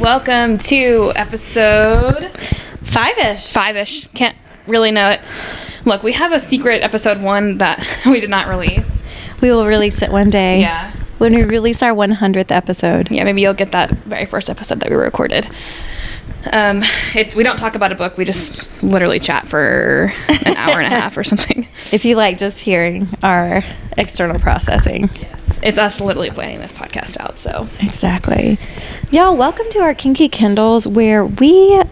welcome to episode Five-ish. Can't really know it. Look, we have a secret episode 1 that we did not release. We will release it one day. Yeah. When we release our 100th episode. Yeah, maybe you'll get that very first episode that we recorded. We don't talk about a book. We just literally chat for an hour and a half or something. If you like just hearing our external processing. Yes. It's us literally planning this podcast out, so. Exactly. Y'all, welcome to our Kinky Kindles, where we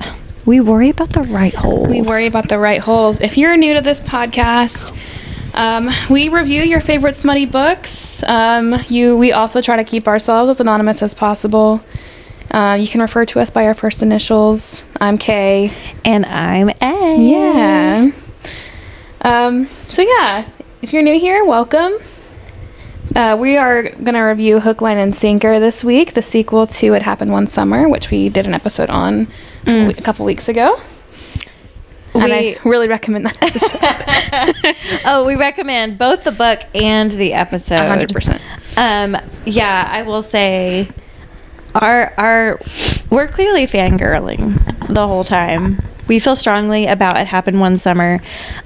worry about the right holes. We worry about the right holes. If you're new to this podcast, we review your favorite smutty books. We also try to keep ourselves as anonymous as possible. You can refer to us by our first initials. I'm K. And I'm A. Yeah. If you're new here, welcome. We are going to review Hook, Line, and Sinker this week, the sequel to It Happened One Summer, which we did an episode on a couple weeks ago. And I really recommend that episode. We recommend both the book and the episode. 100%. Yeah, I will say we're clearly fangirling the whole time. We feel strongly about It Happened One Summer.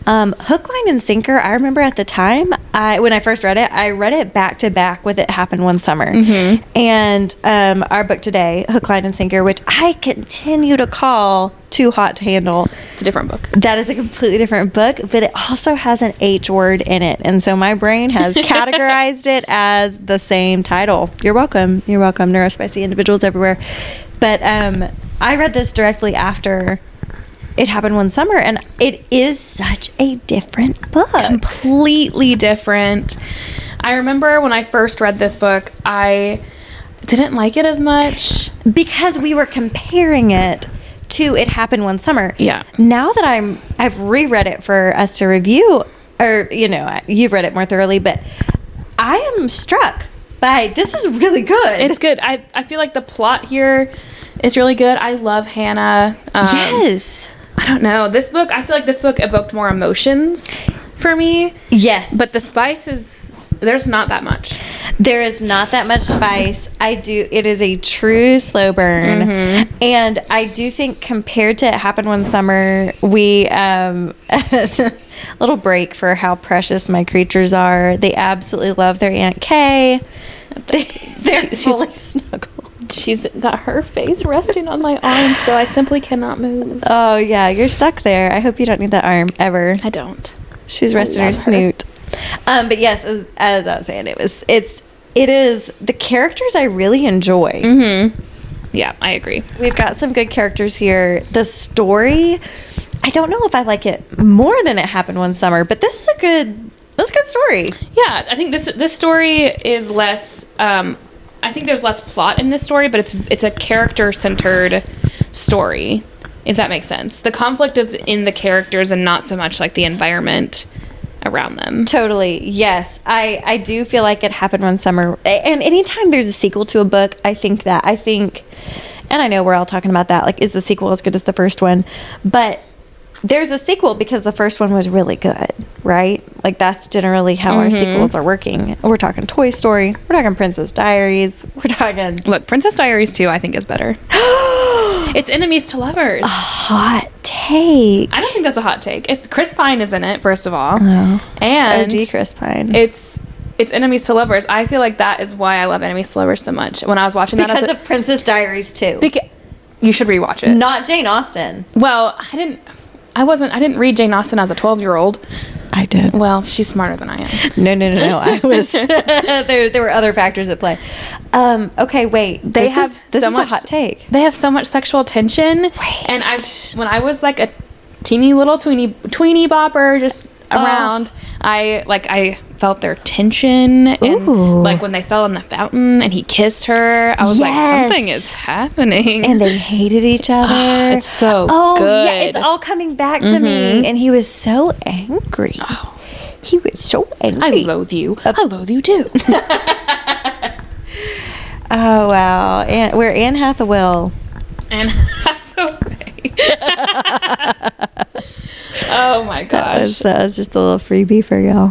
Hook, Line, and Sinker, I remember at the time, when I first read it, I read it back to back with It Happened One Summer. Mm-hmm. And our book today, Hook, Line, and Sinker, which I continue to call Too Hot to Handle. It's a different book. That is a completely different book, but it also has an H word in it. And so my brain has categorized it as the same title. You're welcome. You're welcome, neurospicy individuals everywhere. But I read this directly after It Happened One Summer, and it is such a different book. Completely different. I remember when I first read this book, I didn't like it as much. Because we were comparing it to It Happened One Summer. Yeah. Now that I've reread it for us to review, or, you've read it more thoroughly, but I am struck by, this is really good. It's good. I feel like the plot here is really good. I love Hannah. Yes. I don't know. I feel like this book evoked more emotions for me. Yes. But the spice there's not that much. There is not that much spice. It is a true slow burn. Mm-hmm. And I do think compared to It Happened One Summer, we, little break for how precious my creatures are. They absolutely love their Aunt Kay. They're fully snuggled. She's got her face resting on my arm, so I simply cannot move. Oh, yeah. You're stuck there. I hope you don't need that arm ever. I don't. She's resting her snoot. But yes, as I was saying, it is the characters I really enjoy. Mm-hmm. Yeah, I agree. We've got some good characters here. The story, I don't know if I like it more than It Happened One Summer, but this is a good story. Yeah, I think this story is less. I think there's less plot in this story, but it's a character-centered story, if that makes sense. The conflict is in the characters and not so much like the environment around them. Totally. Yes. I do feel like It Happened One Summer. And anytime there's a sequel to a book, and I know we're all talking about that, like, is the sequel as good as the first one? But there's a sequel because the first one was really good, right? Like, that's generally how our sequels are working. We're talking Toy Story. We're talking Princess Diaries. We're talking... Look, Princess Diaries 2, I think, is better. It's enemies to lovers. A hot take. I don't think that's a hot take. Chris Pine is in it, first of all. Oh. And OG Chris Pine. It's enemies to lovers. I feel like that is why I love enemies to lovers so much. When I was watching that... Because of Princess Diaries 2. You should rewatch it. Not Jane Austen. Well, I didn't read Jane Austen as a 12-year-old. I did. Well, she's smarter than I am. No. I was. there were other factors at play. Okay, wait. This is a hot take. They have so much sexual tension. Wait. And when I was like a teeny little tweeny bopper just around, I felt their tension. And like when they fell in the fountain and he kissed her, I was like, something is happening. And they hated each other. It's so good. Oh, yeah, it's all coming back to me. And he was so angry. Oh. He was so angry. I loathe you. I loathe you too. Oh, wow. We're Anne Hathaway. Anne Hathaway. Oh my gosh. That was just a little freebie for y'all.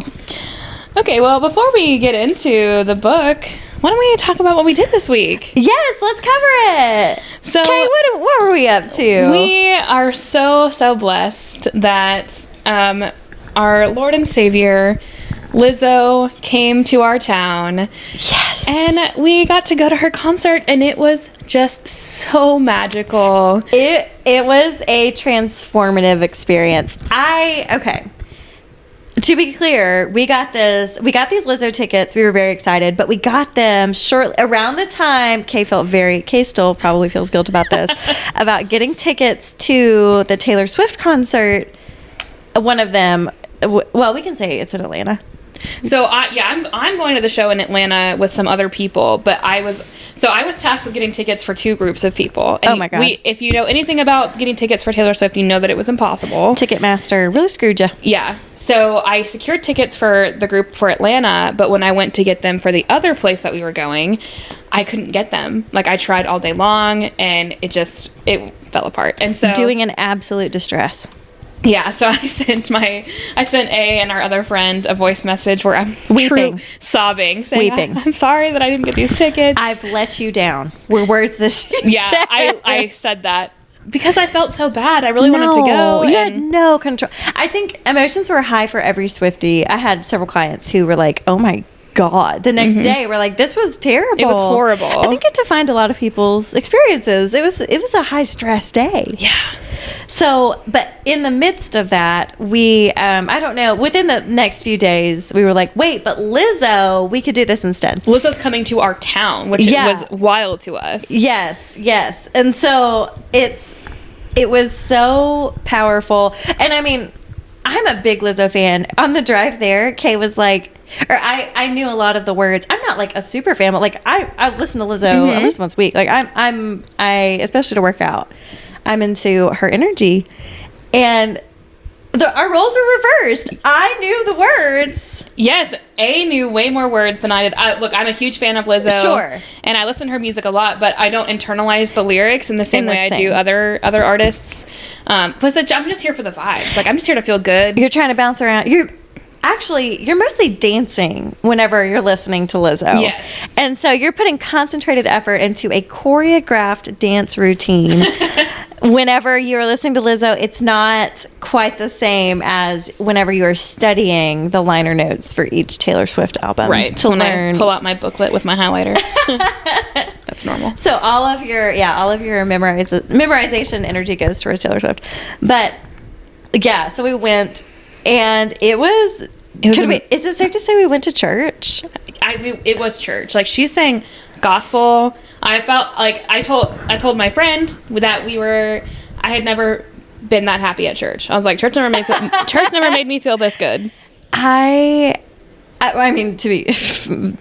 Okay, well, before we get into the book, why don't we talk about what we did this week? Yes, let's cover it. So, okay, what were we up to? We are so blessed that our Lord and Savior Lizzo came to our town. Yes. And we got to go to her concert, and it was just so magical. It was a transformative experience. Okay. To be clear, we got these Lizzo tickets. We were very excited, but we got them shortly around the time Kay still probably feels guilt about this, about getting tickets to the Taylor Swift concert. One of them, well, we can say it's in Atlanta. So I'm going to the show in Atlanta with some other people, but I was tasked with getting tickets for two groups of people. And oh my God. If you know anything about getting tickets for Taylor Swift, you know that it was impossible. Ticketmaster really screwed you. Yeah. So I secured tickets for the group for Atlanta, but when I went to get them for the other place that we were going, I couldn't get them. Like, I tried all day long, and it fell apart. And so doing an absolute distress. Yeah, so I sent A and our other friend a voice message where I'm weeping, sobbing, saying, weeping. I'm sorry that I didn't get these tickets. I've let you down. Were words that she yeah, said. I said that because I felt so bad. I really wanted to go. You had no control. I think emotions were high for every Swiftie. I had several clients who were like, "Oh my God!" The next day, we're like, "This was terrible. It was horrible." I think it defined a lot of people's experiences. It was a high stress day. Yeah. So, but in the midst of that, we, I don't know, within the next few days, we were like, wait, but Lizzo, we could do this instead. Lizzo's coming to our town, which was wild to us. Yes. And so it was so powerful. And I mean, I'm a big Lizzo fan. On the drive there, Kay was like, or I knew a lot of the words. I'm not like a super fan, but like I listen to Lizzo at least once a week. Like I especially to work out. I'm into her energy, and our roles were reversed. I knew the words. Yes, A knew way more words than I did. Look, I'm a huge fan of Lizzo. Sure. And I listen to her music a lot, but I don't internalize the lyrics in the same way I do other artists. Plus, I'm just here for the vibes. Like, I'm just here to feel good. You're trying to bounce around. You're mostly dancing whenever you're listening to Lizzo. Yes. And so you're putting concentrated effort into a choreographed dance routine. Whenever you're listening to Lizzo, it's not quite the same as whenever you are studying the liner notes for each Taylor Swift album. Right. To when learn. I pull out my booklet with my highlighter. That's normal. So all of your memorization energy goes towards Taylor Swift. But yeah, so we went, and is it safe to say we went to church? It was church. Like, she sang gospel. I felt like I told my friend that I had never been that happy at church. I was like, church never made me feel this good. I mean,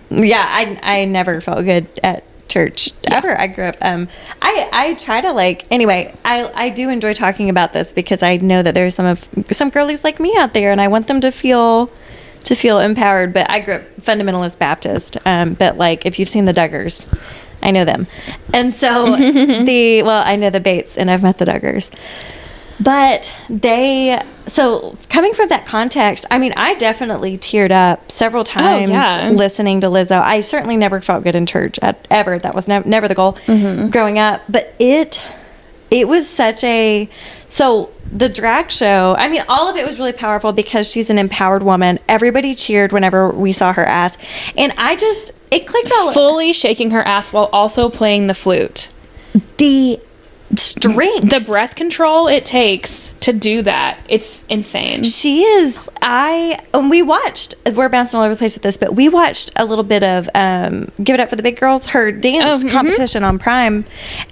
I never felt good at church ever. I grew up. I try to anyway. I do enjoy talking about this because I know that there's some girlies like me out there, and I want them to feel empowered. But I grew up fundamentalist Baptist. But if you've seen the Duggars, I know them. And so I know the Bates, and I've met the Duggars. But coming from that context, I mean, I definitely teared up several times listening to Lizzo. I certainly never felt good in church ever. That was never the goal growing up. But it was the drag show, I mean, all of it was really powerful because she's an empowered woman. Everybody cheered whenever we saw her ass. And it clicked all. Fully shaking her ass while also playing the flute. The strength, the breath control it takes to do that, it's insane. She is. We watched, we're bouncing all over the place with this, but we watched a little bit of Give It Up for the Big Girls, her dance competition on Prime,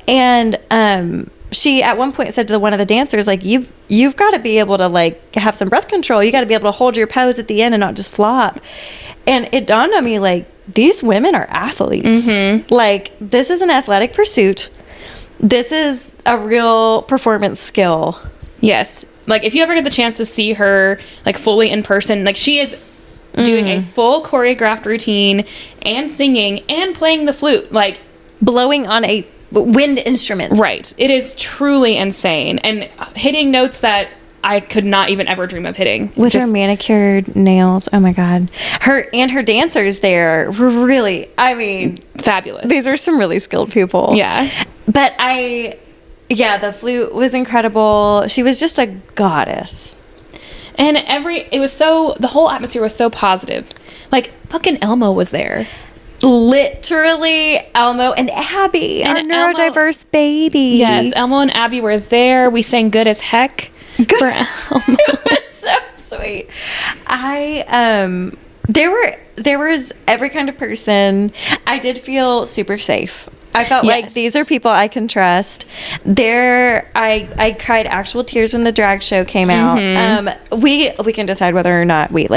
and she at one point said to one of the dancers, you've got to be able to have some breath control. You got to be able to hold your pose at the end and not just flop. And it dawned on me, these women are athletes. This is an athletic pursuit. This is a real performance skill. Yes. If you ever get the chance to see her fully in person, she is doing a full choreographed routine and singing and playing the flute, blowing on a wind instrument. Right. It is truly insane, and hitting notes that I could not even ever dream of hitting. With her manicured nails. Oh my God. Her dancers there were really, I mean, fabulous. These are some really skilled people. Yeah. But the flute was incredible. She was just a goddess. And the whole atmosphere was so positive. Like, fucking Elmo was there. Literally, Elmo and Abby, our neurodiverse baby. Yes, Elmo and Abby were there. We sang Good as Heck for Elmo. It was so sweet. There was every kind of person. I did feel super safe. I felt like these are people I can trust. I cried actual tears when the drag show came out. We can decide whether or not we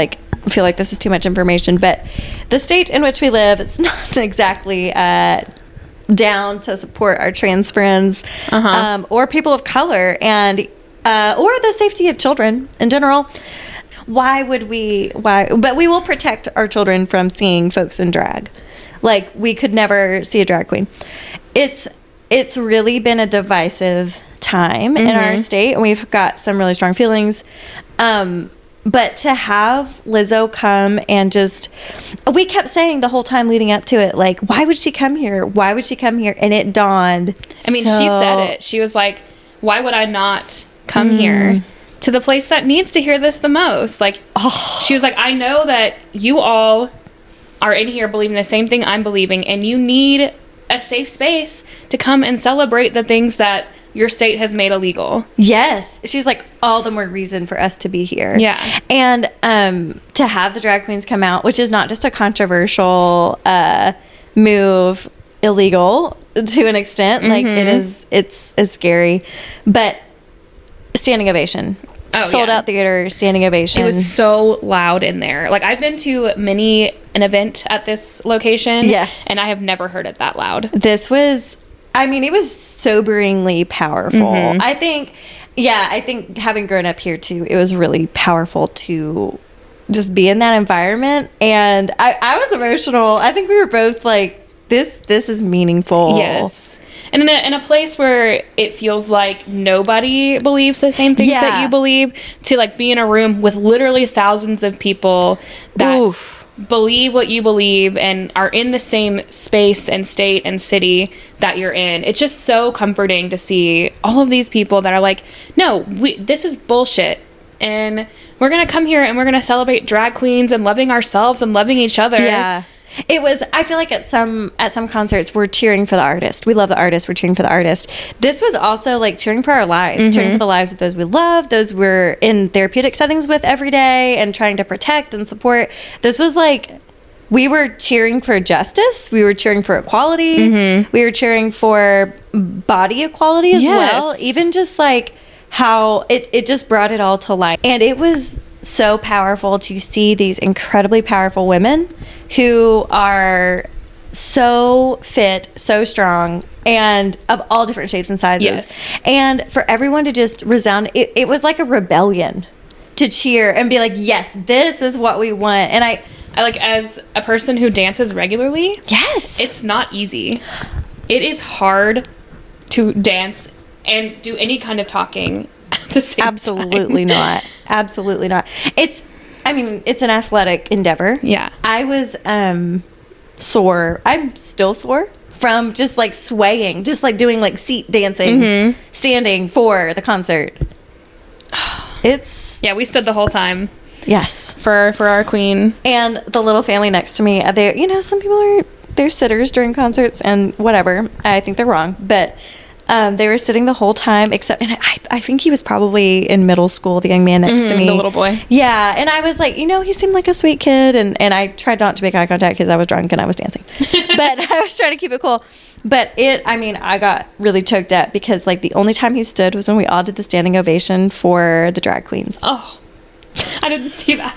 feel like this is too much information, but the state in which we live, it's not exactly down to support our trans friends or people of color and or the safety of children in general. Why? But we will protect our children from seeing folks in drag. Like, we could never see a drag queen. It's really been a divisive time in our state, and we've got some really strong feelings. But to have Lizzo come and we kept saying the whole time leading up to it, like, why would she come here? Why would she come here? And it dawned. I mean, she said it. She was like, why would I not come here to the place that needs to hear this the most? Like, she was like, I know that you all are in here believing the same thing I'm believing, and you need a safe space to come and celebrate the things that your state has made illegal. Yes. She's like, all the more reason for us to be here. Yeah. And to have the drag queens come out, which is not just a controversial move, illegal to an extent. Like, it's scary. But standing ovation. Sold out theater, standing ovation. It was so loud in there. Like, I've been to an event at this location. Yes. And I have never heard it that loud. This was, I mean, it was soberingly powerful. I think having grown up here too, it was really powerful to just be in that environment. And I was emotional. I think we were both like, this is meaningful. Yes. And in a place where it feels like nobody believes the same things that you believe, to like be in a room with literally thousands of people that believe what you believe and are in the same space and state and city that you're in. It's just so comforting to see all of these people that are like, no, this is bullshit. And we're going to come here and we're going to celebrate drag queens and loving ourselves and loving each other. Yeah. It was, I feel like at some concerts, we're cheering for the artist. We love the artist. We're cheering for the artist. This was also like cheering for our lives, cheering for the lives of those we love, those we're in therapeutic settings with every day and trying to protect and support. This was like, we were cheering for justice. We were cheering for equality. We were cheering for body equality as well. Even just like how it just brought it all to light. And it was so powerful to see these incredibly powerful women who are so fit, so strong, and of all different shapes and sizes. Yes. And for everyone to just resound, it was like a rebellion to cheer and be like, yes, this is what we want. And I like, as a person who dances regularly, yes, it's not easy. It is hard to dance and do any kind of talking at the same Absolutely time. not. Absolutely not. It's an athletic endeavor. Yeah. I was sore. I'm still sore from just like swaying, just like doing like seat dancing, standing for the concert. Yeah, we stood the whole time. Yes. For our queen. And the little family next to me, some people they're sitters during concerts and whatever. I think they're wrong, but they were sitting the whole time, except, and I think he was probably in middle school, the young man next to me. The little boy. Yeah. And I was like, he seemed like a sweet kid. And I tried not to make eye contact because I was drunk and I was dancing. But I was trying to keep it cool. But I got really choked up because like the only time he stood was when we all did the standing ovation for the drag queens. Oh, I didn't see that.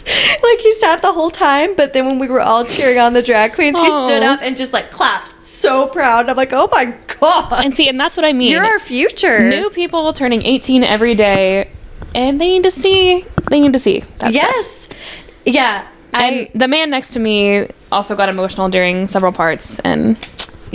Like he sat the whole time, but then when we were all cheering on the drag queens, he stood up and just like clapped, so proud. I'm like, oh my god! And that's what I mean. You're our future. New people turning 18 every day, and they need to see. That yes, stuff. Yeah. And the man next to me also got emotional during several parts, and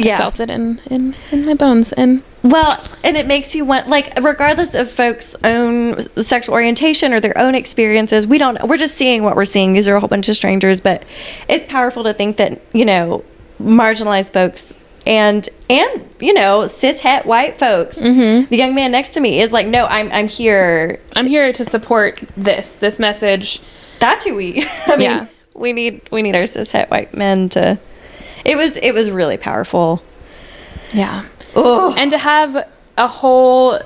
Yeah. I felt it in my bones. And well, and it makes you want, like, regardless of folks' own sexual orientation or their own experiences, we're just seeing what we're seeing. These are a whole bunch of strangers, but it's powerful to think that, you know, marginalized folks and you know, cis het white folks, the young man next to me is like, no, I'm here. I'm here to support this message. That's who I mean, we need our cis het white men to, it was really powerful. Yeah. Oh. And to have a whole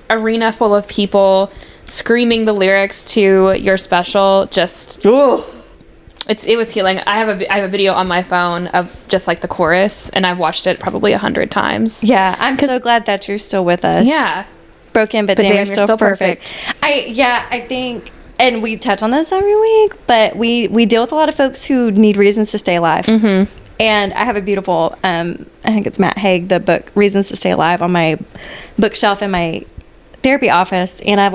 arena full of people screaming the lyrics to You're Special, just it was healing. I have a video on my phone of just like the chorus, and I've watched it probably 100 times. Yeah, I'm so glad that you're still with us. Yeah. Broken, but damn, you're still perfect. I think, and we touch on this every week, but we deal with a lot of folks who need reasons to stay alive. Mm-hmm. And I have a beautiful, I think it's Matt Haig, the book Reasons to Stay Alive, on my bookshelf in my therapy office. And I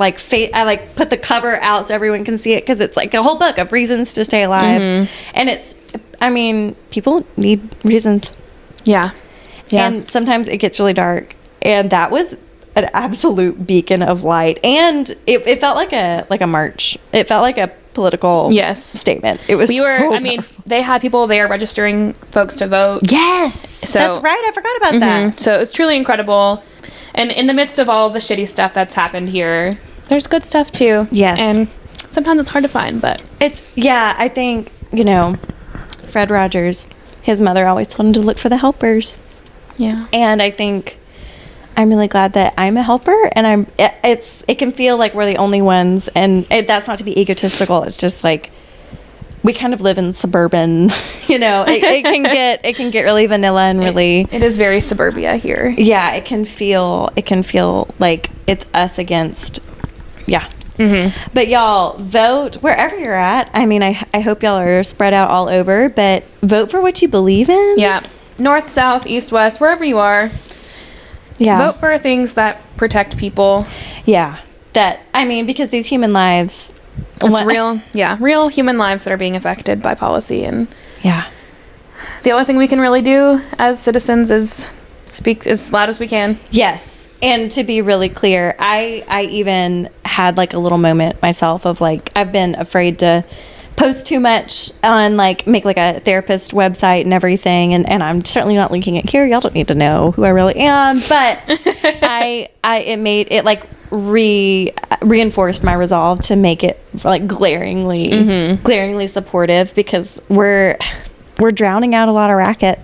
put the cover out so everyone can see it, because it's like a whole book of reasons to stay alive. Mm-hmm. And people need reasons. Yeah. Yeah. And sometimes it gets really dark. And that was an absolute beacon of light. And it felt like a march. It felt like a political statement. It was they had people there registering folks to vote. Yes. So that's right. I forgot about that. So it was truly incredible. And in the midst of all the shitty stuff that's happened here, there's good stuff too. Yes. And sometimes it's hard to find, but I think, you know, Fred Rogers, his mother always told him to look for the helpers. Yeah. And I think I'm really glad that I'm a helper, and it can feel like we're the only ones, and that's not to be egotistical. It's just like we kind of live in suburban, you know, it can get really vanilla and really, it is very suburbia here. Yeah. It can feel like it's us against, yeah. Mm-hmm. But y'all vote wherever you're at. I mean, I hope y'all are spread out all over, but vote for what you believe in. Yeah. North, south, east, west, wherever you are. Yeah. Vote for things that protect people. Yeah. Because these human lives. It's real human lives that are being affected by policy. And yeah. The only thing we can really do as citizens is speak as loud as we can. Yes. And to be really clear, I even had like a little moment myself of like, I've been afraid to post too much on like make like a therapist website and everything, and I'm certainly not linking it here. Y'all don't need to know who I really am, but it reinforced my resolve to make it like glaringly supportive, because we're drowning out a lot of racket.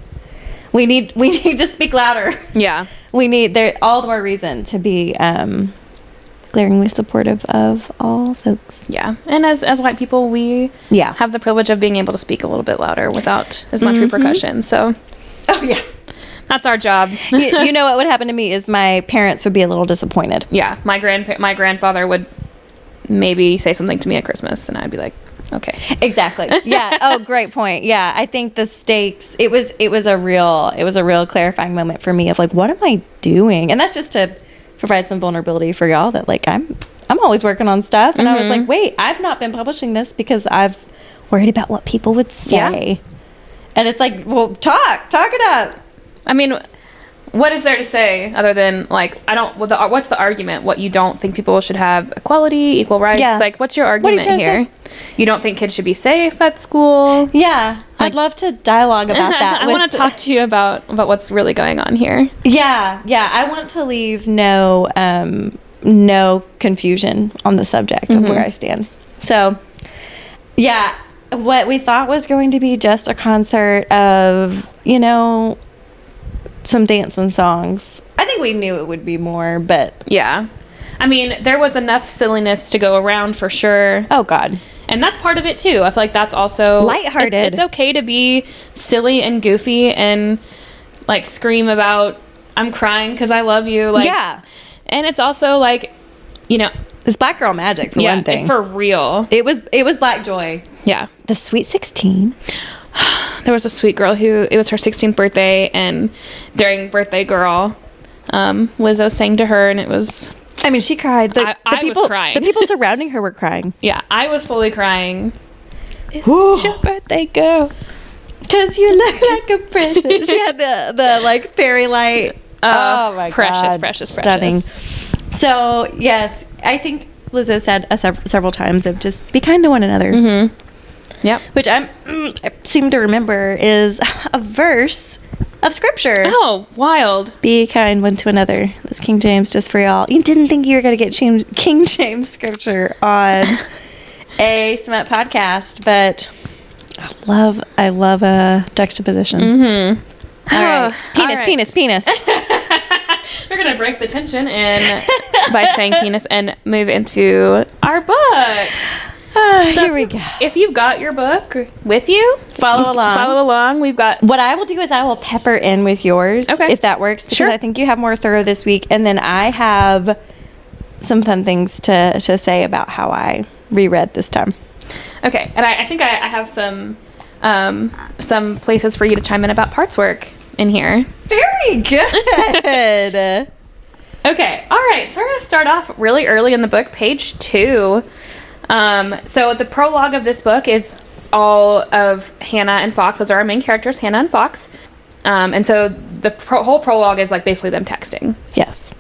We need to speak louder. Yeah, we need all the more reason to be glaringly supportive of all folks. Yeah. And as white people, we have the privilege of being able to speak a little bit louder without as much repercussion. So that's our job. you know what would happen to me is my parents would be a little disappointed. Yeah. My grandfather would maybe say something to me at Christmas, and I'd be like, okay. Exactly. Yeah. Oh, great point. Yeah. I think the stakes, it was a real clarifying moment for me of like, what am I doing? And that's just to provide some vulnerability for y'all, that like I'm always working on stuff, and I was like, wait, I've not been publishing this because I've worried about what people would say. And it's like, well, talk it up. I mean, what is there to say other than like, what's the argument? What, you don't think people should have equality, equal rights? Yeah. Like, what's your argument here? You don't think kids should be safe at school? Yeah. I'd love to dialogue about that. I want to talk to you about what's really going on here. Yeah. Yeah. I want to leave no confusion on the subject of where I stand. So, yeah, what we thought was going to be just a concert of, you know, some dance and songs. I think we knew it would be more, but yeah. I mean, there was enough silliness to go around for sure. Oh, God. And that's part of it, too. I feel like that's also lighthearted. It's okay to be silly and goofy and, like, scream about, I'm crying because I love you. Like, yeah. And it's also, like, you know. It's Black Girl Magic, for one thing. For real. It was Black Joy. Yeah. The Sweet 16. There was a sweet girl it was her 16th birthday, and during Birthday Girl, Lizzo sang to her, and it was... I mean, she cried. I was crying. The people surrounding her were crying. Yeah, I was fully crying. It's your birthday, girl. Because you look like a princess. She had the like fairy light. Oh my precious, God. precious, Stunning. precious. So, yes, I think Lizzo said several times of just be kind to one another. Mm-hmm. Yep. Which I seem to remember is a verse of scripture. Oh, wild. Be kind one to another. That's King James just for y'all. You didn't think you were going to get King James scripture on a Smut podcast, but I love a juxtaposition. Mm-hmm. All right. Penis. We're going to break the tension by saying penis and move into our book. So here we go. If you've got your book with you, Follow along. We've got... What I will do is I will pepper in with yours, if that works, because I think you have more thorough this week, and then I have some fun things to say about how I reread this time. Okay, and I think I have some places for you to chime in about parts work in here. Very good. Okay, all right. So we're going to start off really early in the book, page 2. So the prologue of this book is all of Hannah and Fox. Those are our main characters, Hannah and Fox. And so the whole prologue is like basically them texting. Yes.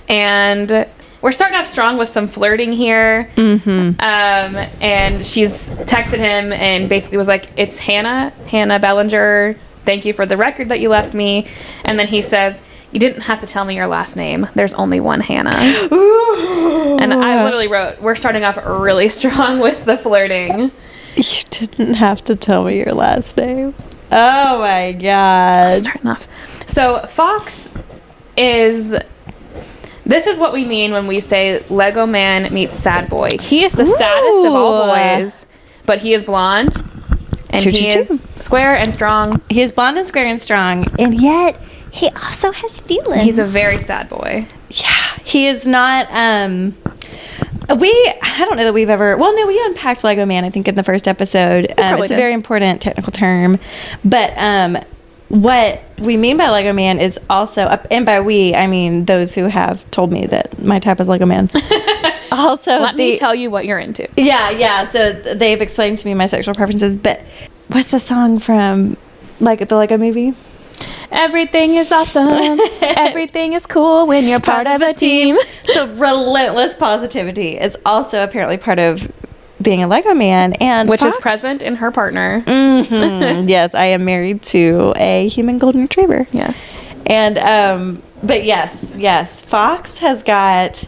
And we're starting off strong with some flirting here. Mm-hmm. And she's texted him and basically was like, it's Hannah Bellinger. Thank you for the record that you left me. And then he says, you didn't have to tell me your last name. There's only one Hannah. Ooh. And I literally wrote, we're starting off really strong with the flirting. You didn't have to tell me your last name. Oh my God. Starting off. So Fox is... This is what we mean when we say Lego man meets sad boy. He is the saddest of all boys, but he is blonde. And he is square and strong. He is blonde and square and strong, and yet he also has feelings. He's a very sad boy. Yeah, he is not. I don't know that we've ever. Well, no, we unpacked Lego Man, I think, in the first episode. It's a very important technical term, but what we mean by Lego Man is also, and by we, I mean those who have told me that my type is Lego Man. Also, let me tell you what you're into. Yeah. So they've explained to me my sexual preferences. But what's the song from, like, the Lego Movie? Everything is awesome. Everything is cool when you're part of a team. So relentless positivity is also apparently part of being a Lego man, and which Fox is present in her partner. Mm-hmm. Yes, I am married to a human golden retriever. Yeah, and but yes, Fox has got.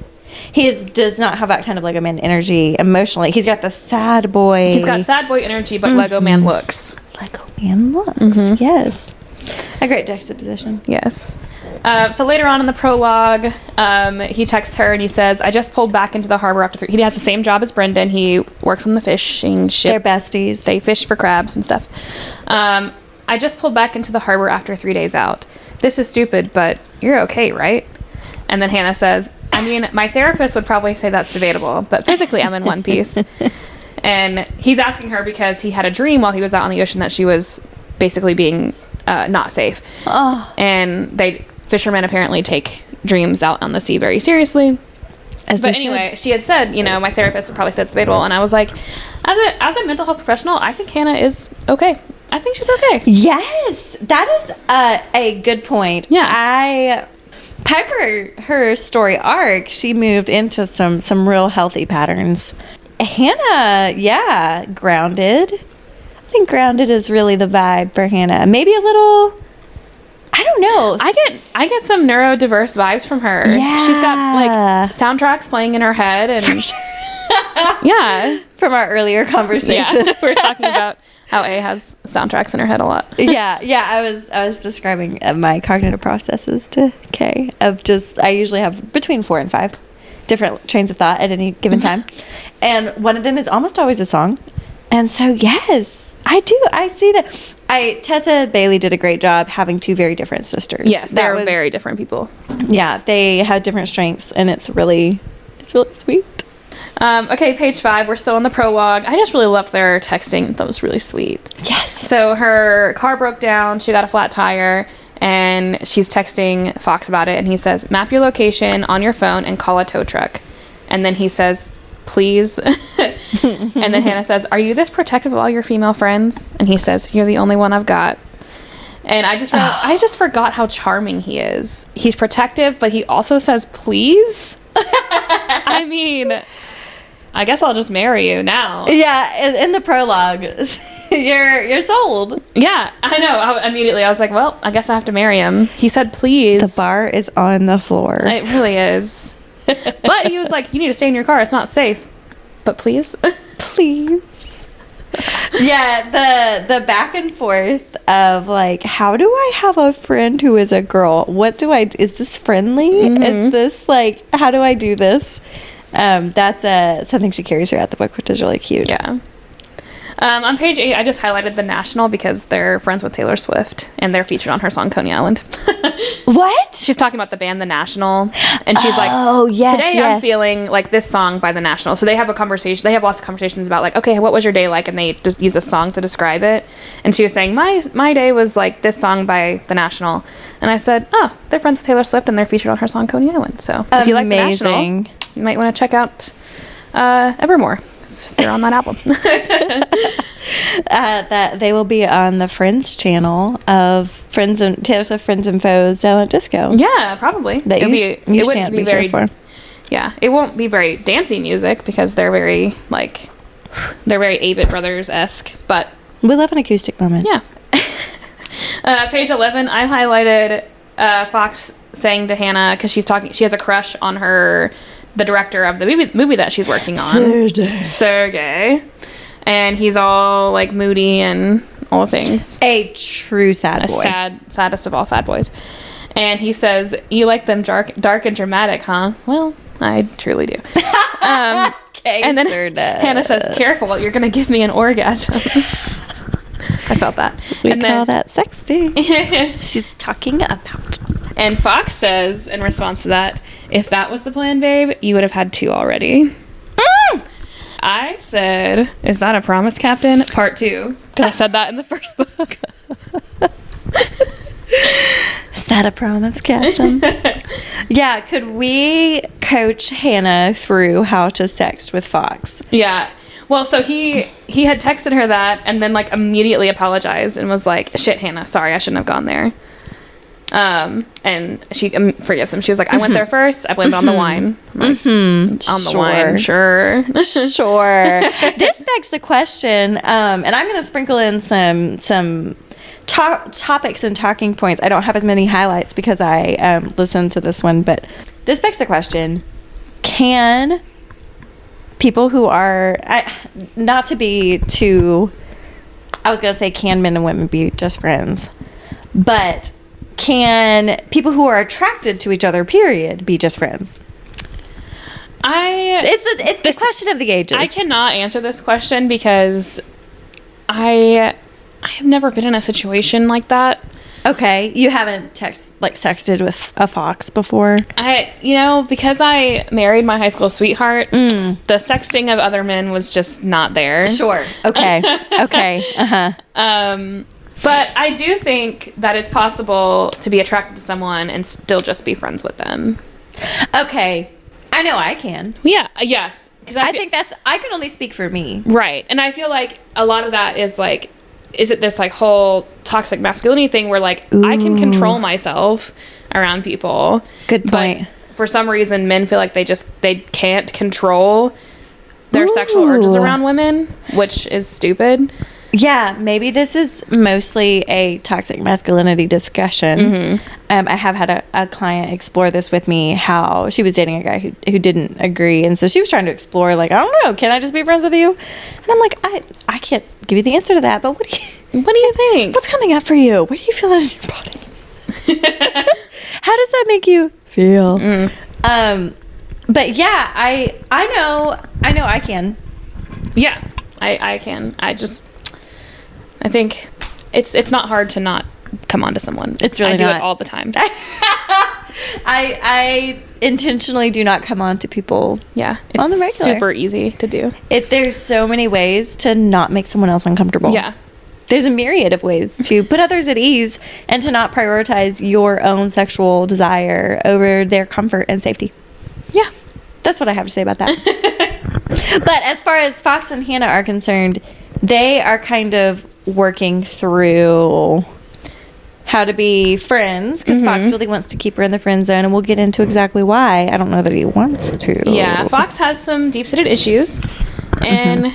Does not have that kind of Lego man energy emotionally. He's got the sad boy. He's got sad boy energy, but Lego man looks. Lego man looks. Yes, a great juxtaposition. Yes. So later on in the prologue, he texts her and he says, I just pulled back into the harbor after 3. He has the same job as Brendan. He works on the fishing ship. They're besties. They fish for crabs and stuff. I just pulled back into the harbor after 3 days out. This is stupid, but you're okay, right? And then Hannah says, I mean, my therapist would probably say that's debatable, but physically I'm in one piece. And he's asking her because he had a dream while he was out on the ocean that she was basically being not safe. Oh. And fishermen apparently take dreams out on the sea very seriously. But anyway, she had said, my therapist would probably say it's debatable. And I was like, as a mental health professional, I think Hannah is okay. I think she's okay. Yes, that is a good point. Yeah. Piper, her story arc, she moved into some real healthy patterns. Hannah, grounded. I think grounded is really the vibe for Hannah. Maybe a little, I don't know. I get some neurodiverse vibes from her. Yeah. She's got like soundtracks playing in her head and yeah. From our earlier conversation. Yeah. We were talking about how A has soundtracks in her head a lot. Yeah. I was describing my cognitive processes to Kay of just, I usually have between 4 and 5 different trains of thought at any given time. And one of them is almost always a song. And so, yes, I do. I see that. Tessa Bailey did a great job having 2 very different sisters. Yes, they're very different people. Yeah, they had different strengths, and it's really sweet. Okay, page 5. We're still in the prologue. I just really loved their texting. That was really sweet. Yes. So her car broke down. She got a flat tire, and she's texting Fox about it. And he says, map your location on your phone and call a tow truck. And then he says, please. And then Hannah says, are you this protective of all your female friends? And he says, you're the only one I've got. And I just forgot how charming he is. He's protective, but he also says, please. I mean, I guess I'll just marry you now. Yeah, in the prologue, you're sold. Yeah, I know. Immediately, I was like, well, I guess I have to marry him. He said, please. The bar is on the floor. It really is. But he was like, you need to stay in your car. It's not safe. But please. Please. Yeah, the back and forth of like, how do I have a friend who is a girl? What do I, is this friendly? Is this like, how do I do this? That's something she carries throughout the book, which is really cute. Yeah. On page 8, I just highlighted The National because they're friends with Taylor Swift and they're featured on her song Coney Island. What? She's talking about the band The National, and she's like, oh, yes, today I'm feeling like this song by The National. So they have a conversation. They have lots of conversations about like, okay, what was your day like? And they just use a song to describe it. And she was saying, my day was like this song by The National. And I said, oh, they're friends with Taylor Swift and they're featured on her song Coney Island. So if you like The National, you might want to check out Evermore. They're on that album. That they will be on the Friends channel of Taylor Swift Friends and Foes Silent Disco. Yeah, probably. That it wouldn't be very for. Yeah, it won't be very dancey music because they're very Avett Brothers-esque, but we love an acoustic moment. Yeah. Page 11, I highlighted Fox saying to Hannah, because she has a crush on the director of the movie that she's working on, Sergey, and he's all like moody and all the things. A true sad boy. Saddest of all sad boys. And he says, "You like them dark and dramatic, huh?" Well, I truly do. Okay, and then sure does. Hannah says, "Careful, you're gonna give me an orgasm." I felt that. We call that sexting. She's talking about. And Fox says, in response to that, if that was the plan, babe, you would have had 2 already. I said, is that a promise, Captain? Part 2. Because I said that in the first book. Is that a promise, Captain? Yeah, could we coach Hannah through how to sext with Fox? Yeah. Well, so he had texted her that and then like immediately apologized and was like, shit, Hannah, sorry, I shouldn't have gone there. And she forgives him. She was like, I went there first. I blamed it on the wine. Like, on the wine, sure. Sure. This begs the question, and I'm going to sprinkle in some topics and talking points. I don't have as many highlights because I listened to this one, but this begs the question, can people who are, not to be too, I was going to say, can men and women be just friends? But can people who are attracted to each other, period, be just friends? It's the question of the ages. I cannot answer this question because I have never been in a situation like that. Okay, you haven't sexted with a fox before? Because I married my high school sweetheart, the sexting of other men was just not there. Sure. Okay. Okay. Uh-huh. But I do think that it's possible to be attracted to someone and still just be friends with them. Okay. I know I can. Yeah. Yes. Because I think I can only speak for me. Right. And I feel like a lot of that is like, is it this like whole toxic masculinity thing where like, I can control myself around people. Good point. But for some reason, men feel like they can't control their sexual urges around women, which is stupid. Yeah, maybe this is mostly a toxic masculinity discussion. Mm-hmm. I have had a client explore this with me, how she was dating a guy who didn't agree. And so she was trying to explore, like, I don't know, can I just be friends with you? And I'm like, I can't give you the answer to that, but what do you think? What's coming up for you? What do you feel in your body? How does that make you feel? But yeah, I know I can. Yeah, I can. I think it's not hard to not come on to someone. It's really I do not. it all the time. I intentionally do not come on to people. Yeah, it's on the regular. Super easy to do. There's so many ways to not make someone else uncomfortable. Yeah. There's a myriad of ways to put others at ease and to not prioritize your own sexual desire over their comfort and safety. Yeah. That's what I have to say about that. But as far as Fox and Hannah are concerned, they are kind of working through how to be friends, because Fox really wants to keep her in the friend zone, and we'll get into exactly why. I don't know that he wants to. Yeah, Fox has some deep-seated issues, and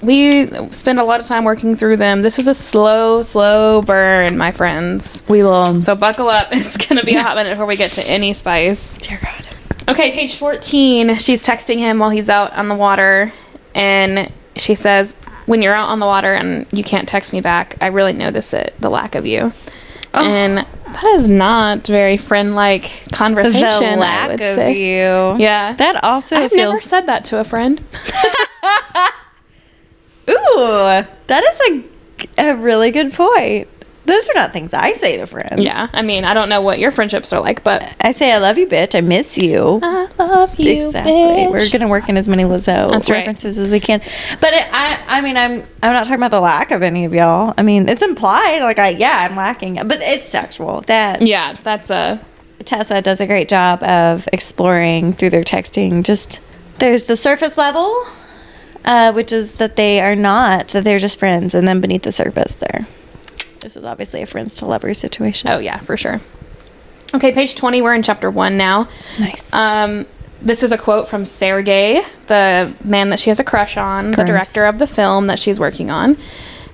we spend a lot of time working through them. This is a slow burn, my friends. We will. So buckle up. It's going to be a hot minute before we get to any spice. Dear God. Okay, page 14. She's texting him while he's out on the water, and she says, when you're out on the water and you can't text me back, I really notice it, the lack of you. Oh. And that is not very friend-like conversation, the lack I would of say. you. Yeah. That also I've never said that to a friend. Ooh, that is a really good point. Those are not things I say to friends. Yeah. I mean, I don't know what your friendships are like, but... I say, I love you, bitch. I miss you. I love you, exactly. bitch. We're going to work in as many Lizzo references as we can. But I mean, I'm not talking about the lack of any of y'all. I mean, it's implied. Like, I'm lacking. But it's sexual. That's a... Tessa does a great job of exploring through their texting. Just, there's the surface level, which is that they're just friends. And then beneath the surface there. This is obviously a friends to lovers situation. Oh, yeah, for sure. Okay, page 20. We're in chapter 1 now. Nice. This is a quote from Sergei, the man that she has a crush on, the director of the film that she's working on.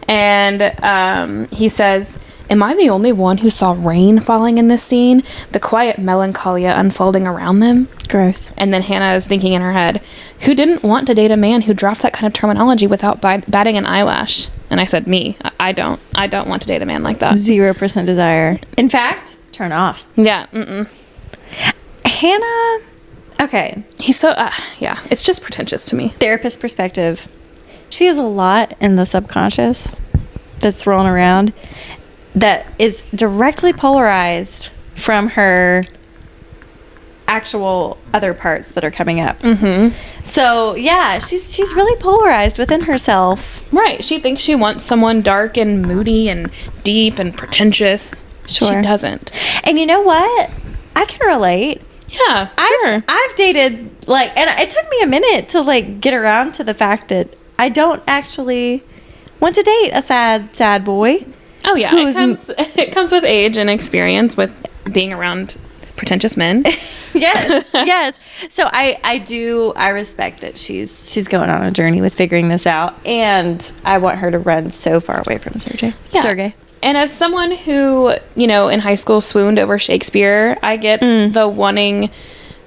And he says, "Am I the only one who saw rain falling in this scene? The quiet melancholia unfolding around them?" Gross. And then Hannah is thinking in her head, who didn't want to date a man who dropped that kind of terminology without batting an eyelash? And I said, me. I don't want to date a man like that. 0% desire. In fact, turn off. Yeah. Hannah, okay. He's so, yeah, it's just pretentious to me. Therapist perspective. She has a lot in the subconscious that's rolling around that is directly polarized from her actual other parts that are coming up. So yeah, she's really polarized within herself. Right. She thinks she wants someone dark and moody and deep and pretentious. Sure. She doesn't. And you know what? I can relate. Yeah, sure. I've dated, and it took me a minute to get around to the fact that I don't actually want to date a sad boy. Oh yeah, it comes with age and experience with being around pretentious men. yes. So I respect that she's going on a journey with figuring this out, and I want her to run so far away from Sergei. Yeah. Sergei. And as someone who, in high school swooned over Shakespeare, I get the wanting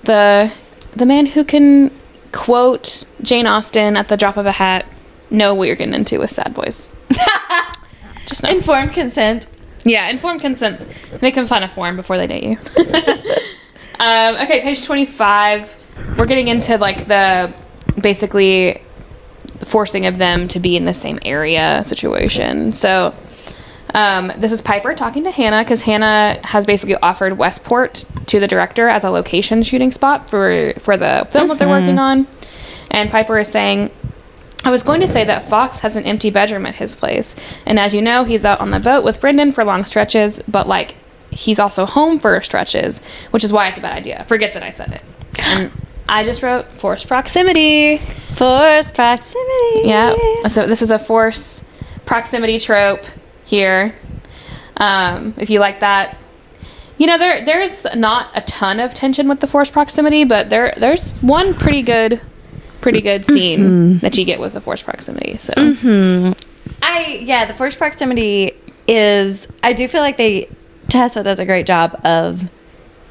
the man who can quote Jane Austen at the drop of a hat, know what you're getting into with sad boys. Just know. Informed consent. Yeah, informed consent. Make them sign a form before they date you. Okay, page 25. We're getting into basically the forcing of them to be in the same area situation. So this is Piper talking to Hannah, because Hannah has basically offered Westport to the director as a location shooting spot for the film that they're working on. And Piper is saying, I was going to say that Fox has an empty bedroom at his place. And as you know, he's out on the boat with Brendan for long stretches, but he's also home for stretches, which is why it's a bad idea. Forget that I said it. And I just wrote forced proximity. Forced proximity. Yeah. So this is a forced proximity trope here. If you like that. There's not a ton of tension with the forced proximity, but there's one pretty good scene that you get with the forced proximity. So the forced proximity is, I do feel like Tessa does a great job of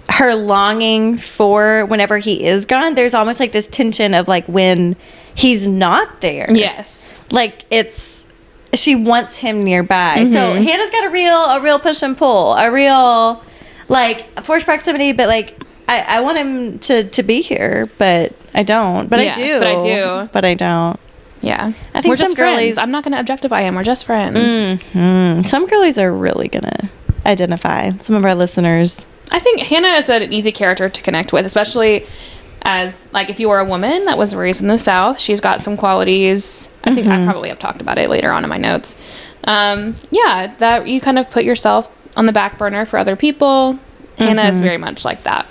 her longing for whenever he is gone. There's almost this tension of when he's not there. Yes. She wants him nearby. So Hannah's got a real push and pull, a real forced proximity, but I want him to be here, but I don't. But I do. But I don't. Yeah. I think we're just girlies. friends. I'm not going to objectify him. We're just friends. Some girlies are really going to identify. Some of our listeners. I think Hannah is an easy character to connect with, especially as if you were a woman that was raised in the South. She's got some qualities. I think I probably have talked about it later on in my notes. That you kind of put yourself on the back burner for other people. Hannah is very much like that.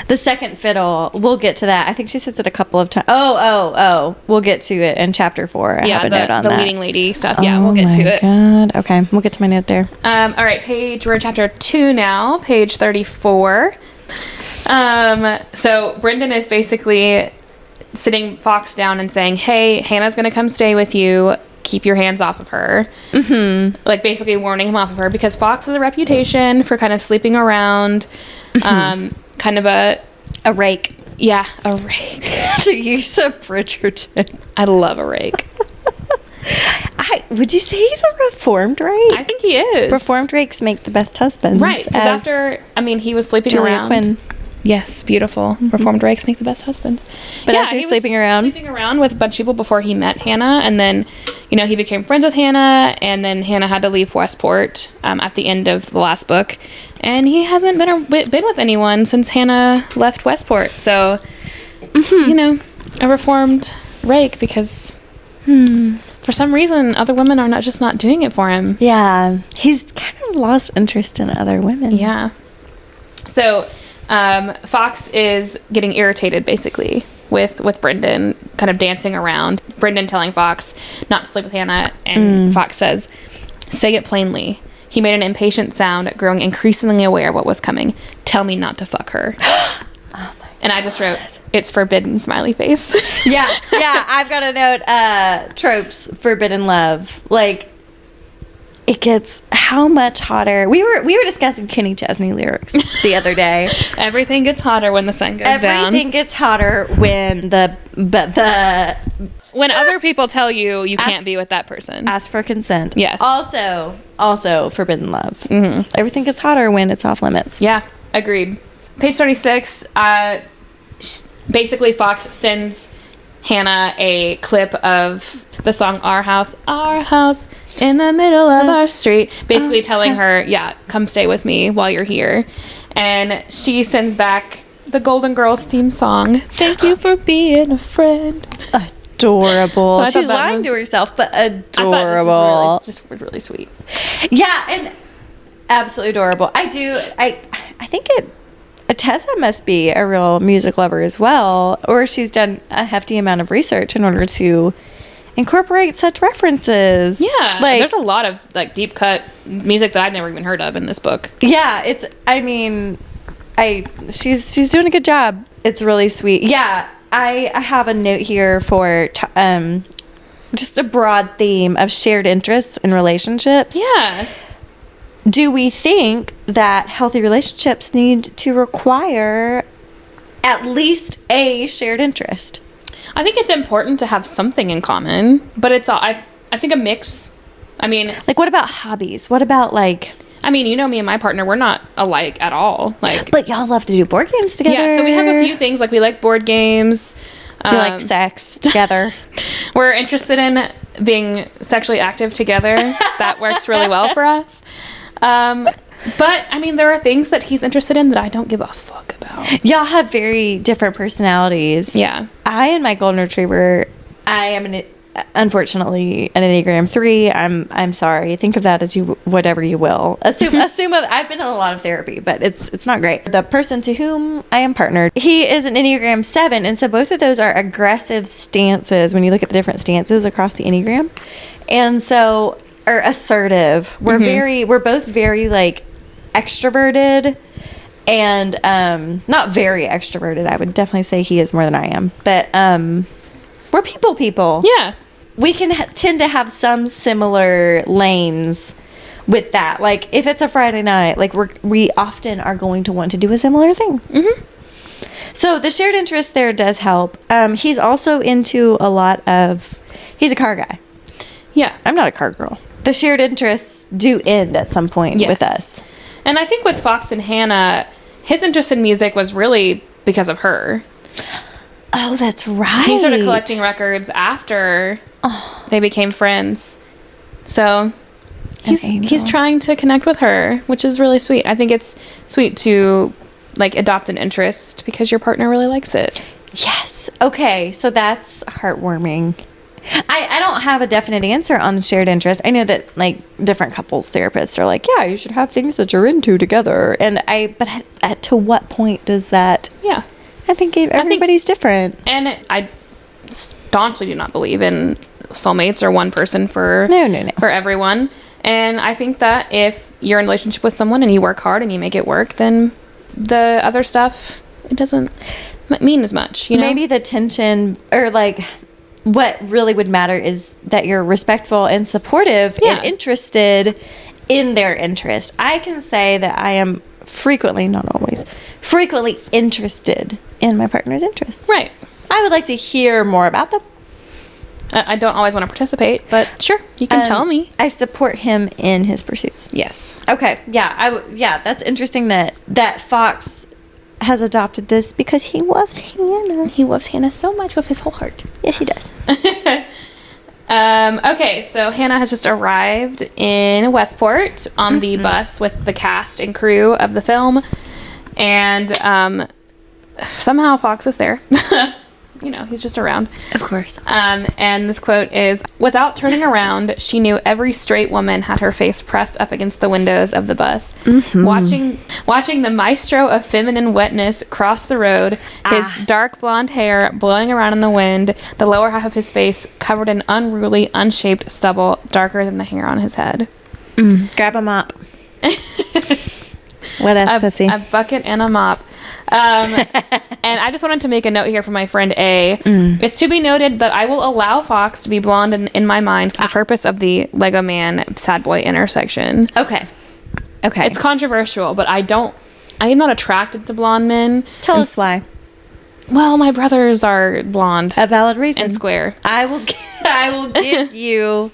The second fiddle, we'll get to that. I think she says it a couple of times. Oh. We'll get to it in chapter 4. I have a note on the that. leading lady stuff. Yeah, we'll get to it. God. Okay, we'll get to my note there. All right, we're chapter 2 now, page 34. So Brendan is basically sitting Fox down and saying, hey, Hannah's going to come stay with you. Keep your hands off of her. Mm-hmm. Like basically warning him off of her because Fox has a reputation for kind of sleeping around, kind of a rake. Yeah, a rake. To use a Bridgerton. I love a rake. Would you say he's a reformed rake? I think he is. Reformed rakes make the best husbands. Right, because after, he was sleeping Julia around. Quinn. Yes, beautiful. Mm-hmm. Reformed rakes make the best husbands. But as he's sleeping around with a bunch of people before he met Hannah, and then, he became friends with Hannah, and then Hannah had to leave Westport at the end of the last book, and he hasn't been with anyone since Hannah left Westport. So, a reformed rake because for some reason other women are not doing it for him. Yeah, he's kind of lost interest in other women. Yeah. So. Fox is getting irritated basically with Brendan kind of dancing around. Brendan telling Fox not to sleep with Hannah, and Fox says, say it plainly. He made an impatient sound, growing increasingly aware of what was coming. Tell me not to fuck her. Oh my and I just wrote, it's forbidden, smiley face. Yeah, I've got a note, tropes, forbidden love. Like, it gets how much hotter. We were discussing Kenny Chesney lyrics the other day. Everything gets hotter when the sun goes down. Everything gets hotter when when other people tell you can't be with that person. Ask for consent. Yes. Also forbidden love. Mm-hmm. Everything gets hotter when it's off limits. Yeah, agreed. Page 36. Basically, Fox sends Hannah a clip of the song Our House in the middle of our street, basically telling her, come stay with me while you're here. And she sends back the Golden Girls theme song, thank you for being a friend. Adorable. So she's lying to herself, but adorable. I thought this was really sweet. Yeah, and absolutely adorable. I think Tessa must be a real music lover as well, or she's done a hefty amount of research in order to incorporate such references. Yeah, there's a lot of deep cut music that I've never even heard of in this book. Yeah, she's doing a good job. It's really sweet. Yeah, I have a note here for just a broad theme of shared interests in relationships. Yeah. Do we think that healthy relationships need to require at least a shared interest? I think it's important to have something in common, but I think a mix. What about hobbies? What about me and my partner, we're not alike at all. But y'all love to do board games together. Yeah, so we have a few things, we like board games. We like sex together. We're interested in being sexually active together. That works really well for us. But there are things that he's interested in that I don't give a fuck about. Y'all have very different personalities. Yeah. I and my golden retriever, I am unfortunately an Enneagram 3. I'm sorry. Think of that as whatever you will. Assume I've been in a lot of therapy, but it's not great. The person to whom I am partnered, he is an Enneagram 7, and so both of those are aggressive stances when you look at the different stances across the Enneagram. And so or assertive. We're both very extroverted and not very extroverted. I would definitely say he is more than I am, but we're people. Yeah, we can tend to have some similar lanes with that. If it's a Friday night, we often are going to want to do a similar thing. Mm-hmm. So the shared interest there does help. He's also into a lot of. He's a car guy. Yeah, I'm not a car girl. The shared interests do end at some point with us. And I think with Fox and Hannah, his interest in music was really because of her. Oh, that's right. He started collecting records after they became friends. So he's trying to connect with her, which is really sweet. I think it's sweet to adopt an interest because your partner really likes it. Yes. Okay, so that's heartwarming. I don't have a definite answer on the shared interest. I know that like different couples therapists are like, yeah, you should have things that you're into together. But to what point does that? Yeah. I think everybody's different. And I staunchly do not believe in soulmates or one person for for everyone. And I think that if you're in a relationship with someone and you work hard and you make it work, then the other stuff, it doesn't mean as much, you know? Maybe the tension or like what really would matter is that you're respectful and supportive and interested in their interest. I can say that I am frequently, not always, frequently interested in my partner's interests. Right. I would like to hear more about them. I don't always want to participate, but sure, you can tell me. I support him in his pursuits. Yes. Okay. Yeah. That's interesting that Fox has adopted this because he loves Hannah. He loves Hannah so much with his whole heart. Yes, he does. Okay, so Hannah has just arrived in Westport on the bus with the cast and crew of the film, and somehow Fox is there. You know, he's just around. Of course. And this quote is, "Without turning around, she knew every straight woman had her face pressed up against the windows of the bus. Watching the maestro of feminine wetness cross the road, his dark blonde hair blowing around in the wind, the lower half of his face covered in unruly, unshaped stubble darker than the hair on his head." Grab a mop. What else, pussy? A bucket and a mop. And I just wanted to make a note here for my friend A. It's to be noted that I will allow Fox to be blonde in my mind for the purpose of the Lego Man sad boy intersection. Okay. It's controversial, but I am not attracted to blonde men. Tell us why. Well, my brothers are blonde. A valid reason. And square. I will give you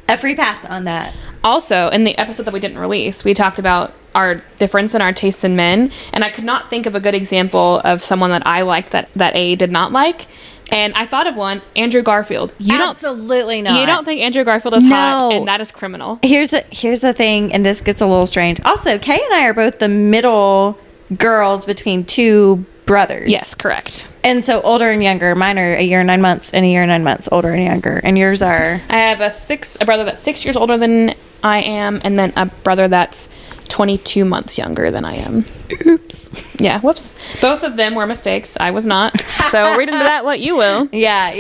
a free pass on that. Also, in the episode that we didn't release, we talked about our difference in our tastes in men, and I could not think of a good example of someone that I liked that A did not like. And I thought of one, Andrew Garfield. Absolutely not. You don't think Andrew Garfield is hot, and that is criminal. Here's the thing, and this gets a little strange. Also, Kay and I are both the middle girls between two brothers. Yes, correct. And so older and younger. Mine are a year and 9 months and a year and 9 months older and younger. And yours are? I have a brother that's 6 years older than I am, and then a brother that's 22 months younger than I am. Oops. Yeah, whoops. Both of them were mistakes. I was not. So read into that what you will. Yeah.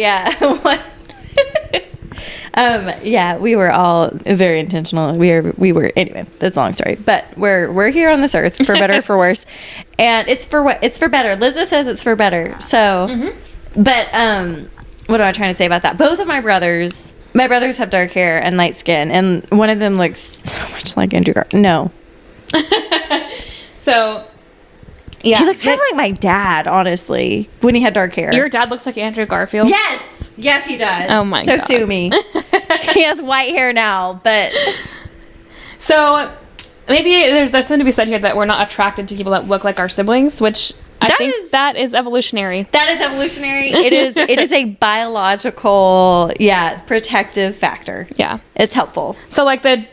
Yeah, we were all very intentional. We were anyway, that's a long story. But we're here on this earth for better or for worse. And it's for better. Liza says it's for better. So but what am I trying to say about that? Both of my brothers have dark hair and light skin, and one of them looks so much like Andrew Garfield. No. So yeah. He looks kind of like my dad, honestly, when he had dark hair. Your dad looks like Andrew Garfield? Yes, he does. Oh my God. So sue me. He has white hair now, but... So maybe there's something to be said here that we're not attracted to people that look like our siblings, which I think that is evolutionary. That is evolutionary. It is a biological, protective factor. Yeah. It's helpful. So like the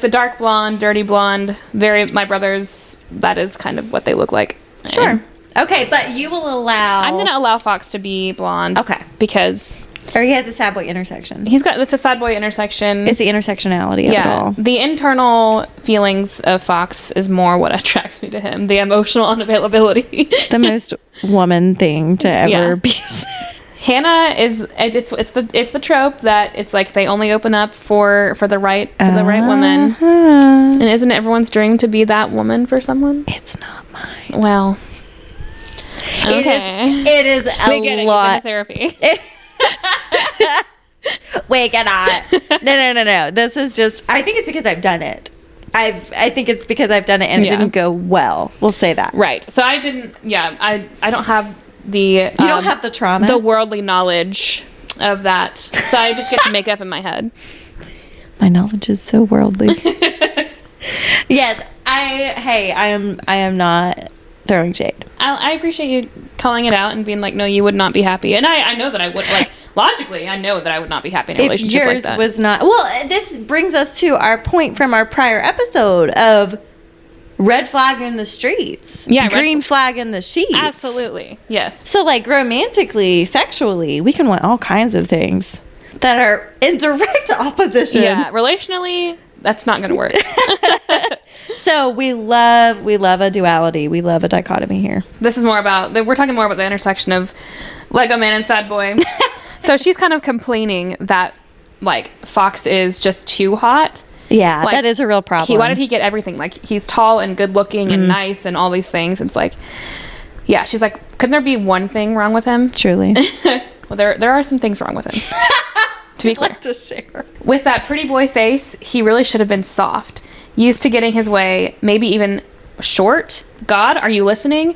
dark blonde, dirty blonde, my brothers, that is kind of what they look like. Sure. And okay, but you will allow... I'm going to allow Fox to be blonde. Okay. Because... Or he has a sad boy intersection. It's a sad boy intersection. It's the intersectionality of it all. The internal feelings of Fox is more what attracts me to him. The emotional unavailability. The most woman thing to ever be. Hannah is it's the trope that it's like they only open up for the right woman. And isn't it everyone's dream to be that woman for someone? It's not mine. Well, okay. It is a we get lot. It. Therapy. Wait, get on. No. This is just. I think it's because I've done it. I think it's because I've done it and it didn't go well. We'll say that. Right. So I didn't. Yeah. I don't have the. You don't have the trauma. The worldly knowledge of that. So I just get to make up in my head. My knowledge is so worldly. Yes. I am not throwing shade. I appreciate you calling it out and being like, no, you would not be happy. And I know that I would, like, logically, I know that I would not be happy in a relationship like that. If yours was not... Well, this brings us to our point from our prior episode of red flag in the streets. Yeah. Green flag in the sheets. Absolutely. Yes. So, like, romantically, sexually, we can want all kinds of things. that are in direct opposition. Yeah, relationally, that's not going to work. So we love a duality. We love a dichotomy here. This is more about, we're talking more about the intersection of Lego Man and Sad Boy. So she's kind of complaining that, like, Fox is just too hot. Yeah, Like, that is a real problem. Why did he get everything? Like, he's tall and good looking and nice and all these things. It's like, yeah, she's like, couldn't there be one thing wrong with him? Truly. Well, there are some things wrong with him. To be clear. Like to share. With that pretty boy face, he really should have been soft. Used to getting his way, maybe even short. God, are you listening?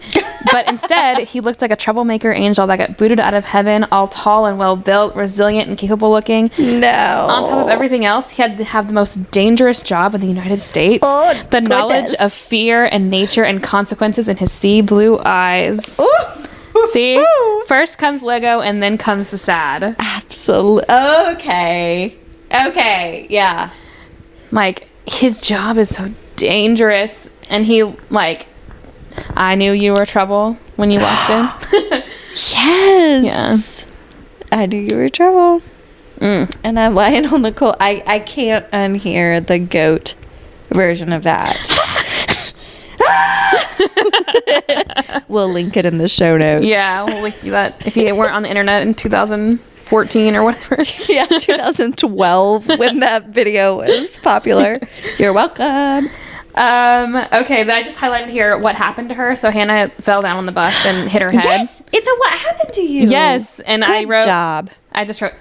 But instead, he looked like a troublemaker angel that got booted out of heaven, all tall and well-built, resilient and capable looking. No. On top of everything else, he had to have the most dangerous job in the United States. Oh, the goodness. knowledge of fear and nature and consequences in his sea blue eyes. Ooh. See? First comes Lego and then comes the sad. Absolutely. Okay. Yeah. Like, his job is so dangerous. And he, like, I knew you were trouble when you walked in. Yes. Yeah. I knew you were trouble. And I'm lying on the cold. I can't unhear the goat version of that. We'll link it in the show notes. Yeah, we'll link you that if you weren't on the internet in 2014 or whatever. Yeah, 2012 when that video was popular. You're welcome. Okay, I just highlighted here what happened to her. So Hannah fell down on the bus and hit her head. Yes, it's a what happened to you. Yes, and Good job. I just wrote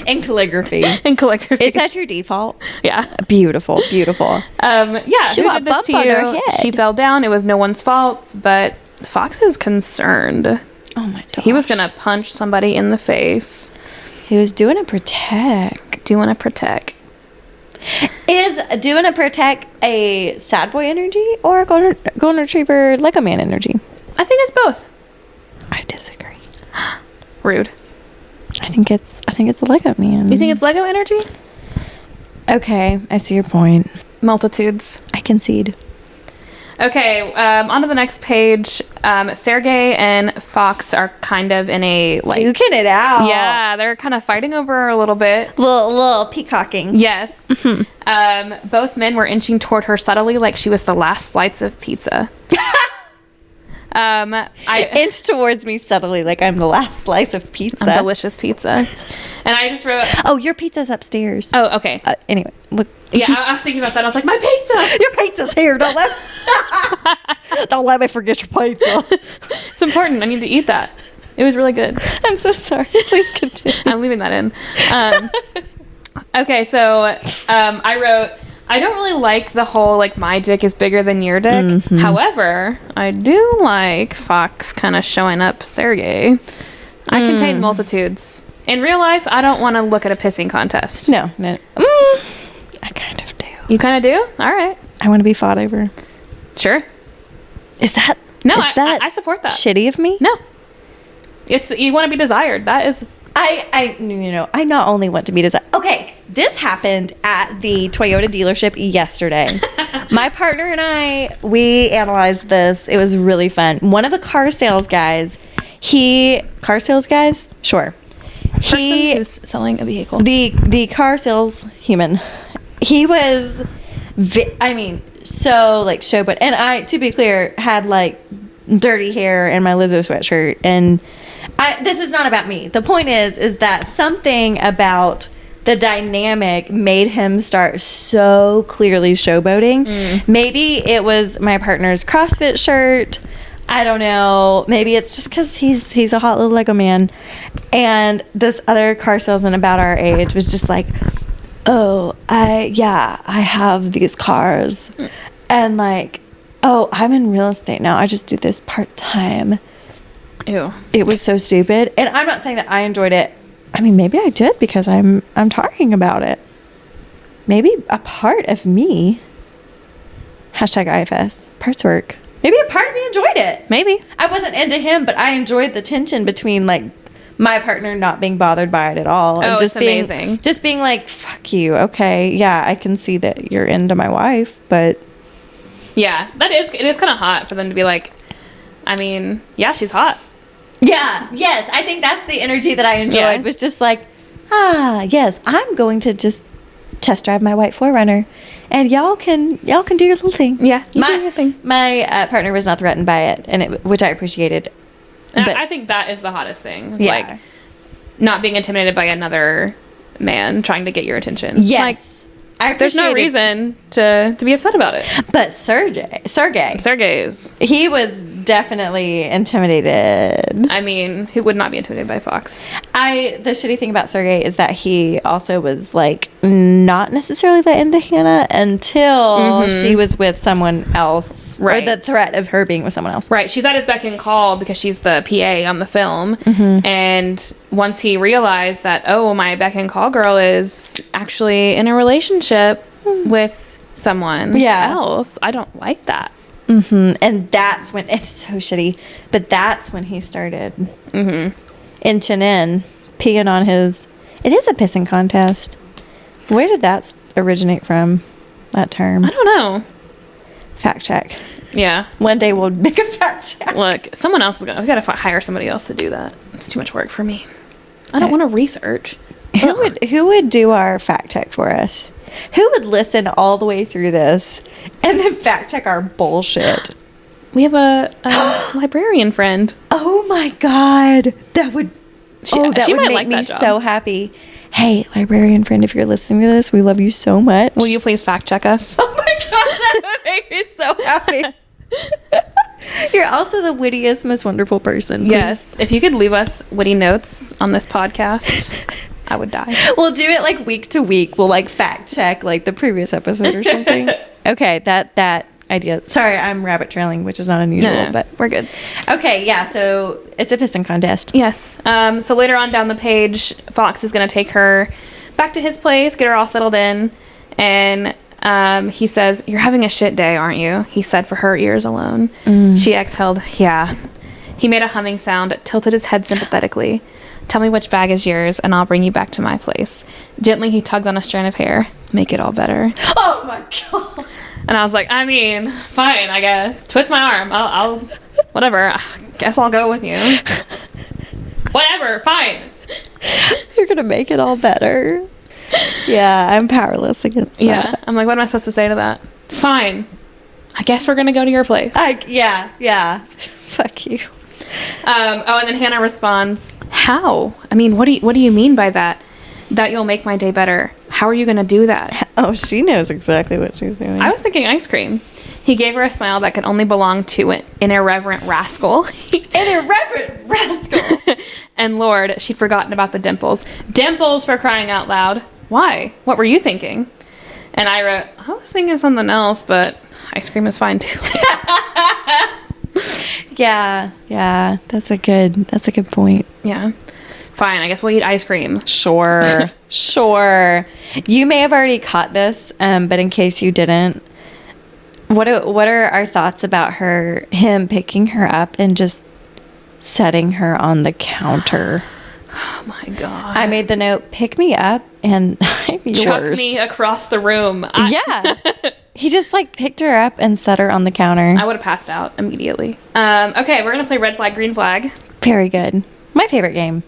In calligraphy. in calligraphy. Is that your default? Yeah. Beautiful. Yeah, She who got did this bump to on her you? head. She fell down. It was no one's fault, but Fox is concerned. Oh my gosh. He was gonna punch somebody in the face. He was doing a protect. Doing a protect. Is doing a protect a sad boy energy or a golden retriever Lego Man energy? I think it's both. I disagree. Rude. I think it's a Lego Man. You think it's Lego energy? Okay, I see your point. Multitudes. I concede. Okay, on to the next page. Sergey and Fox are kind of in a, like... Duking it out. Yeah, they're kind of fighting over her a little bit. Little peacocking. Yes. Both men were inching toward her subtly like she was the last slice of pizza. I Inch towards me subtly like I'm the last slice of pizza. I'm delicious pizza. And I just wrote... Oh, your pizza's upstairs. Oh, okay. Anyway, look. Yeah, I was thinking about that. I was like, my pizza! Your pizza's here. Don't let me forget your pizza. It's important. I need to eat that. It was really good. I'm so sorry. Please continue. I'm leaving that in. Okay, so I wrote, I don't really like the whole, like, my dick is bigger than your dick. Mm-hmm. However, I do like Fox kind of showing up Sergey. I contain multitudes. In real life, I don't want to look at a pissing contest. No. I kind of do. You kind of do? All right. I want to be fought over. Sure. Is that No, is that I support that. shitty of me? No. It's, you want to be desired. That is... I not only want to be desired. Okay, this happened at the Toyota dealership yesterday. My partner and I, we analyzed this. It was really fun. One of the car sales guys, sure. Person who's selling a vehicle. The car sales human, he was, so like showboat. And I, to be clear, had like dirty hair and my Lizzo sweatshirt. And this is not about me. The point is that something about the dynamic made him start so clearly showboating. Maybe it was my partner's CrossFit shirt. I don't know. Maybe it's just because he's a hot little Lego man. And this other car salesman about our age was just like, oh, I have these cars. And like, oh, I'm in real estate now. I just do this part-time. Ew. It was so stupid. And I'm not saying that I enjoyed it. I mean, maybe I did because I'm talking about it. Maybe a part of me, #IFS, parts work. Maybe a part of me enjoyed it. Maybe. I wasn't into him, but I enjoyed the tension between like my partner not being bothered by it at all. And It's amazing. Just being like, fuck you. Okay. Yeah, I can see that you're into my wife, but. Yeah, it is kind of hot for them to be like, I mean, yeah, she's hot. Yeah. Yes. I think that's the energy that I enjoyed. Yeah. Was just like, yes, I'm going to just test drive my white 4Runner, and y'all can do your little thing. Yeah, you do your thing. My partner was not threatened by it, and which I appreciated. And But- I think that is the hottest thing. It's Yeah. like not being intimidated by another man trying to get your attention. Yes. There's no reason to be upset about it. But Sergey, Sergey's. he was definitely intimidated. I mean, who would not be intimidated by Fox? The shitty thing about Sergey is that he also was like not necessarily that into Hannah until she was with someone else, Right. or the threat of her being with someone else. Right. She's at his beck and call because she's the PA on the film. And once he realized that, oh, my beck and call girl is actually in a relationship with someone else, I don't like that. And that's when it's so shitty. But that's when he started inching in, peeing on his. It is a pissing contest. Where did that originate from? That term. I don't know. Fact check. Yeah. One day we'll make a fact check. Look, someone else is we gotta hire somebody else to do that. It's too much work for me. I don't want to research. Who would do our fact check for us? Who would listen all the way through this and then fact check our bullshit? We have a librarian friend. Oh my god, that would She would might make like me that job. so happy. Hey, librarian friend, if you're listening to this, we love you so much. Will you please fact check us? Oh my gosh, that would make me so happy. You're also the wittiest, most wonderful person. Please. Yes. If you could leave us witty notes on this podcast, I would die. We'll do it like week to week. We'll like fact check like the previous episode or something. Okay, that idea. Sorry, I'm rabbit trailing, which is not unusual, No, but we're good. okay, yeah. So it's a piston contest. Yes. So later on down the page, Fox is going to take her back to his place, get her all settled in, and he says, "You're having a shit day, aren't you?" He said for her ears alone. She exhaled, "Yeah." He made a humming sound, tilted his head sympathetically. "Tell me which bag is yours, and I'll bring you back to my place." Gently, he tugged on a strand of hair. "Make it all better." Oh my god. And I was like, I mean, fine, I guess. Twist my arm. I'll whatever. I guess I'll go with you. Whatever, fine. You're gonna make it all better. Yeah, I'm powerless against Yeah. that. I'm like, what am I supposed to say to that? Fine. I guess we're going to go to your place. Yeah. Fuck you. And then Hannah responds, "How? I mean, what do you mean by that? That you'll make my day better. How are you going to do that?" Oh, she knows exactly what she's doing. I was thinking ice cream. He gave her a smile that could only belong to an irreverent rascal. An irreverent rascal. And Lord, she'd forgotten about the dimples. Dimples, for crying out loud. Why? What were you thinking? And I wrote, I was thinking something else, but ice cream is fine too. Yeah. That's a good point. Yeah. Fine, I guess we'll eat ice cream. Sure. You may have already caught this, but in case you didn't, what are our thoughts about him picking her up and just setting her on the counter? Oh my God. I made the note, pick me up and I'm yours. Chuck me across the room. Yeah. He just like picked her up and set her on the counter. I would have passed out immediately. Okay, we're going to play red flag, green flag. Very good. My favorite game.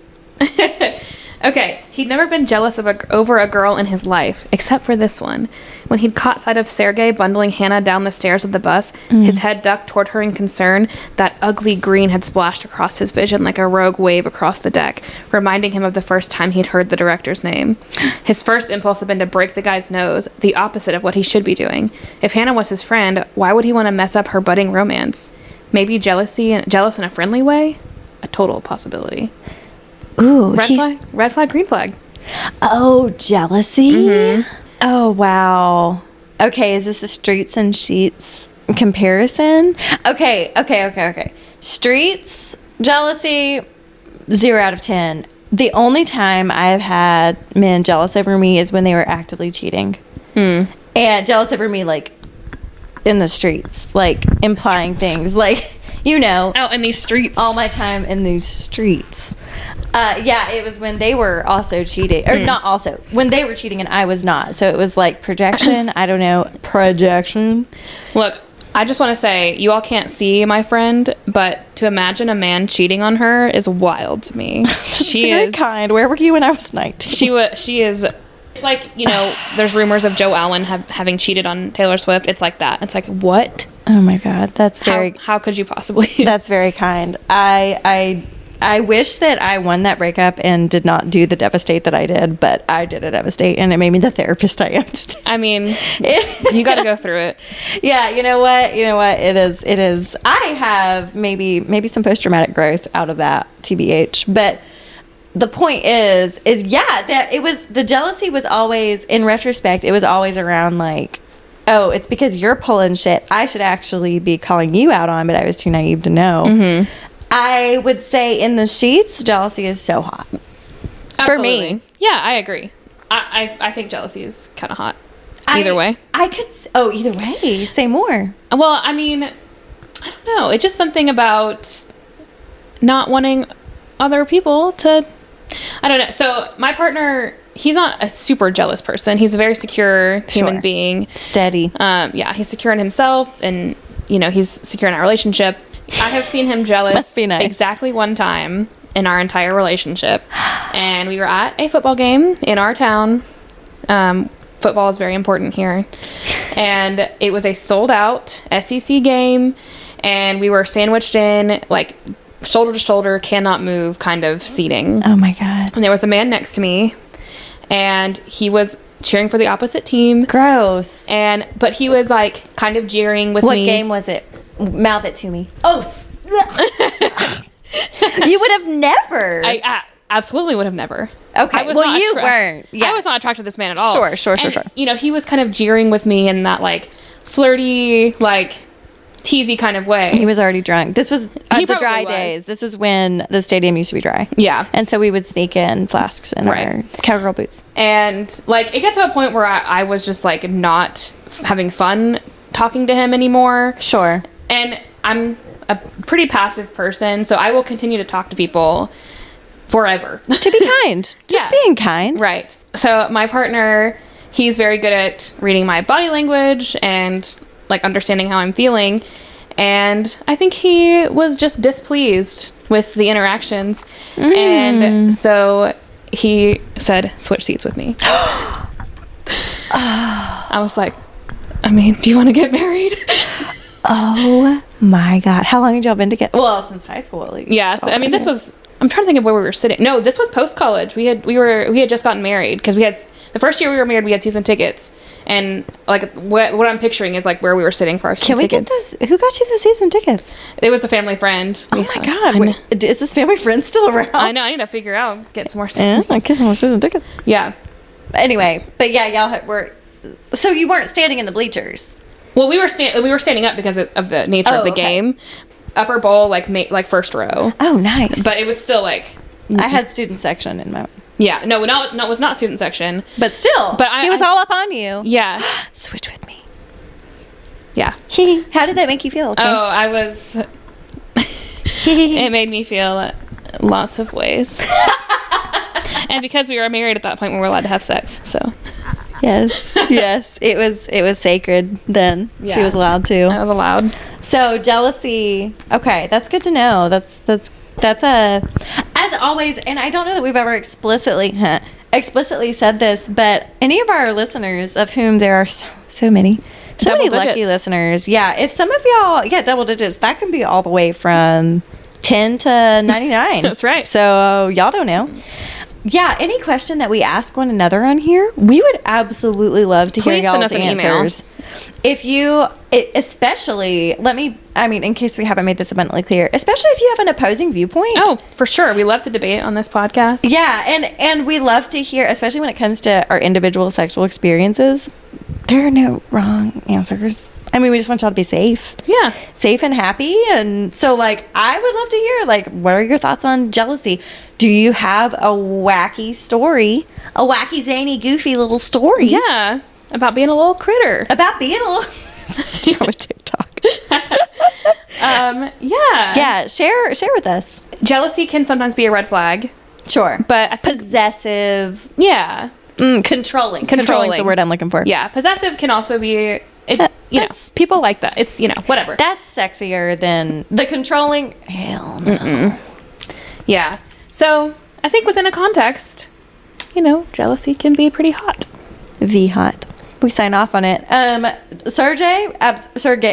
Okay, he'd never been jealous over a girl in his life, except for this one. When he'd caught sight of Sergey bundling Hannah down the stairs of the bus, his head ducked toward her in concern, that ugly green had splashed across his vision like a rogue wave across the deck, reminding him of the first time he'd heard the director's name. His first impulse had been to break the guy's nose, the opposite of what he should be doing. If Hannah was his friend, why would he want to mess up her budding romance? Maybe jealous in a friendly way? A total possibility. Ooh, Red flag, green flag. Oh, jealousy? Oh, wow. Okay, is this a Streets and Sheets comparison? Okay. Streets, jealousy, 0 out of 10. The only time I've had men jealous over me is when they were actively cheating. And jealous over me, like, in the streets. Like, implying things. Like, Out in these streets. all my time in these streets. Yeah, it was when they were also cheating. Or not also. When they were cheating and I was not. So it was like projection. I don't know. Projection. Look, I just want to say, you all can't see my friend, but to imagine a man cheating on her is wild to me. She Very is kind. Where were you when I was 19? She is. It's like, there's rumors of Joe Alwyn having cheated on Taylor Swift. It's like that. It's like, what? Oh my God, that's very. How could you possibly? That's very kind. I wish that I won that breakup and did not do the devastate that I did, but I did a devastate, and it made me the therapist I am today. I mean, you got to go through it. Yeah, you know what? It is. I have maybe some post-traumatic growth out of that, TBH. But the point is yeah, that it was, the jealousy was always, in retrospect, it was always around like, oh, it's because you're pulling shit I should actually be calling you out on, but I was too naive to know. Mm-hmm. I would say in the sheets, jealousy is so hot. Absolutely. For me. Yeah, I agree. I think jealousy is kind of hot. Either way. Either way. Say more. Well, I mean, I don't know. It's just something about not wanting other people to, I don't know. So my partner, he's not a super jealous person. He's a very secure human being. Steady. Yeah, he's secure in himself, and, he's secure in our relationship. I have seen him jealous Must be nice. exactly one time in our entire relationship. And we were at a football game in our town. Football is very important here. And it was a sold out SEC game. And we were sandwiched in, like, shoulder to shoulder, cannot move kind of seating. Oh my God. And there was a man next to me. And he was cheering for the opposite team. Gross. But he was, like, kind of jeering with me. What game was it? Mouth it to me. Oh, you would have never. I absolutely would have never. Okay. Well, you weren't. Yeah. I was not attracted to this man at all. Sure. And, he was kind of jeering with me in that, like, flirty, like, teasy kind of way. He was already drunk. This was the dry was. days. This is when the stadium used to be dry. Yeah. And so we would sneak in flasks in our cowgirl boots. And, like, it got to a point where I was just, like, not having fun talking to him anymore. Sure. And I'm a pretty passive person, so I will continue to talk to people forever. To be kind. Just being kind. Right. So my partner, he's very good at reading my body language and, like, understanding how I'm feeling. And I think he was just displeased with the interactions. And so he said, switch seats with me. I was like, I mean, do you want to get married? Oh my God. How long had y'all been together? Well, since high school at least. Yes. I mean, this was, I'm trying to think of where we were sitting. No, this was post college. We had just gotten married because we had, the first year we were married, we had season tickets. And, like, what I'm picturing is, like, where we were sitting for our season tickets. Who got you the season tickets? It was a family friend. Oh my God. Wait, is this family friend still around? I know. I need to figure out, get some more get some more season tickets. Yeah. Anyway, but yeah, y'all were, so you weren't standing in the bleachers. Well, we were standing up because of the nature of the game. Upper bowl, like first row. Oh, nice. But it was still like, I had student section in my. Yeah, no, it was not student section. But still, he was all up on you. Yeah. Switch with me. Yeah. How did that make you feel? Okay. Oh, I was. It made me feel lots of ways. And because we were married at that point, we were allowed to have sex. So. Yes. It was sacred then. Yeah. She was allowed to. I was allowed. So jealousy. Okay, that's good to know. That's a, as always, and I don't know that we've ever explicitly said this, but any of our listeners, of whom there are so many lucky listeners. Yeah, if some of y'all, double digits, that can be all the way from 10 to 99. That's right. So y'all don't know. Yeah, any question that we ask one another on here, we would absolutely love to hear y'all's answers. If you, especially, in case we haven't made this abundantly clear, especially if you have an opposing viewpoint. Oh, for sure. We love to debate on this podcast. Yeah, and we love to hear, especially when it comes to our individual sexual experiences, there are no wrong answers. I mean, we just want y'all to be safe. Yeah. Safe and happy. And so, like, I would love to hear, what are your thoughts on jealousy? Do you have a wacky story? A wacky, zany, goofy little story? Yeah. About being a little critter. About being a little... This is probably TikTok. Yeah. Yeah, share with us. Jealousy can sometimes be a red flag. Sure. But I think, possessive. Yeah. Controlling. Controlling is the word I'm looking for. Yeah. Possessive can also be You know, people like that. It's, you know, whatever. That's sexier than the controlling. Hell no. Yeah. So I think within a context, you know, jealousy can be pretty hot. V hot. We sign off on it. Sergey,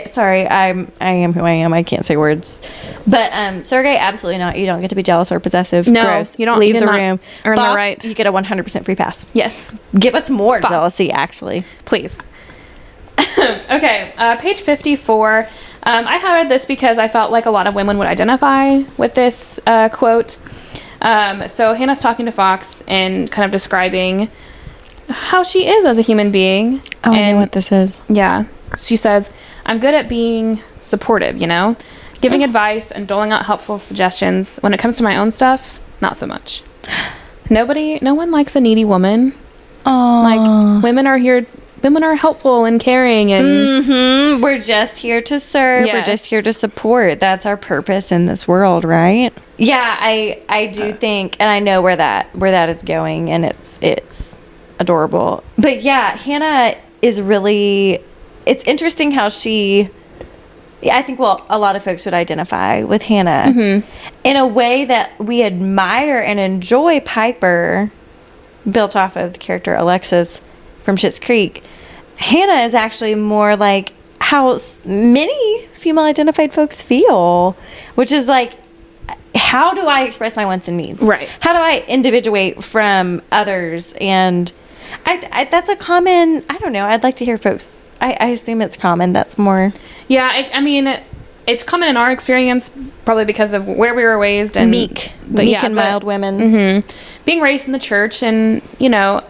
sorry, I am who I am. I can't say words. But Sergey, absolutely not. You don't get to be jealous or possessive. No, gross. you don't. Leave you the not room. Earn Fox, the right. you get a 100% free pass. Yes. Give us more Fox. jealousy, actually. Please. Okay, page 54. I highlighted this because I felt like a lot of women would identify with this quote. So Hannah's talking to Fox and kind of describing how she is as a human being. Oh, and I know what this is. Yeah. She says, I'm good at being supportive, you know? Giving advice and doling out helpful suggestions. When it comes to my own stuff, not so much. No one likes a needy woman. Oh, Like, women are helpful and caring and we're just here to serve. We're just Yes. here to support. That's our purpose in this world, right? Yeah, I do think, and I know where that is going, and it's adorable. But yeah, Hannah is really. It's interesting how she. I think, well, a lot of folks would identify with Hannah in a way that we admire and enjoy Piper, built off of the character Alexis from Schitt's Creek. Hannah is actually more like how many female identified folks feel, which is like, how do I express my wants and needs? Right. How do I individuate from others? And I that's a common, I don't know, I'd like to hear folks. I assume it's common. That's more. Yeah, I mean, it's common in our experience, probably because of where we were raised and Meek and mild women. Being raised in the church, and you know,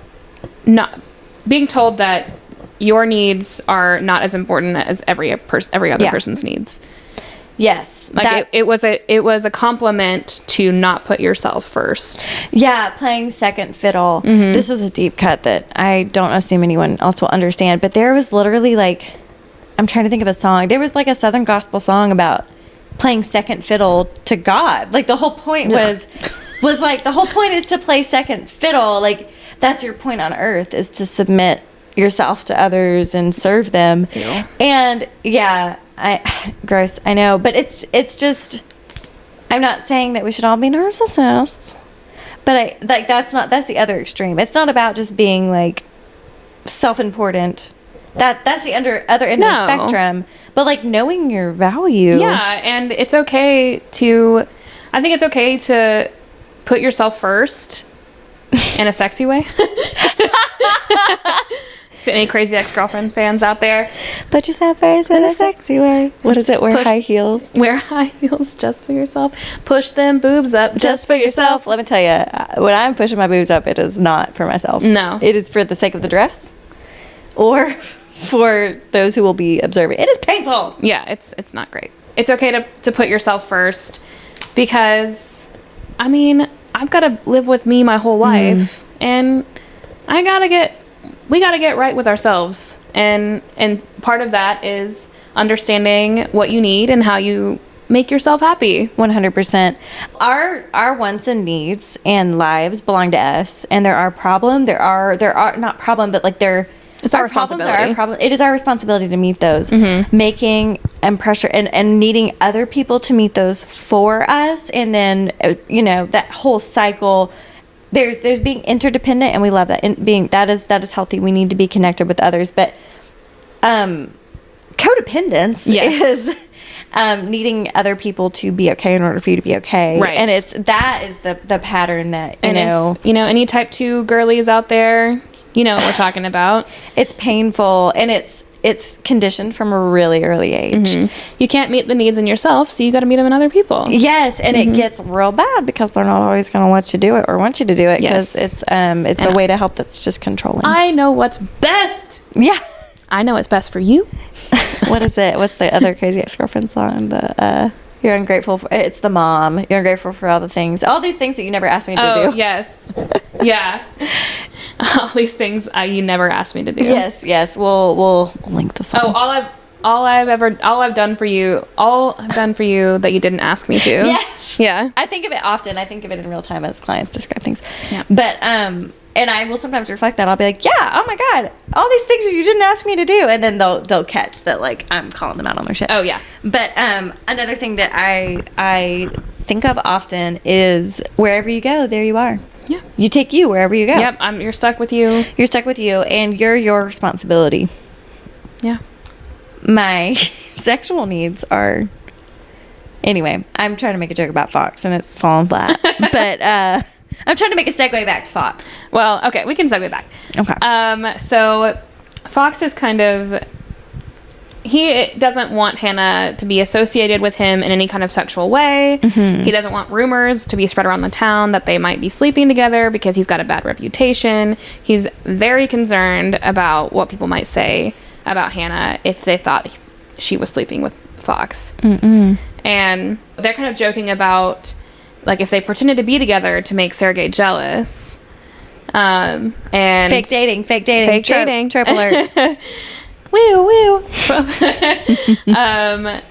not being told that your needs are not as important as every other person's needs. Yes, Like it was a compliment to not put yourself first. Yeah, playing second fiddle. This is a deep cut that I don't assume anyone else will understand. But there was literally like, I'm trying to think of a song. There was like a Southern gospel song about playing second fiddle to God. Like the whole point was like, the whole point is to play second fiddle. Like that's your point on earth, is to submit yourself to others and serve them. Yeah. And yeah, gross, I know, but it's just, I'm not saying that we should all be narcissists, but that's the other extreme. It's not about just being like self-important. That's the other end of the spectrum. But like knowing your value. Yeah, and I think it's okay to put yourself first in a sexy way. Any Crazy Ex-Girlfriend fans out there? Put yourself first in a sexy way. What is it? Wear high heels. Wear high heels just for yourself. Push them boobs up just for yourself. Let me tell you, when I'm pushing my boobs up, it is not for myself. No. It is for the sake of the dress or for those who will be observing. It is painful. Yeah, it's not great. It's okay to put yourself first, because, I mean, I've got to live with me my whole life, and we got to get right with ourselves. And part of that is understanding what you need and how you make yourself happy. 100%. Our wants and needs and lives belong to us, and there are not problem, but like it's our problems responsibility. are our problem. It is our responsibility to meet those, making and pressure and needing other people to meet those for us, and then that whole cycle. There's being interdependent, and we love that. And that is healthy. We need to be connected with others, but codependence is needing other people to be okay in order for you to be okay. Right. And that is the pattern that if, any type 2 girlies out there, you know what we're talking about. It's painful, and it's conditioned from a really early age. You can't meet the needs in yourself, so you got to meet them in other people. Yes, and it gets real bad because they're not always going to let you do it or want you to do it, because it's a way to help that's just controlling. I know what's best. Yeah. I know what's best for you. What is it? What's the other Crazy Ex-Girlfriend song? You're ungrateful for, it's the mom. You're ungrateful for all these things that you never asked me to do. Oh, yes. Yeah. All these things you never asked me to do. Yes. We'll link the song. Oh, all I've done for you that you didn't ask me to. Yes. Yeah. I think of it often. I think of it in real time as clients describe things. Yeah. But And I will sometimes reflect that. I'll be like, yeah, oh my God, all these things you didn't ask me to do. And then they'll catch that, like, I'm calling them out on their shit. Oh, yeah. But another thing that I think of often is wherever you go, there you are. Yeah. You take you wherever you go. Yep. You're stuck with you. You're stuck with you, and you're your responsibility. Yeah. My sexual needs are... Anyway, I'm trying to make a joke about Fox, and it's fallen flat. But I'm trying to make a segue back to Fox. Well, okay, we can segue back. Okay. So Fox is kind of... He doesn't want Hannah to be associated with him in any kind of sexual way. Mm-hmm. He doesn't want rumors to be spread around the town that they might be sleeping together because he's got a bad reputation. He's very concerned about what people might say about Hannah if they thought she was sleeping with Fox. Mm-mm. And they're kind of joking about, like, if they pretended to be together to make Sergei jealous. And fake dating. Trope alert. Woo, woo.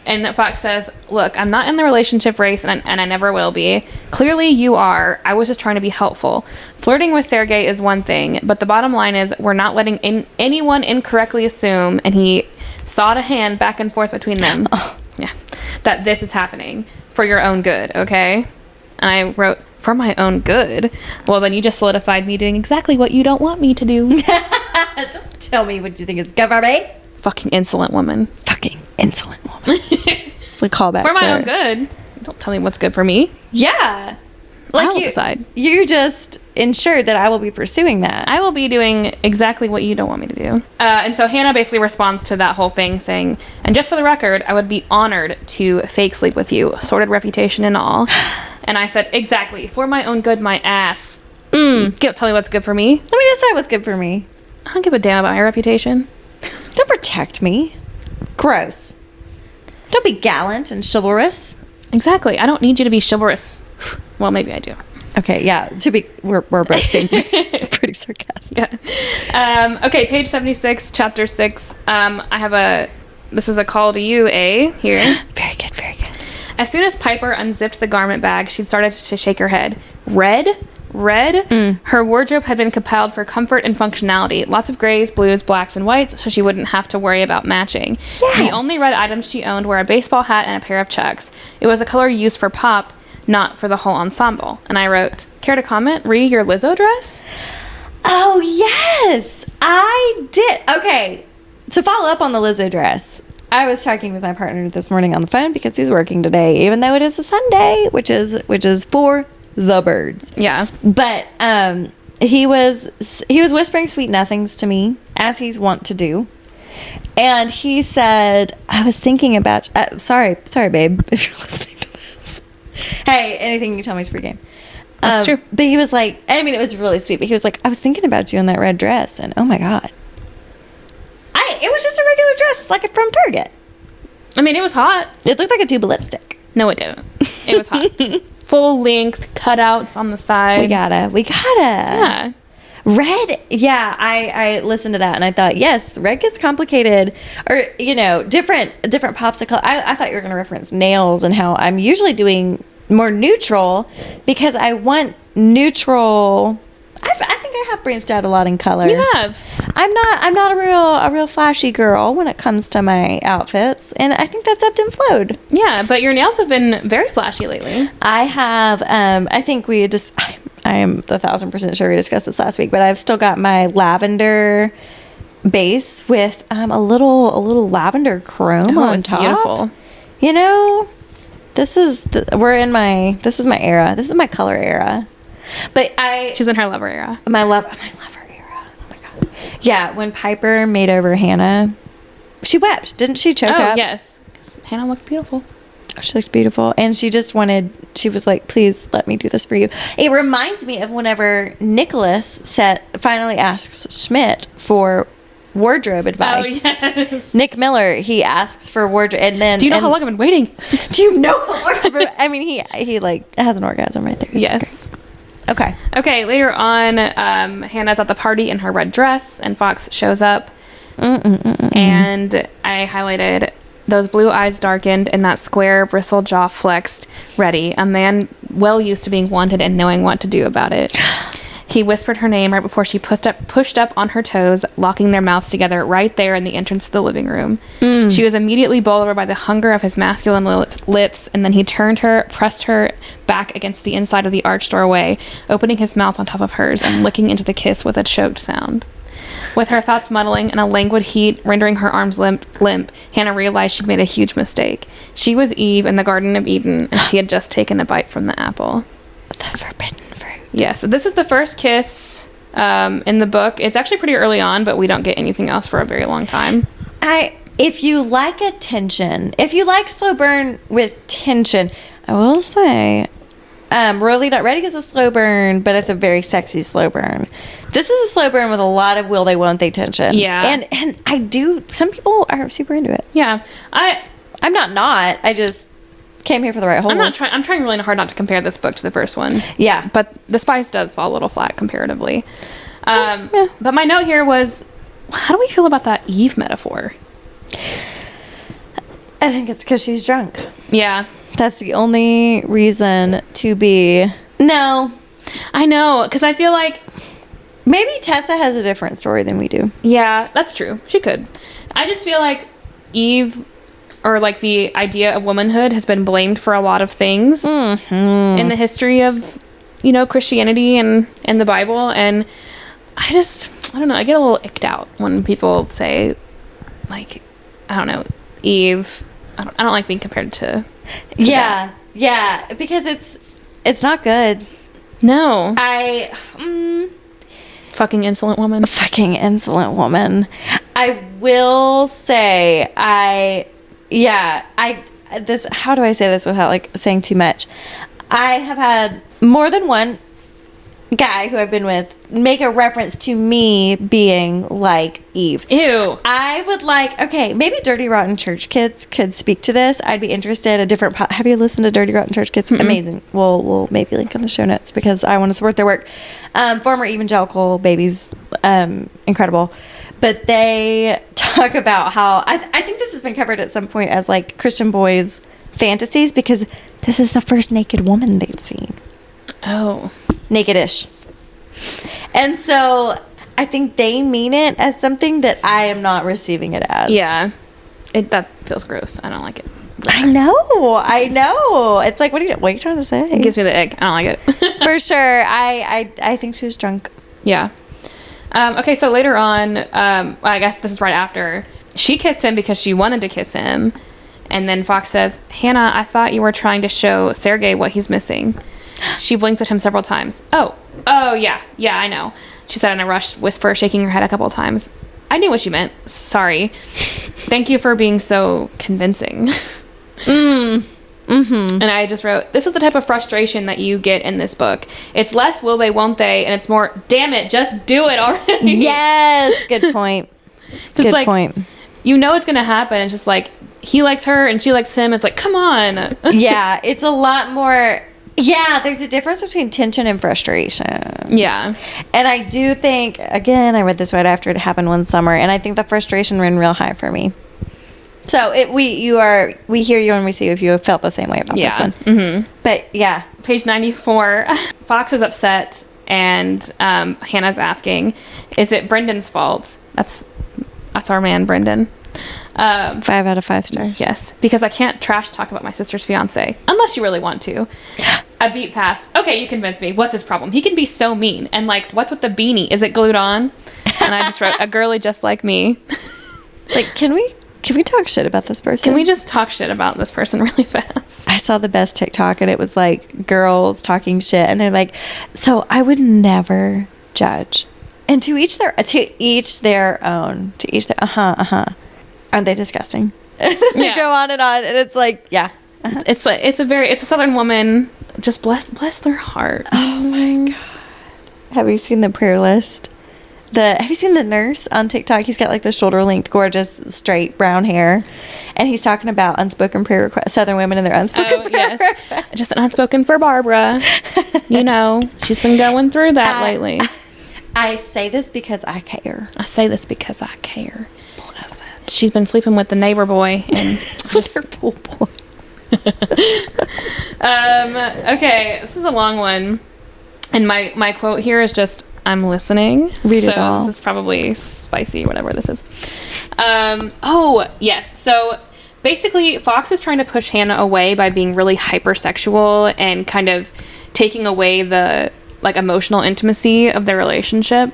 And Fox says, look, I'm not in the relationship race, and I never will be. Clearly you are. I was just trying to be helpful. Flirting with Sergei is one thing, but the bottom line is we're not letting anyone incorrectly assume, and he sawed a hand back and forth between them, that this is happening for your own good, okay? And I wrote, for my own good. Well, then you just solidified me doing exactly what you don't want me to do. Don't tell me what you think is good for me. Fucking insolent woman. Fucking insolent woman. It's a callback for my own good. Don't tell me what's good for me. Yeah. Like I'll decide. You just ensured that I will be pursuing that. I will be doing exactly what you don't want me to do. And so Hannah basically responds to that whole thing saying, and just for the record, I would be honored to fake sleep with you, sordid reputation and all. And I said, exactly, for my own good, my ass. Tell me what's good for me. Let me decide what's good for me. I don't give a damn about your reputation. Don't protect me. Gross. Don't be gallant and chivalrous. Exactly. I don't need you to be chivalrous. Well, maybe I do. Okay, yeah. We're both being pretty sarcastic. Yeah. Okay, page 76, chapter 6. This is a call to you, here. Very good, very good. As soon as Piper unzipped the garment bag, she started to shake her head. Red? Her wardrobe had been compiled for comfort and functionality. Lots of grays, blues, blacks, and whites, so she wouldn't have to worry about matching. Yes. The only red items she owned were a baseball hat and a pair of Chucks. It was a color used for pop, not for the whole ensemble. And I wrote, care to comment, Ree, your Lizzo dress? Oh, yes, I did. Okay, to follow up on the Lizzo dress, I was talking with my partner this morning on the phone because he's working today, even though it is a Sunday, which is for the birds. Yeah. But he was whispering sweet nothings to me, as he's wont to do. And he said, I was thinking about... sorry, babe, if you're listening to this. Hey, anything you tell me is free game. That's true. But he was like... I mean, it was really sweet, but he was like, I was thinking about you in that red dress, and oh my God. It was just a regular dress, like from Target. I mean, it was hot. It looked like a tube of lipstick. No, it didn't. It was hot. Full length cutouts on the side. We gotta. Yeah. Red, yeah, I listened to that and I thought, yes, red gets complicated, or, different pops of color. I thought you were going to reference nails and how I'm usually doing more neutral because I want neutral. I think I have branched out a lot in color. You have. I'm not a real flashy girl when it comes to my outfits, and I think that's ebbed and flowed. Yeah, but your nails have been very flashy lately. I have. I think we just. I am 1,000% sure we discussed this last week, but I've still got my lavender base with a little lavender chrome on top. Beautiful. This is my era. This is my color era. But she's in her lover era. My lover era. Oh my God. Yeah, when Piper made over Hannah, she wept. Didn't she choke up? Oh, yes. 'Cause Hannah looked beautiful. She looked beautiful, and she was like, please let me do this for you. It reminds me of whenever Nicholas finally asks Schmidt for wardrobe advice. Oh, yes. Nick Miller, he asks for wardrobe, and then... Do you know how long I've been waiting? Do you know how long I've been... I mean, he has an orgasm right there. Yes. Okay, later on, Hannah's at the party in her red dress, and Fox shows up. And I highlighted... Those blue eyes darkened and that square bristled jaw flexed, ready. A man well used to being wanted and knowing what to do about it. He whispered her name right before she pushed up on her toes, locking their mouths together right there in the entrance to the living room. She was immediately bowled over by the hunger of his masculine lips, and then he pressed her back against the inside of the arched doorway, opening his mouth on top of hers and licking into the kiss with a choked sound. With her thoughts muddling and a languid heat rendering her arms limp, Hannah realized she'd made a huge mistake. She was Eve in the Garden of Eden, and she had just taken a bite from the apple. The forbidden fruit. Yeah, so this is the first kiss in the book. It's actually pretty early on, but we don't get anything else for a very long time. If you like a tension, if you like slow burn with tension, I will say, Really Not Ready is a slow burn, but it's a very sexy slow burn. This is a slow burn with a lot of will they, won't they tension. Yeah. And I do, some people are super into it. Yeah. I'm not. I just came here for the right holes. I'm trying really hard not to compare this book to the first one. Yeah. But The Spice does fall a little flat comparatively. Yeah. But my note here was, how do we feel about that Eve metaphor? I think it's because she's drunk. Yeah. That's the only reason to be. No. I know, because I feel like... Maybe Tessa has a different story than we do. Yeah, that's true. She could. I just feel like Eve, or like the idea of womanhood, has been blamed for a lot of things in the history of, Christianity and the Bible. And I don't know, I get a little icked out when people say, like, I don't know, Eve. I don't like being compared to yeah. That. Yeah, because it's not good. No. Fucking insolent woman. Fucking insolent woman. I will say, how do I say this without like saying too much? I have had more than one guy who I've been with make a reference to me being like Eve. Ew. I would maybe Dirty Rotten Church Kids could speak to this. I'd be interested. Have you listened to Dirty Rotten Church Kids? Mm-hmm. Amazing. We'll maybe link in the show notes because I want to support their work. Former evangelical babies, incredible. But they talk about how I think this has been covered at some point as like Christian boys' fantasies because this is the first naked woman they've seen. Oh. Naked-ish. And so I think they mean it as something that I am not receiving it as. Yeah. That feels gross. I don't like it. I know. It's like, what are you trying to say? It gives me the ick. I don't like it. For sure. I think she was drunk. Yeah. Okay, so later on, I guess this is right after, she kissed him because she wanted to kiss him. And then Fox says, Hannah, I thought you were trying to show Sergei what he's missing. She blinked at him several times. Oh, yeah, I know. She said in a rushed whisper, shaking her head a couple of times. I knew what you meant. Sorry. Thank you for being so convincing. And I just wrote, this is the type of frustration that you get in this book. It's less will they, won't they, and it's more, damn it, just do it already. Yes, good point. Good point. You know it's going to happen. It's just like, he likes her and she likes him. It's like, come on. Yeah, it's a lot more... Yeah, there's a difference between tension and frustration. Yeah. And I do think, again, I read this right after it happened one summer, and I think the frustration ran real high for me. So we hear you and we see if you have felt the same way about this one. Mm-hmm. But yeah. Page 94, Fox is upset, and Hannah's asking, is it Brendan's fault? That's our man, Brendan. 5 out of 5 stars. Yes, because I can't trash talk about my sister's fiance unless you really want to. A beat past. Okay, you convinced me. What's his problem? He can be so mean. And like, what's with the beanie? Is it glued on? And I just wrote, a girly just like me. Like, can we talk shit about this person? Can we just talk shit about this person really fast? I saw the best TikTok and it was like girls talking shit and they're like, so I would never judge. And to each their own. Aren't they disgusting? They go on and it's like, yeah. Uh-huh. It's a Southern woman. Just bless their heart. Oh my God. Have you seen the prayer list? Have you seen the nurse on TikTok? He's got like the shoulder length, gorgeous, straight brown hair. And he's talking about unspoken prayer requests, Southern women and their unspoken prayer. Yes. Just an unspoken for Barbara. She's been going through that lately. I say this because I care. Bless it. She's been sleeping with the neighbor boy and just her pool boy. Okay, this is a long one. And my quote here is just, I'm listening. Read it so all. This is probably spicy, whatever this is. Oh, yes. So basically, Fox is trying to push Hannah away by being really hypersexual and kind of taking away the like emotional intimacy of their relationship.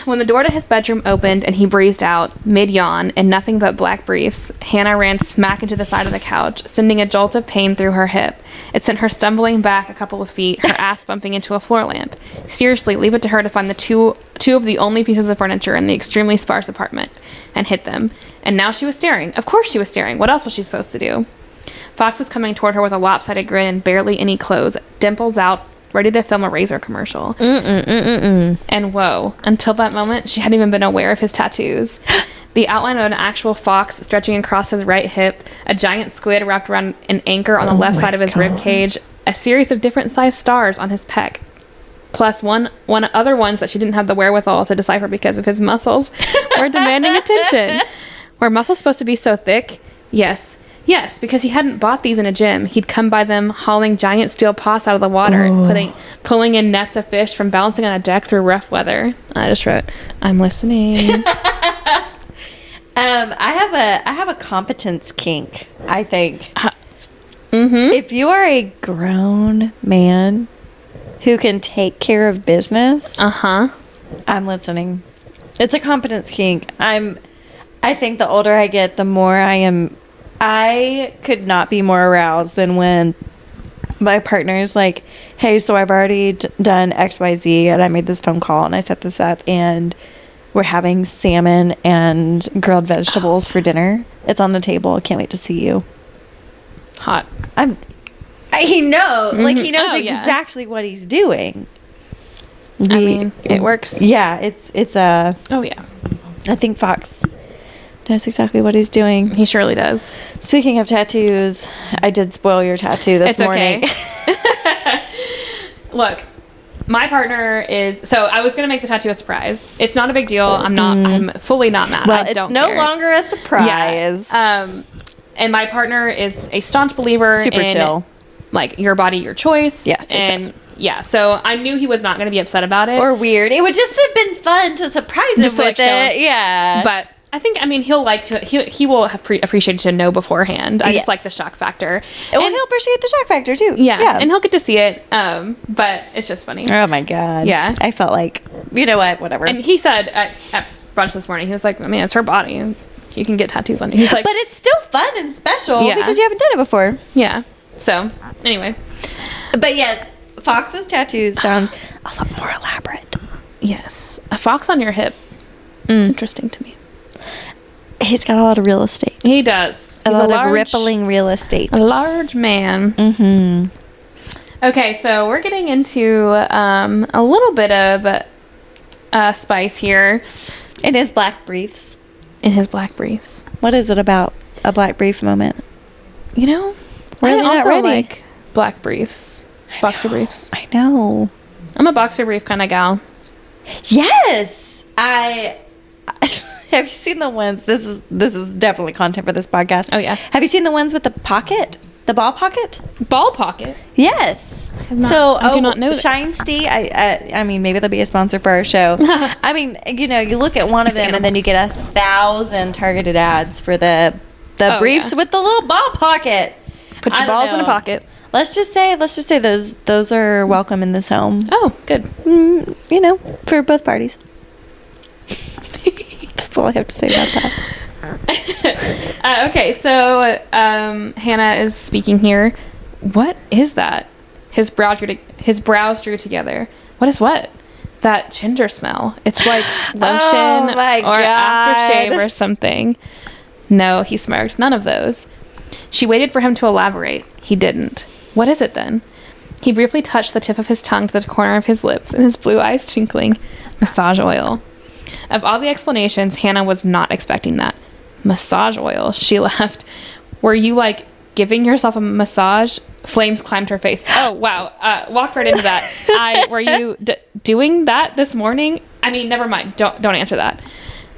When the door to his bedroom opened and he breezed out, mid-yawn, in nothing but black briefs, Hannah ran smack into the side of the couch, sending a jolt of pain through her hip. It sent her stumbling back a couple of feet, her ass bumping into a floor lamp. Seriously, leave it to her to find the two of the only pieces of furniture in the extremely sparse apartment and hit them. And now she was staring. Of course she was staring. What else was she supposed to do? Fox was coming toward her with a lopsided grin and barely any clothes, dimples out, ready to film a razor commercial. And whoa, until that moment, she hadn't even been aware of his tattoos. The outline of an actual fox stretching across his right hip, a giant squid wrapped around an anchor on the left side of his rib cage, a series of different sized stars on his pec, plus one other ones that she didn't have the wherewithal to decipher because of his muscles were demanding attention. Were muscles supposed to be so thick? Yes, because he hadn't bought these in a gym. He'd come by them hauling giant steel pots out of the water and pulling in nets of fish from balancing on a deck through rough weather. I just wrote, I'm listening. I have a competence kink, I think. If you are a grown man who can take care of business, I'm listening. It's a competence kink. I think the older I get, the more I could not be more aroused than when my partner's like, hey, so I've already done XYZ and I made this phone call and I set this up and we're having salmon and grilled vegetables for dinner. It's on the table. I can't wait to see you. Hot. He knows. Like, he knows yeah. exactly what he's doing. I mean, it works. Yeah, it's Oh, yeah. I think Fox knows exactly what he's doing. He surely does. Speaking of tattoos, I did spoil your tattoo this morning. Okay. Look, my partner is... So, I was going to make the tattoo a surprise. It's not a big deal. I'm fully not mad. Well, I don't it's no care. longer a surprise. Yeah. And my partner is a staunch believer Super in... chill. Like, your body, your choice. Yes. Yeah, so I knew he was not going to be upset about it. Or weird. It would just have been fun to surprise him Just to, with like, show it. him. Yeah. But I think, he'll like to, he will appreciate it to know beforehand. I Yes. just like the shock factor. Well, he'll appreciate the shock factor, too. Yeah, and he'll get to see it, but it's just funny. Oh, my God. Yeah. I felt like, you know what, whatever. And he said at brunch this morning, he was like, it's her body. You can get tattoos on it. He's like... But it's still fun and special Yeah. because you haven't done it before. Yeah. So, anyway. But yes, Fox's tattoos sound a lot more elaborate. Yes. A fox on your hip. It's interesting to me. He's got a lot of real estate. He does. A He's lot of rippling real estate. A large man. Mm-hmm. Okay, so we're getting into a little bit of spice here. In his black briefs. In his black briefs. What is it about a black brief moment? You know, Really I not also ready. like black briefs. Boxer briefs. I know. I'm a boxer brief kind of gal. Yes, have you seen the ones? This is definitely content for this podcast. Oh, yeah. Have you seen the ones with the pocket, the ball pocket? Ball pocket. Yes. I do not know this. Shinestee. I mean, maybe they'll be a sponsor for our show. I mean, you look at one of them and then you get 1,000 targeted ads for the briefs with the little ball pocket. Put your balls in a pocket. Let's just say those are welcome in this home. Oh, good. For both parties. That's all I have to say about that. Okay, so Hannah is speaking here. What is that? His brows drew together. What is what? That ginger smell. It's like lotion or aftershave or something. No, he smirked. None of those. She waited for him to elaborate. He didn't. What is it then? He briefly touched the tip of his tongue to the corner of his lips, and his blue eyes twinkling. Massage oil. Of all the explanations, Hannah was not expecting that. Massage oil. She laughed. Were you, like, giving yourself a massage? Flames climbed her face. Oh, wow. Walked right into that. Were you doing that this morning? I mean, never mind. Don't answer that.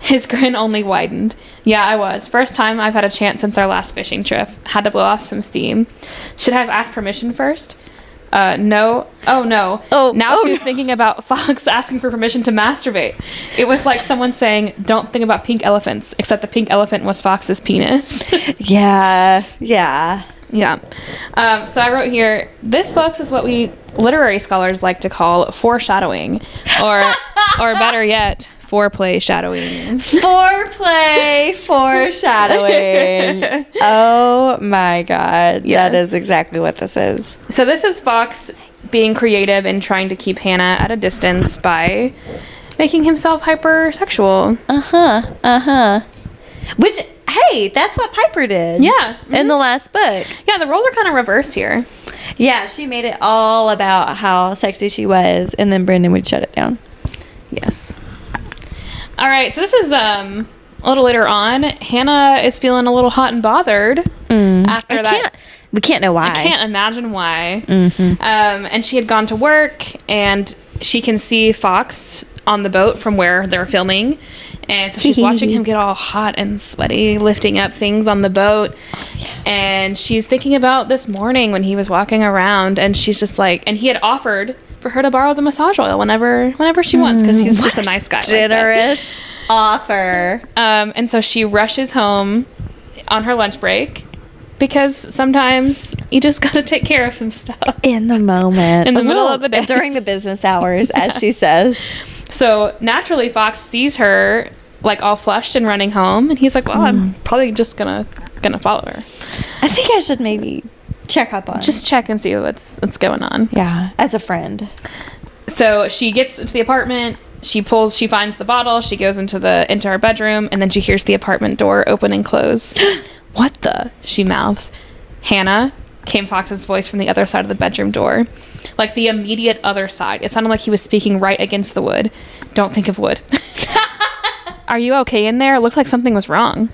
His grin only widened. Yeah, I was. First time I've had a chance since our last fishing trip. Had to blow off some steam. Should I have asked permission first? No. Oh, no. Oh, now oh, she was no. thinking about Fox asking for permission to masturbate. It was like someone saying, don't think about pink elephants, except the pink elephant was Fox's penis. Yeah. Yeah. So I wrote here, this, folks, is what we literary scholars like to call foreshadowing, or better yet, foreplay shadowing. Foreplay foreshadowing. Oh my God. Yes. That is exactly what this is. So this is Fox being creative and trying to keep Hannah at a distance by making himself hypersexual. Which, hey, that's what Piper did. Yeah. In the last book. Yeah, the roles are kind of reversed here. Yeah, she made it all about how sexy she was, and then Brendan would shut it down. Yes. All right, so this is a little later on. Hannah is feeling a little hot and bothered after that. We can't know why. I can't imagine why. And she had gone to work, and she can see Fox on the boat from where they're filming. And so she's watching him get all hot and sweaty, lifting up things on the boat. And she's thinking about this morning when he was walking around, and she's just like, and he had offered for her to borrow the massage oil whenever she wants, because he's just a nice guy. Generous offer. And so she rushes home on her lunch break, because sometimes you just gotta take care of some stuff In the moment. in the middle of the day. During the business hours, as she says. So naturally, Fox sees her like all flushed and running home, and he's like, "Well, I'm probably just gonna follow her. I think I should maybe check up on. Just check and see what's going on." Yeah, as a friend. So she gets into the apartment. She finds the bottle. She goes into her bedroom, and then she hears the apartment door open and close. "What the?" she mouths. "Hannah," came Fox's voice from the other side of the bedroom door. Like the immediate other side. It sounded like he was speaking right against the wood. "Don't think of wood." "Are you okay in there? It looked like something was wrong."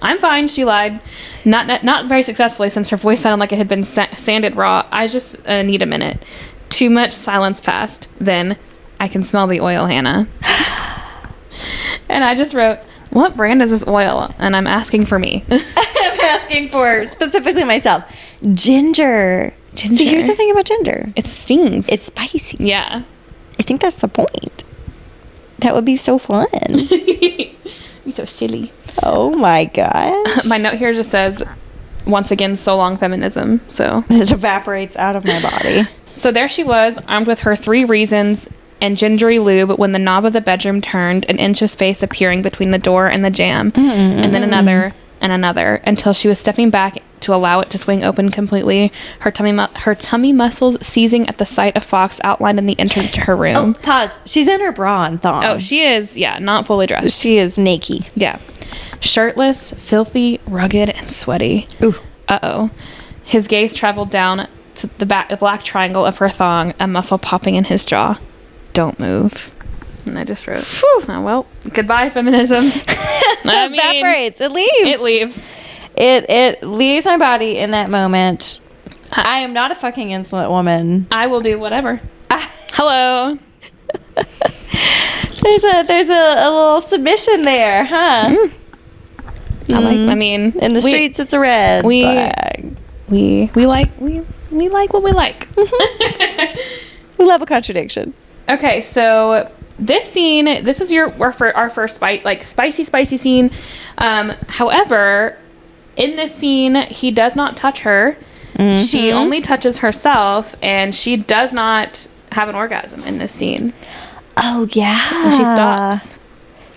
"I'm fine," she lied. Not very successfully, since her voice sounded like it had been sanded raw. "I just need a minute." Too much silence passed. Then, "I can smell the oil, Hannah." And I just wrote, "What brand is this oil?" And I'm asking for me. I'm asking for specifically myself. Ginger. See, here's the thing about ginger. It stings. It's spicy. Yeah. I think that's the point. That would be so fun. You're so silly. Oh my gosh. My note here just says, once again, so long feminism. So It evaporates out of my body. So there she was, armed with her 3 reasons and gingery lube, when the knob of the bedroom turned, an inch of space appearing between the door and the jamb, and then another and another, until she was stepping back to allow it to swing open completely, her tummy muscles seizing at the sight of Fox outlined in the entrance to her room. Oh, pause. She's in her bra and thong. Oh, she is, not fully dressed. She is naked. Yeah. Shirtless, filthy, rugged, and sweaty. Ooh. Uh-oh. His gaze traveled down to the black triangle of her thong, a muscle popping in his jaw. "Don't move." And I just wrote, "Oh, well, goodbye, feminism." It evaporates. It leaves. It leaves. It leaves my body in that moment. I am not a fucking insolent woman. I will do whatever. Hello. There's a little submission there, huh? I mean, In the streets, it's a red flag. We like what we like. We love a contradiction. Okay, so this scene, this is our first spicy scene. However, in this scene, he does not touch her. She only touches herself, and she does not have an orgasm in this scene. Oh, yeah. And she stops.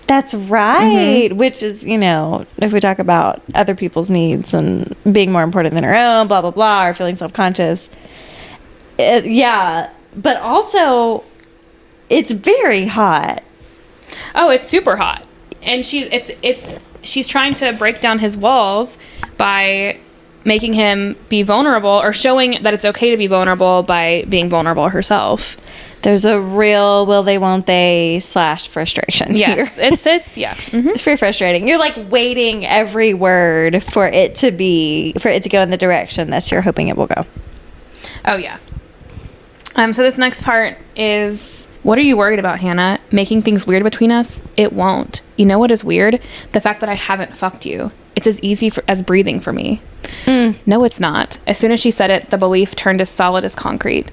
That's right. Which is, if we talk about other people's needs and being more important than our own, blah, blah, blah, or feeling self-conscious. Yeah. But also, it's very hot. Oh, it's super hot. And she's trying to break down his walls by making him be vulnerable, or showing that it's okay to be vulnerable by being vulnerable herself. There's a real will they, won't they / frustration. Yes, here. it's yeah. Mm-hmm. It's very frustrating. You're like waiting every word for it to go in the direction that you're hoping it will go. Oh yeah. So this next part is, "What are you worried about, Hannah? Making things weird between us? It won't. You know what is weird? The fact that I haven't fucked you. It's as easy as breathing for me." No, it's not. As soon as she said it, the belief turned as solid as concrete.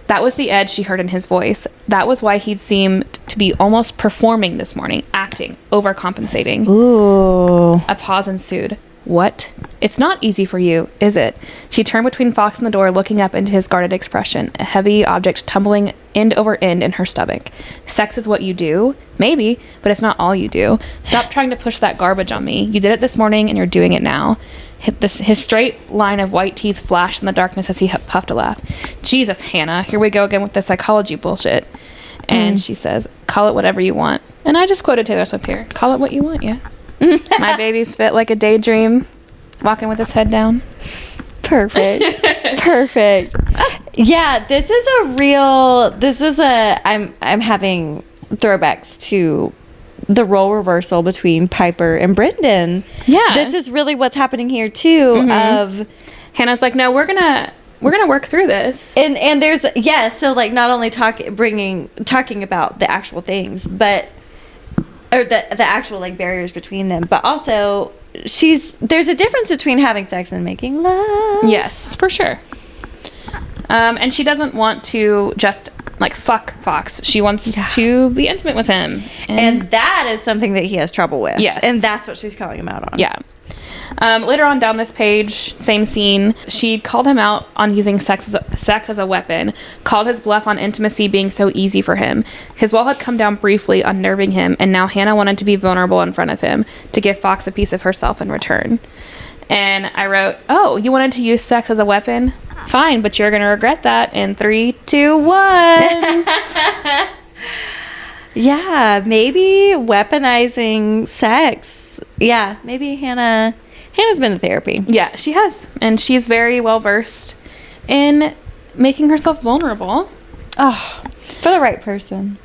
That was the edge she heard in his voice. That was why he'd seemed to be almost performing this morning, acting, overcompensating. Ooh. A pause ensued. What? It's not easy for you, is it? She turned between Fox and the door, looking up into his guarded expression, a heavy object tumbling end over end in her stomach. Sex is what you do? Maybe, but it's not all you do. Stop trying to push that garbage on me. You did it this morning, and you're doing it now. His straight line of white teeth flashed in the darkness as he puffed a laugh. Jesus, Hannah, here we go again with the psychology bullshit. And she says, call it whatever you want. And I just quoted Taylor Swift here. Call it what you want, yeah. My baby's fit like a daydream, walking with his head down. Perfect. Perfect. Yeah, I'm having throwbacks to the role reversal between Piper and Brendan. Yeah. This is really what's happening here too. Of Hannah's like, no, we're gonna work through this. And there's so like not only talking about the actual things, but or the actual like barriers between them, but also there's a difference between having sex and making love. Yes, for sure. And she doesn't want to just like fuck Fox. She wants to be intimate with him. And that is something that he has trouble with. Yes. And that's what she's calling him out on. Yeah. Later on down this page, same scene, she called him out on using sex as a weapon, called his bluff on intimacy being so easy for him. His wall had come down briefly, unnerving him, and now Hannah wanted to be vulnerable in front of him, to give Fox a piece of herself in return. And I wrote, oh, you wanted to use sex as a weapon? Fine, but you're going to regret that in 3, 2, 1. Yeah, maybe weaponizing sex. Yeah, maybe Hannah's been to therapy. Yeah, she has. And she's very well versed in making herself vulnerable. Oh, for the right person.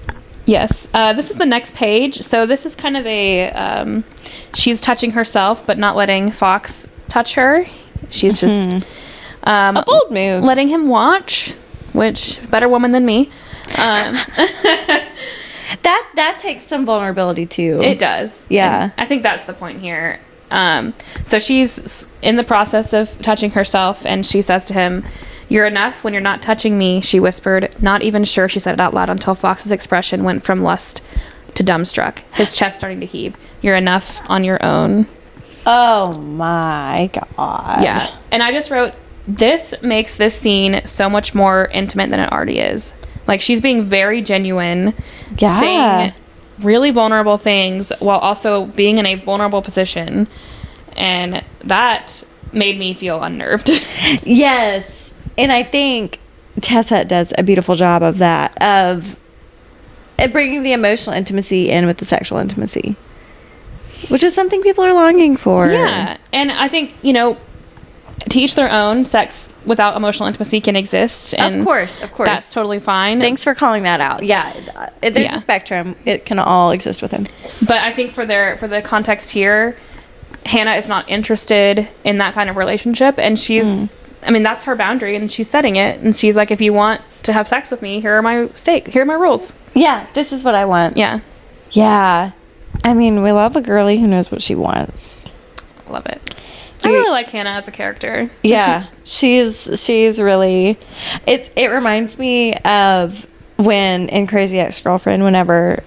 Yes. This is the next page. So this is kind of a, she's touching herself, but not letting Fox touch her. She's just a bold move. Letting him watch, which better woman than me. That takes some vulnerability too. It does. Yeah. And I think that's the point here. So she's in the process of touching herself, and she says to him, "You're enough when you're not touching me," she whispered, not even sure she said it out loud until Fox's expression went from lust to dumbstruck, his chest starting to heave. "You're enough on your own." Oh my God. Yeah. And I just wrote, this makes this scene so much more intimate than it already is. Like, she's being very genuine, saying really vulnerable things while also being in a vulnerable position. And that made me feel unnerved. Yes. And I think Tessa does a beautiful job of that, of bringing the emotional intimacy in with the sexual intimacy, which is something people are longing for. Yeah. And I think, to each their own, sex without emotional intimacy can exist. And of course. That's totally fine. Thanks for calling that out. Yeah. There's a spectrum. It can all exist with him. But I think for the context here, Hannah is not interested in that kind of relationship. And she's, that's her boundary, and she's setting it. And she's like, if you want to have sex with me, here are my rules. Yeah. This is what I want. Yeah. Yeah. We love a girly who knows what she wants. Love it. I really like Hannah as a character. Yeah, she's really. It reminds me of when in Crazy Ex-Girlfriend, whenever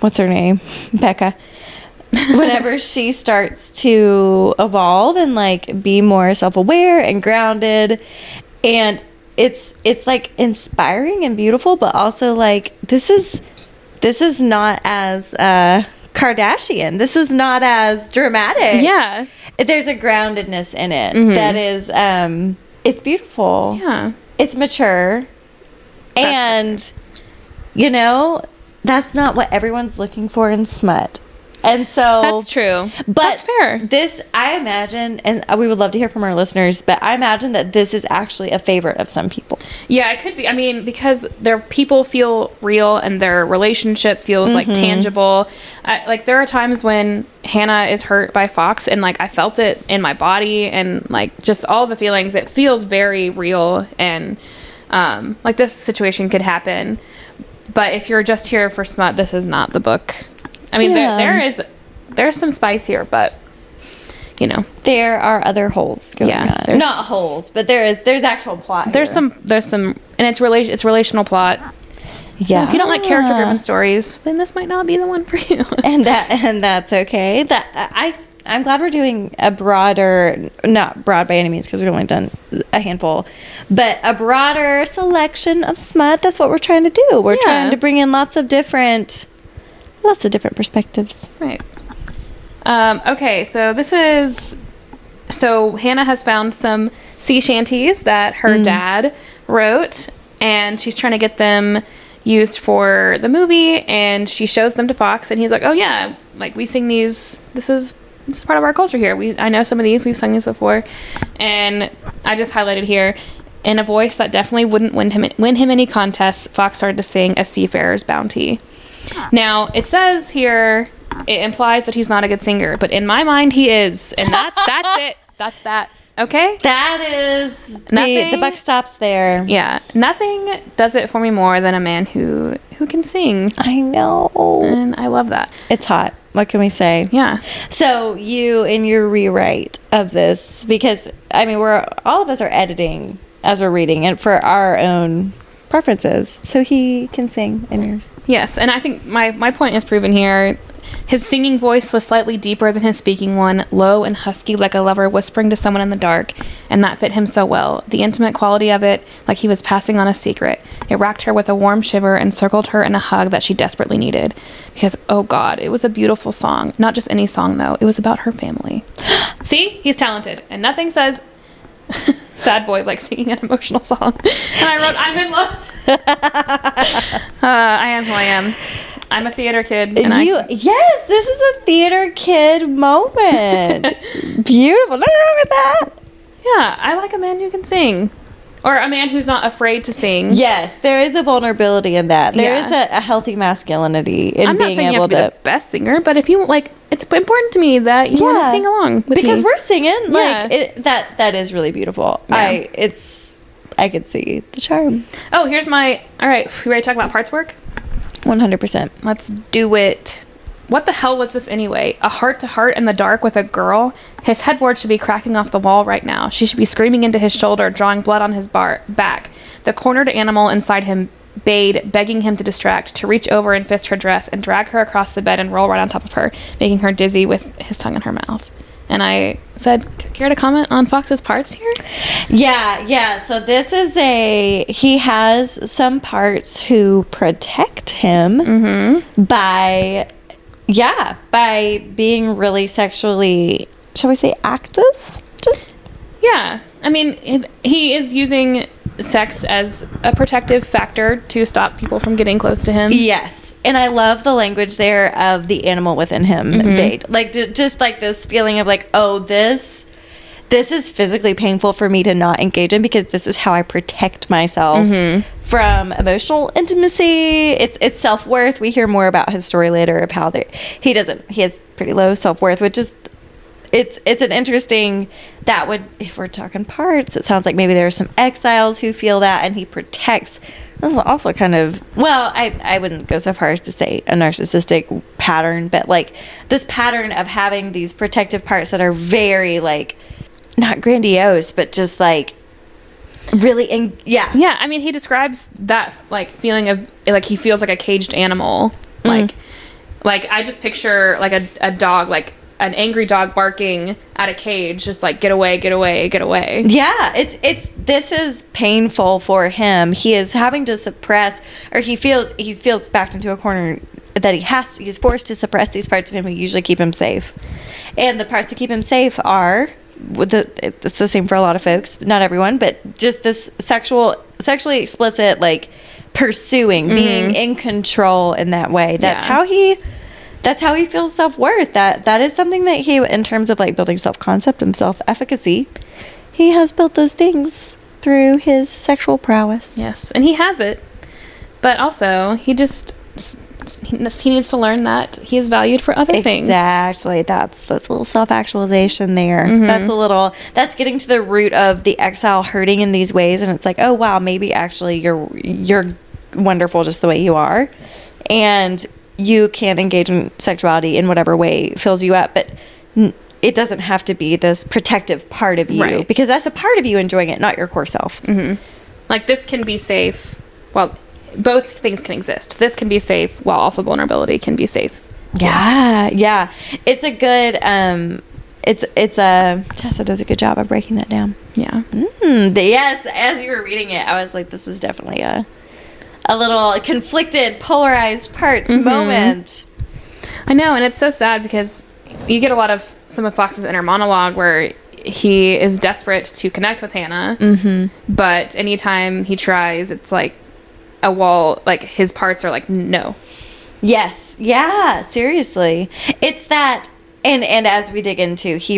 what's her name, Becca, whenever she starts to evolve and like be more self-aware and grounded, and it's like inspiring and beautiful, but also like this is not as Kardashian. This is not as dramatic. Yeah. There's a groundedness in it that is, it's beautiful. Yeah. It's mature. That's That's not what everyone's looking for in smut. And so that's true. But that's fair. This, I imagine, and we would love to hear from our listeners, but I imagine that this is actually a favorite of some people. Yeah, it could be. Because their people feel real and their relationship feels like tangible. There are times when Hannah is hurt by Fox, and like I felt it in my body, and like just all the feelings. It feels very real, and like this situation could happen. But if you're just here for smut, this is not the book. There's some spice here, but you know, there are other holes going on. there's Not holes, but there's actual plot. There's some, and it's relational plot. So if you don't like character-driven stories, then this might not be the one for you. and that's okay. I'm glad we're doing a broader, not broad by any means, because we've only done a handful, but a broader selection of smut. That's what we're trying to do. We're trying to bring in lots of different perspectives. Right. Okay, so Hannah has found some sea shanties that her dad wrote, and she's trying to get them used for the movie, and she shows them to Fox, and he's like, oh yeah, like we sing these, this is part of our culture here. I know some of these, we've sung these before. And I just highlighted here, in a voice that definitely wouldn't win him any contests, Fox started to sing A Seafarer's Bounty. Now, it says here, it implies that he's not a good singer, but in my mind, he is. And that's it. That's that. Okay? That is the buck stops there. Yeah. Nothing does it for me more than a man who can sing. I know. And I love that. It's hot. What can we say? Yeah. So you, in your rewrite of this, because, I mean, all of us are editing as we're reading it for our own preferences. So he can sing in yours. Yes. And I think my point is proven here. His singing voice was slightly deeper than his speaking one, low and husky like a lover whispering to someone in the dark, and that fit him so well. The intimate quality of it, like he was passing on a secret. It racked her with a warm shiver and circled her in a hug that she desperately needed. Because, oh God, it was a beautiful song. Not just any song, though. It was about her family. See? He's talented. And nothing says sad boy like singing an emotional song. And I wrote, I'm in love. I am who I am. I'm a theater kid. Yes, this is a theater kid moment. Beautiful. Nothing wrong with that. Yeah, I like a man who can sing. Or a man who's not afraid to sing. Yes, there is a vulnerability in that. There is a healthy masculinity in being able to... I'm not saying you have to be the best singer, but if you, like, it's important to me that you want to sing along with me. Because we're singing. Like, that is really beautiful. Yeah. I could see the charm. Oh, here's my... All right, you ready to talk about parts work? 100%. Let's do it. What the hell was this anyway? A heart-to-heart in the dark with a girl? His headboard should be cracking off the wall right now. She should be screaming into his shoulder, drawing blood on his back. The cornered animal inside him bayed, begging him to distract, to reach over and fist her dress and drag her across the bed and roll right on top of her, making her dizzy with his tongue in her mouth. And I said, care to comment on Fox's parts here? Yeah. So this is he has some parts who protect him by being really sexually, shall we say, active? Yeah. I mean, he is using sex as a protective factor to stop people from getting close to him. Yes. And I love the language there of the animal within him, bayed. Like, just like this feeling of like, oh, this is physically painful for me to not engage in because this is how I protect myself from emotional intimacy. It's self-worth. We hear more about his story later of how he has pretty low self-worth, which is, it's an interesting, that would, if we're talking parts, it sounds like maybe there are some exiles who feel that, and he protects. This is also kind of, well, I wouldn't go so far as to say a narcissistic pattern, but like this pattern of having these protective parts that are very like, not grandiose, but just like really, yeah. I mean, he describes that like feeling of like he feels like a caged animal, like I just picture like a dog, like an angry dog barking at a cage, just like get away, get away, get away. Yeah, this is painful for him. He is having to suppress, or he feels backed into a corner that he's forced to suppress these parts of him who usually keep him safe. And the parts that keep him safe are, it's the same for a lot of folks, not everyone, but just this sexually explicit, like pursuing, being in control in that way. That's how he feels self-worth. That is something that he, in terms of like building self-concept and self-efficacy, he has built those things through his sexual prowess. Yes, and he has it, but also he needs to learn that he is valued for other things. Exactly. That's a little self-actualization there. That's getting to the root of the exile hurting in these ways, and it's like, oh wow, maybe actually you're wonderful just the way you are, and you can engage in sexuality in whatever way fills you up, but it doesn't have to be this protective part of you, Right. because that's a part of you enjoying it, not your core self. Like, this can be safe. Well, both things can exist. This can be safe while also vulnerability can be safe. Yeah. It's a good, Tessa does a good job of breaking that down. Yeah. Yes, as you were reading it, I was like, this is definitely a little conflicted, polarized parts moment. I know, and it's so sad because you get a lot of some of Fox's inner monologue where he is desperate to connect with Hannah, but anytime he tries, it's like a wall. Like, his parts are like, no. Yes. Yeah, seriously. It's that, and as we dig into, he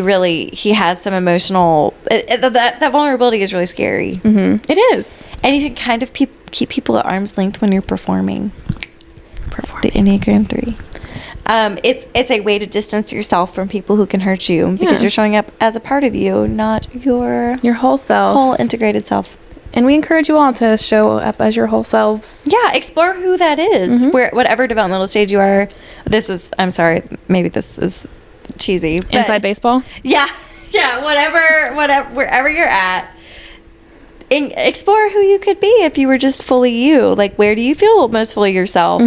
has some emotional, that vulnerability is really scary. It is. And you can kind of keep people at arm's length when you're performing the Enneagram 3. It's a way to distance yourself from people who can hurt you, because you're showing up as a part of you, not your whole self, whole integrated self. And we encourage you all to show up as your whole selves. Yeah, explore who that is. Whatever developmental stage you are. I'm sorry, maybe this is cheesy. Inside baseball? Yeah, whatever, wherever you're at. Explore who you could be if you were just fully you. Like, where do you feel most fully yourself?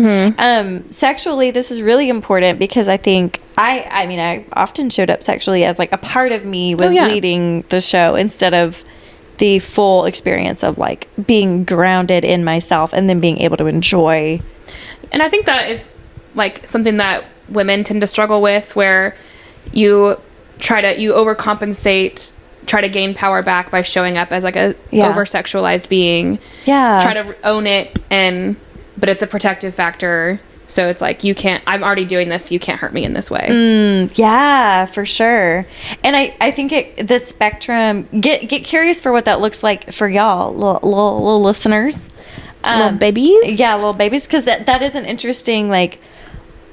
Sexually, this is really important, because I think I often showed up sexually as like a part of me was leading the show, instead of the full experience of like being grounded in myself and then being able to enjoy. And I think that is like something that women tend to struggle with, where you overcompensate, try to gain power back by showing up as like a over-sexualized being. Yeah. Try to own it, but it's a protective factor. So it's like, I'm already doing this, so you can't hurt me in this way. Yeah, for sure. And I think the spectrum, get curious for what that looks like for y'all, little listeners. Little babies? Yeah, little babies. Because that is an interesting, like,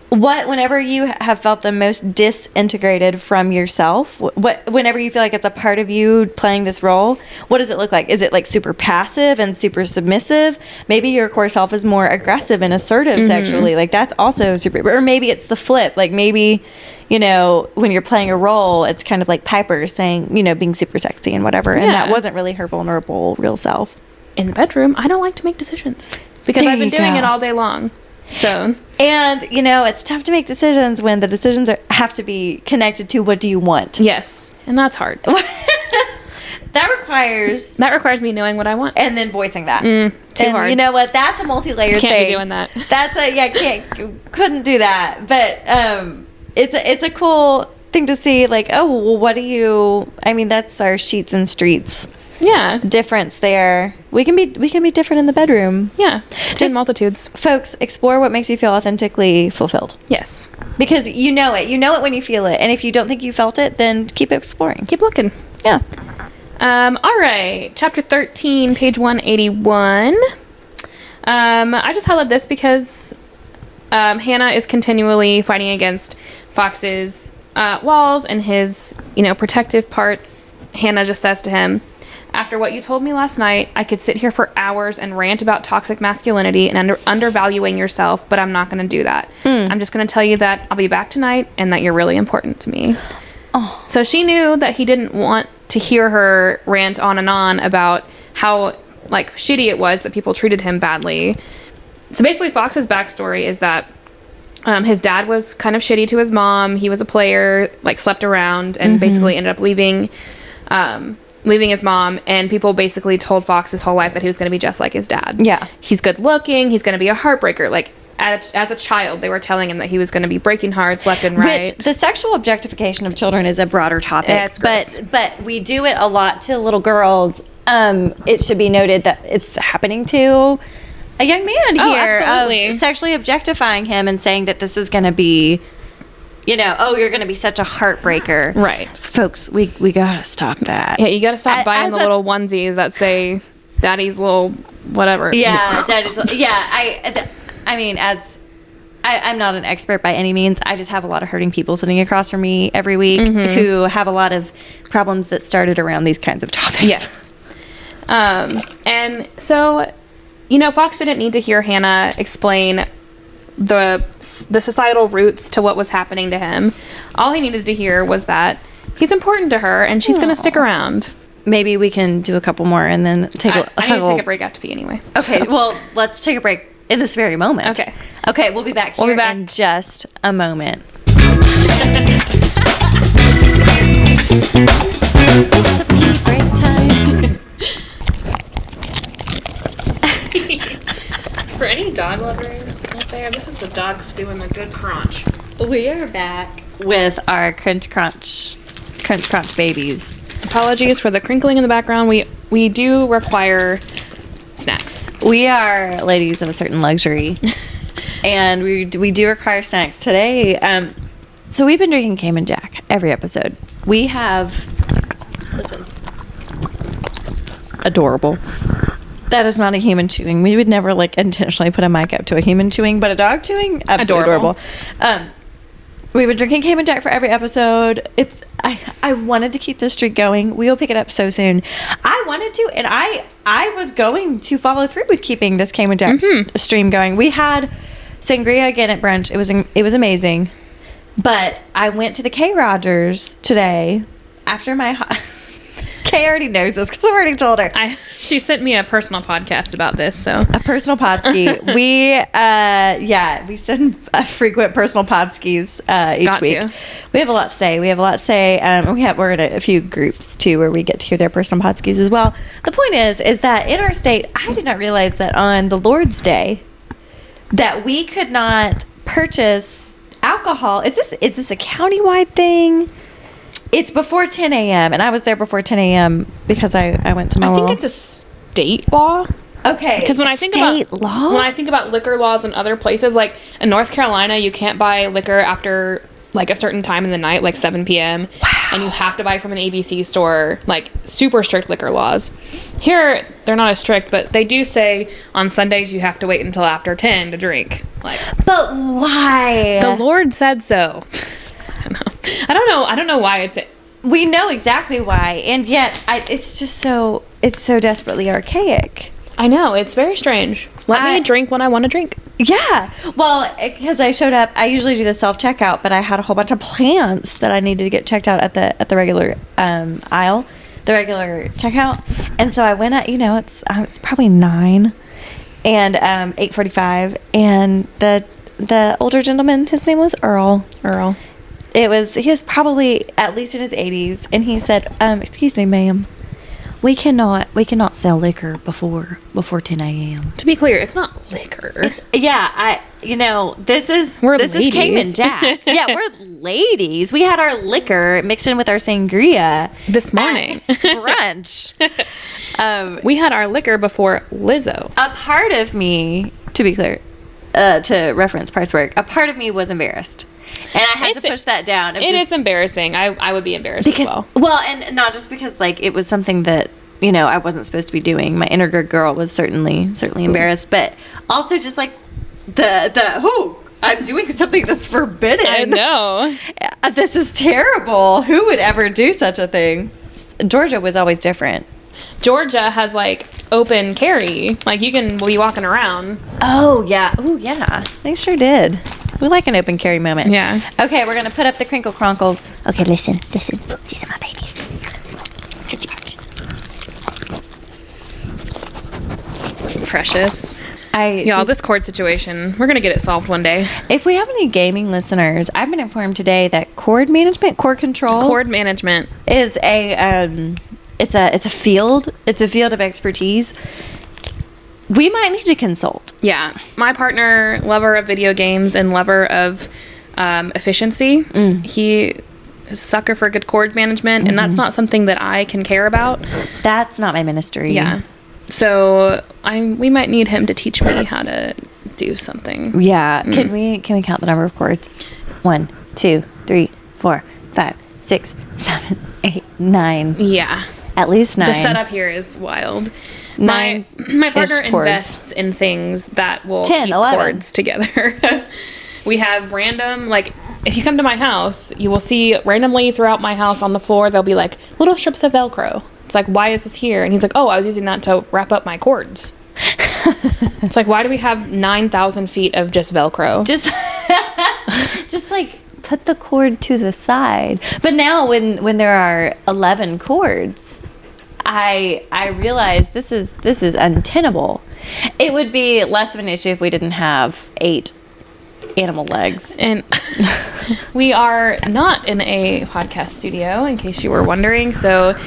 whenever you have felt the most disintegrated from yourself, whenever you feel like it's a part of you playing this role, what does it look like? Is it like super passive and super submissive? Maybe your core self is more aggressive and assertive sexually. Like, that's also super, or maybe it's the flip. Like, maybe, when you're playing a role, it's kind of like Piper saying, being super sexy and whatever. And that wasn't really her vulnerable real self. In the bedroom, I don't like to make decisions, because I've been doing it all day long. So, and it's tough to make decisions when the decisions have to be connected to what do you want. Yes, and that's hard. That requires me knowing what I want and then voicing that. Too hard. You know what? That's a multi-layered thing. Can't be doing that. Couldn't do that. But it's a cool thing to see. Like, oh, well, what do you? I mean, that's our sheets and streets. Yeah. Difference there. We can be different in the bedroom. Yeah. Just multitudes. Folks, explore what makes you feel authentically fulfilled. Yes. Because you know it. You know it when you feel it. And if you don't think you felt it, then keep exploring. Keep looking. Yeah. All right. Chapter 13, page 181. I just highlighted this because Hannah is continually fighting against Fox's walls and his, protective parts. Hannah just says to him, "After what you told me last night, I could sit here for hours and rant about toxic masculinity and undervaluing yourself, but I'm not going to do that. I'm just going to tell you that I'll be back tonight and that you're really important to me." Oh. So she knew that he didn't want to hear her rant on and on about how like shitty it was that people treated him badly. So basically Fox's backstory is that his dad was kind of shitty to his mom. He was a player, like slept around, and basically ended up leaving his mom, and people basically told Fox his whole life that he was going to be just like his dad. Yeah. He's good looking. He's going to be a heartbreaker. Like, as a child, they were telling him that he was going to be breaking hearts left and right. Which, the sexual objectification of children is a broader topic. Yeah, it's gross. But we do it a lot to little girls. It should be noted that it's happening to a young man here. Absolutely. Of sexually objectifying him and saying that this is going to be... you're going to be such a heartbreaker. Right. Folks, we got to stop that. Yeah, you got to stop buying the little onesies that say daddy's little whatever. Yeah, daddy's... Yeah, I'm not an expert by any means. I just have a lot of hurting people sitting across from me every week who have a lot of problems that started around these kinds of topics. Yes. And so, Fox didn't need to hear Hannah explain the societal roots to what was happening to him. All he needed to hear was that He's important to her, and she's going to stick around. Maybe we can do a couple more and then take I need to take a break out to pee anyway. Okay, well, let's take a break in this very moment. Okay. Okay, we'll be back here in just a moment. It's a pee break time. For any dog lovers out there, this is the dogs doing a good crunch. We are back with our crunch babies. Apologies for the crinkling in the background. We do require snacks. We are ladies of a certain luxury, and we do require snacks today. So we've been drinking Cayman Jack every episode. We have, listen, adorable. That is not a human chewing. We would never like intentionally put a mic up to a human chewing, but a dog chewing, absolutely adorable. We've been drinking Cayman Jack for every episode. I wanted to keep this streak going. We will pick it up so soon. I wanted to, and I was going to follow through with keeping this Cayman Jack stream going. We had sangria again at brunch. It was amazing. But I went to the K Rogers today after my Kay already knows this because I've already told her. She sent me a personal podcast about this, so. A personal podski. We send frequent personal podskis each week. We have a lot to say. We're in a few groups too where we get to hear their personal podskis as well. The point is that in our state, I did not realize that on the Lord's Day that we could not purchase alcohol. Is this a countywide thing? It's before 10 a.m. and I was there before 10 a.m. because I went to my I think it's a state law. Okay. Because when I think about liquor laws in other places, like in North Carolina, you can't buy liquor after like a certain time in the night, like 7 p.m. Wow. And you have to buy from an ABC store, like super strict liquor laws. Here, they're not as strict, but they do say on Sundays you have to wait until after 10 to drink. But why? The Lord said so. I don't know why it's. We know exactly why, and yet it's just so desperately archaic. I know, it's very strange. Let me drink when I want to drink. Yeah, well, because I showed up, I usually do the self-checkout, but I had a whole bunch of plants that I needed to get checked out at the regular aisle, the regular checkout, and so I went at it's probably 9, and 8:45, and the older gentleman, his name was Earl. He was probably at least in his 80s, and he said, "Excuse me, ma'am, we cannot sell liquor before 10 a.m." To be clear, it's not liquor. This is Cayman Jack. Yeah, we're ladies. We had our liquor mixed in with our sangria this morning at brunch. We had our liquor before Lizzo. A part of me, to be clear, to reference Price Work, a part of me was embarrassed. And I had to push that down. It's embarrassing. I would be embarrassed as well. Well, and not just because it was something that I wasn't supposed to be doing. My inner good girl was certainly embarrassed, but also just I'm doing something that's forbidden. I know. This is terrible. Who would ever do such a thing? Georgia was always different. Georgia has open carry. You can be walking around. Oh yeah. Oh yeah. They sure did. We like an open carry moment. Yeah. Okay, we're gonna put up the crinkle cronkles. Okay, listen. These are my babies. Good George. Precious. This cord situation, we're gonna get it solved one day. If we have any gaming listeners, I've been informed today that cord control is it's a field of expertise. We might need to consult. Yeah. My partner, lover of video games and lover of efficiency, he is a sucker for good cord management, and that's not something that I can care about. That's not my ministry. Yeah. So we might need him to teach me how to do something. Yeah. Can we count the number of cords? 1, 2, 3, 4, 5, 6, 7, 8, 9. Yeah. At least 9. The setup here is wild. My partner invests in things that will 10, keep 11. cords together. We have random, if you come to my house, you will see randomly throughout my house on the floor, there'll be little strips of Velcro. It's why is this here? And he's like, oh, I was using that to wrap up my cords. It's why do we have 9,000 feet of just Velcro? Just put the cord to the side. But now when there are 11 cords, I realize this is untenable. It would be less of an issue if we didn't have 8 animal legs. And we are not in a podcast studio, in case you were wondering. So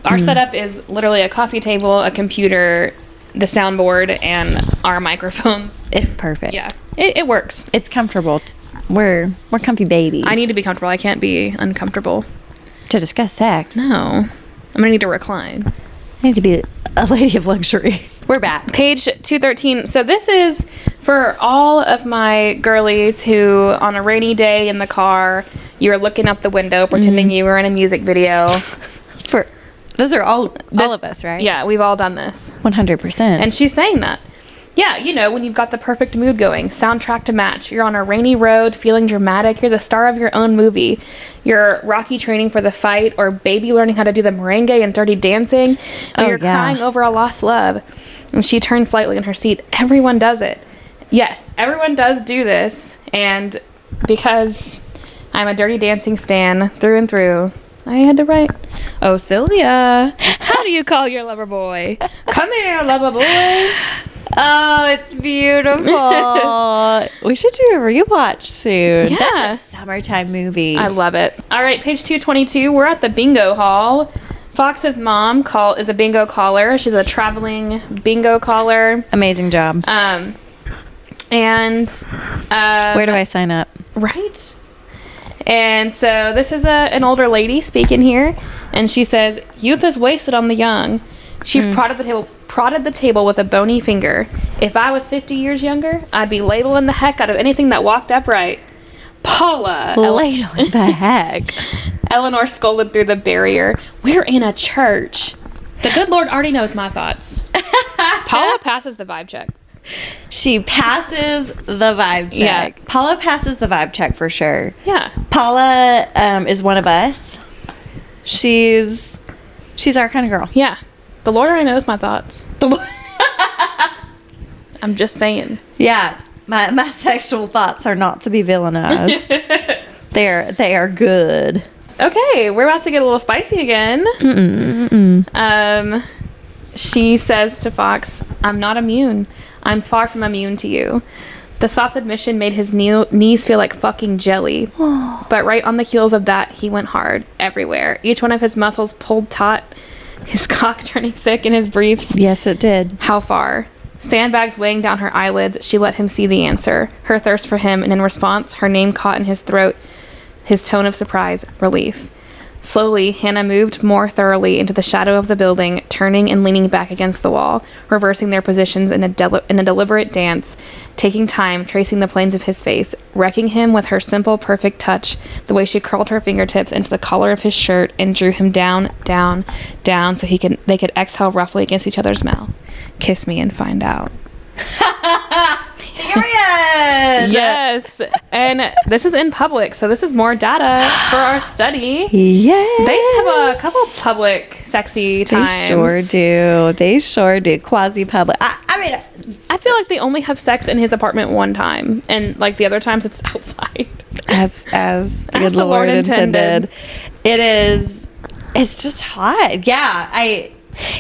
our setup is literally a coffee table, a computer, the soundboard, and our microphones. It's perfect. Yeah, it works. It's comfortable. We're comfy babies. I need to be comfortable. I can't be uncomfortable. to discuss sex. No. I'm going to need to recline. I need to be a lady of luxury. We're back. Page 213. So this is for all of my girlies who, on a rainy day in the car, you're looking out the window pretending you were in a music video. Those are all of us, right? Yeah, we've all done this. 100%. And she's saying that. Yeah, you know, when you've got the perfect mood going, soundtrack to match. You're on a rainy road, feeling dramatic. You're the star of your own movie. You're Rocky training for the fight, or Baby learning how to do the merengue and Dirty Dancing. Or you're crying over a lost love. And she turns slightly in her seat. Everyone does it. Yes, everyone does do this. And because I'm a Dirty Dancing stan through and through, I had to write, "Oh, Sylvia, how do you call your lover boy? Come here, lover boy." Oh, it's beautiful. We should do a rewatch soon. Yeah. That's a summertime movie. I love it. All right, page 222. We're at the bingo hall. Fox's mom is a bingo caller. She's a traveling bingo caller. Amazing job. And where do I sign up? Right. And so this is an older lady speaking here, and she says, "Youth is wasted on the young." She prodded the table with a bony finger. "If I was 50 years younger, I'd be labeling the heck out of anything that walked upright." Paula. Ladling the heck. Eleanor scolded through the barrier. "We're in a church." The good Lord already knows my thoughts. Paula passes the vibe check. She passes the vibe check. Yeah. Paula passes the vibe check for sure. Yeah. Paula is one of us. She's our kind of girl. Yeah. The Lord already knows my thoughts. I'm just saying. Yeah. My sexual thoughts are not to be villainized. They are good. Okay, we're about to get a little spicy again. She says to Fox, "I'm not immune. I'm far from immune to you." The soft admission made his knees feel like fucking jelly. But right on the heels of that, he went hard everywhere. Each one of his muscles pulled taut, his cock turning thick in his briefs. Yes, it did. How far? Sandbags weighing down her eyelids, she let him see the answer. Her thirst for him, and in response, her name caught in his throat, his tone of surprise, relief. Slowly, Hannah moved more thoroughly into the shadow of the building, turning and leaning back against the wall, reversing their positions in a deliberate dance, taking time, tracing the planes of his face, wrecking him with her simple, perfect touch, the way she curled her fingertips into the collar of his shirt and drew him down, down, down, so they could exhale roughly against each other's mouth. "Kiss me and find out." Period. Yes, and this is in public, so this is more data for our study. Yes. They have a couple public sexy times. They sure do. Quasi-public. I mean, I feel like they only have sex in his apartment one time, and like the other times it's outside. As the good Lord intended. It's just hot. Yeah.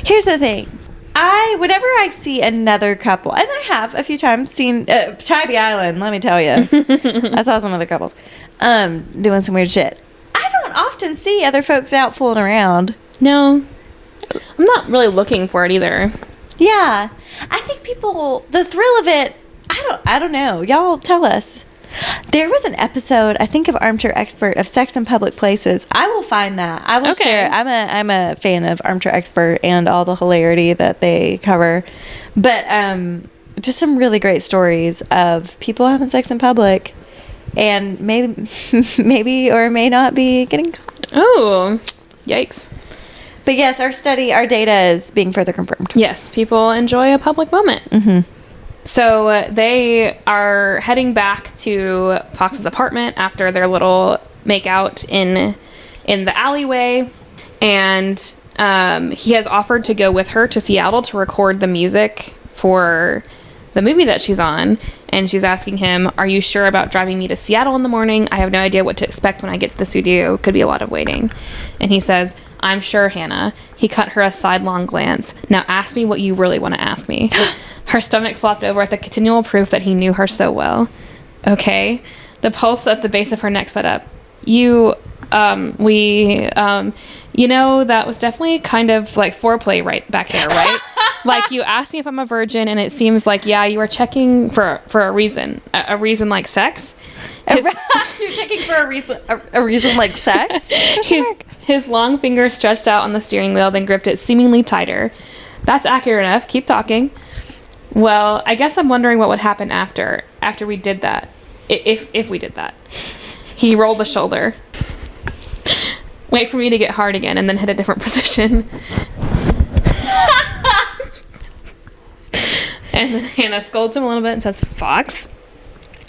Here's the thing. Whenever I see another couple, and I have a few times seen Tybee Island, let me tell you. I saw some other couples doing some weird shit. I don't often see other folks out fooling around. No, I'm not really looking for it either. Yeah. I think the thrill of it, I don't know. Y'all tell us. There was an episode, I think, of Armchair Expert of sex in public places. I will find that. I will share. I'm a fan of Armchair Expert and all the hilarity that they cover. But just some really great stories of people having sex in public and maybe or may not be getting caught. Oh, yikes. But yes, our data is being further confirmed. Yes, people enjoy a public moment. Mm-hmm. So they are heading back to Fox's apartment after their little makeout in the alleyway, and he has offered to go with her to Seattle to record the music for the movie that she's on. and she's asking him, "Are you sure about driving me to Seattle in the morning? I have no idea what to expect when I get to the studio. Could be a lot of waiting." And he says, "I'm sure, Hannah." He cut her a sidelong glance. "Now ask me what you really want to ask me." Her stomach flopped over at the continual proof that he knew her so well. "Okay." The pulse at the base of her neck sped up. That was definitely kind of like foreplay right back there, right? Like, you asked me if I'm a virgin, and it seems like, yeah, you were checking for a reason. A reason like sex? You're checking for a reason like sex? His long finger stretched out on the steering wheel, then gripped it seemingly tighter. "That's accurate enough. Keep talking." "Well, I guess I'm wondering what would happen after we did that. If we did that." He rolled a shoulder. "Wait for me to get hard again and then hit a different position." And then Hannah scolds him a little bit and says, "Fox?"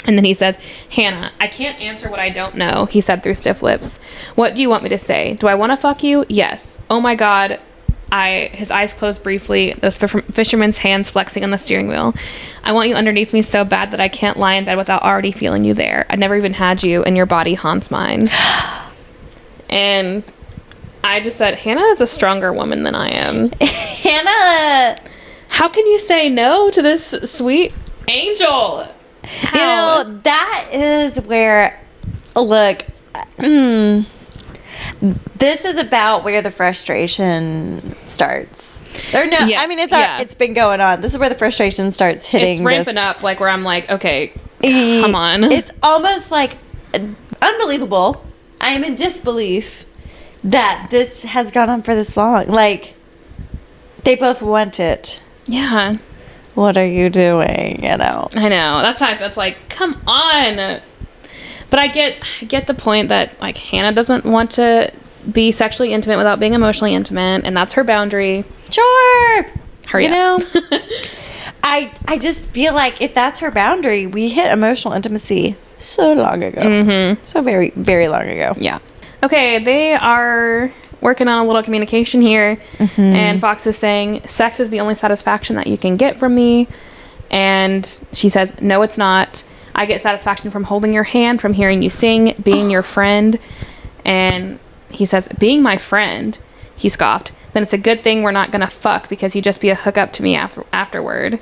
And then he says, "Hannah, I can't answer what I don't know," he said through stiff lips. "What do you want me to say? Do I want to fuck you? Yes. Oh my God." His eyes closed briefly, those fisherman's hands flexing on the steering wheel. "I want you underneath me so bad that I can't lie in bed without already feeling you there. I never even had you, and your body haunts mine." And I just said, Hannah is a stronger woman than I am. Hannah! How can you say no to this sweet angel? How? You know, that is where, look, this is about where the frustration starts. Or no, Yeah, I mean, it's been going on. This is where the frustration starts hitting. It's ramping up, like, where I'm like, okay, come on. It's almost like unbelievable. I am in disbelief that this has gone on for this long. Like, they both want it. Yeah. What are you doing? You know. I know. That's how I feel. It's like, come on. But I get the point that, like, Hannah doesn't want to be sexually intimate without being emotionally intimate, and that's her boundary. Sure. Hurry up. You know, I just feel like if that's her boundary, we hit emotional intimacy so long ago. Mm-hmm. So very, very long ago. Yeah. Okay, they are working on a little communication here, and Fox is saying, "Sex is the only satisfaction that you can get from me." And she says, "No, it's not. I get satisfaction from holding your hand, from hearing you sing, being your friend." And he says, "Being my friend?" He scoffed. "Then it's a good thing we're not gonna fuck, because you'd just be a hookup to me afterward."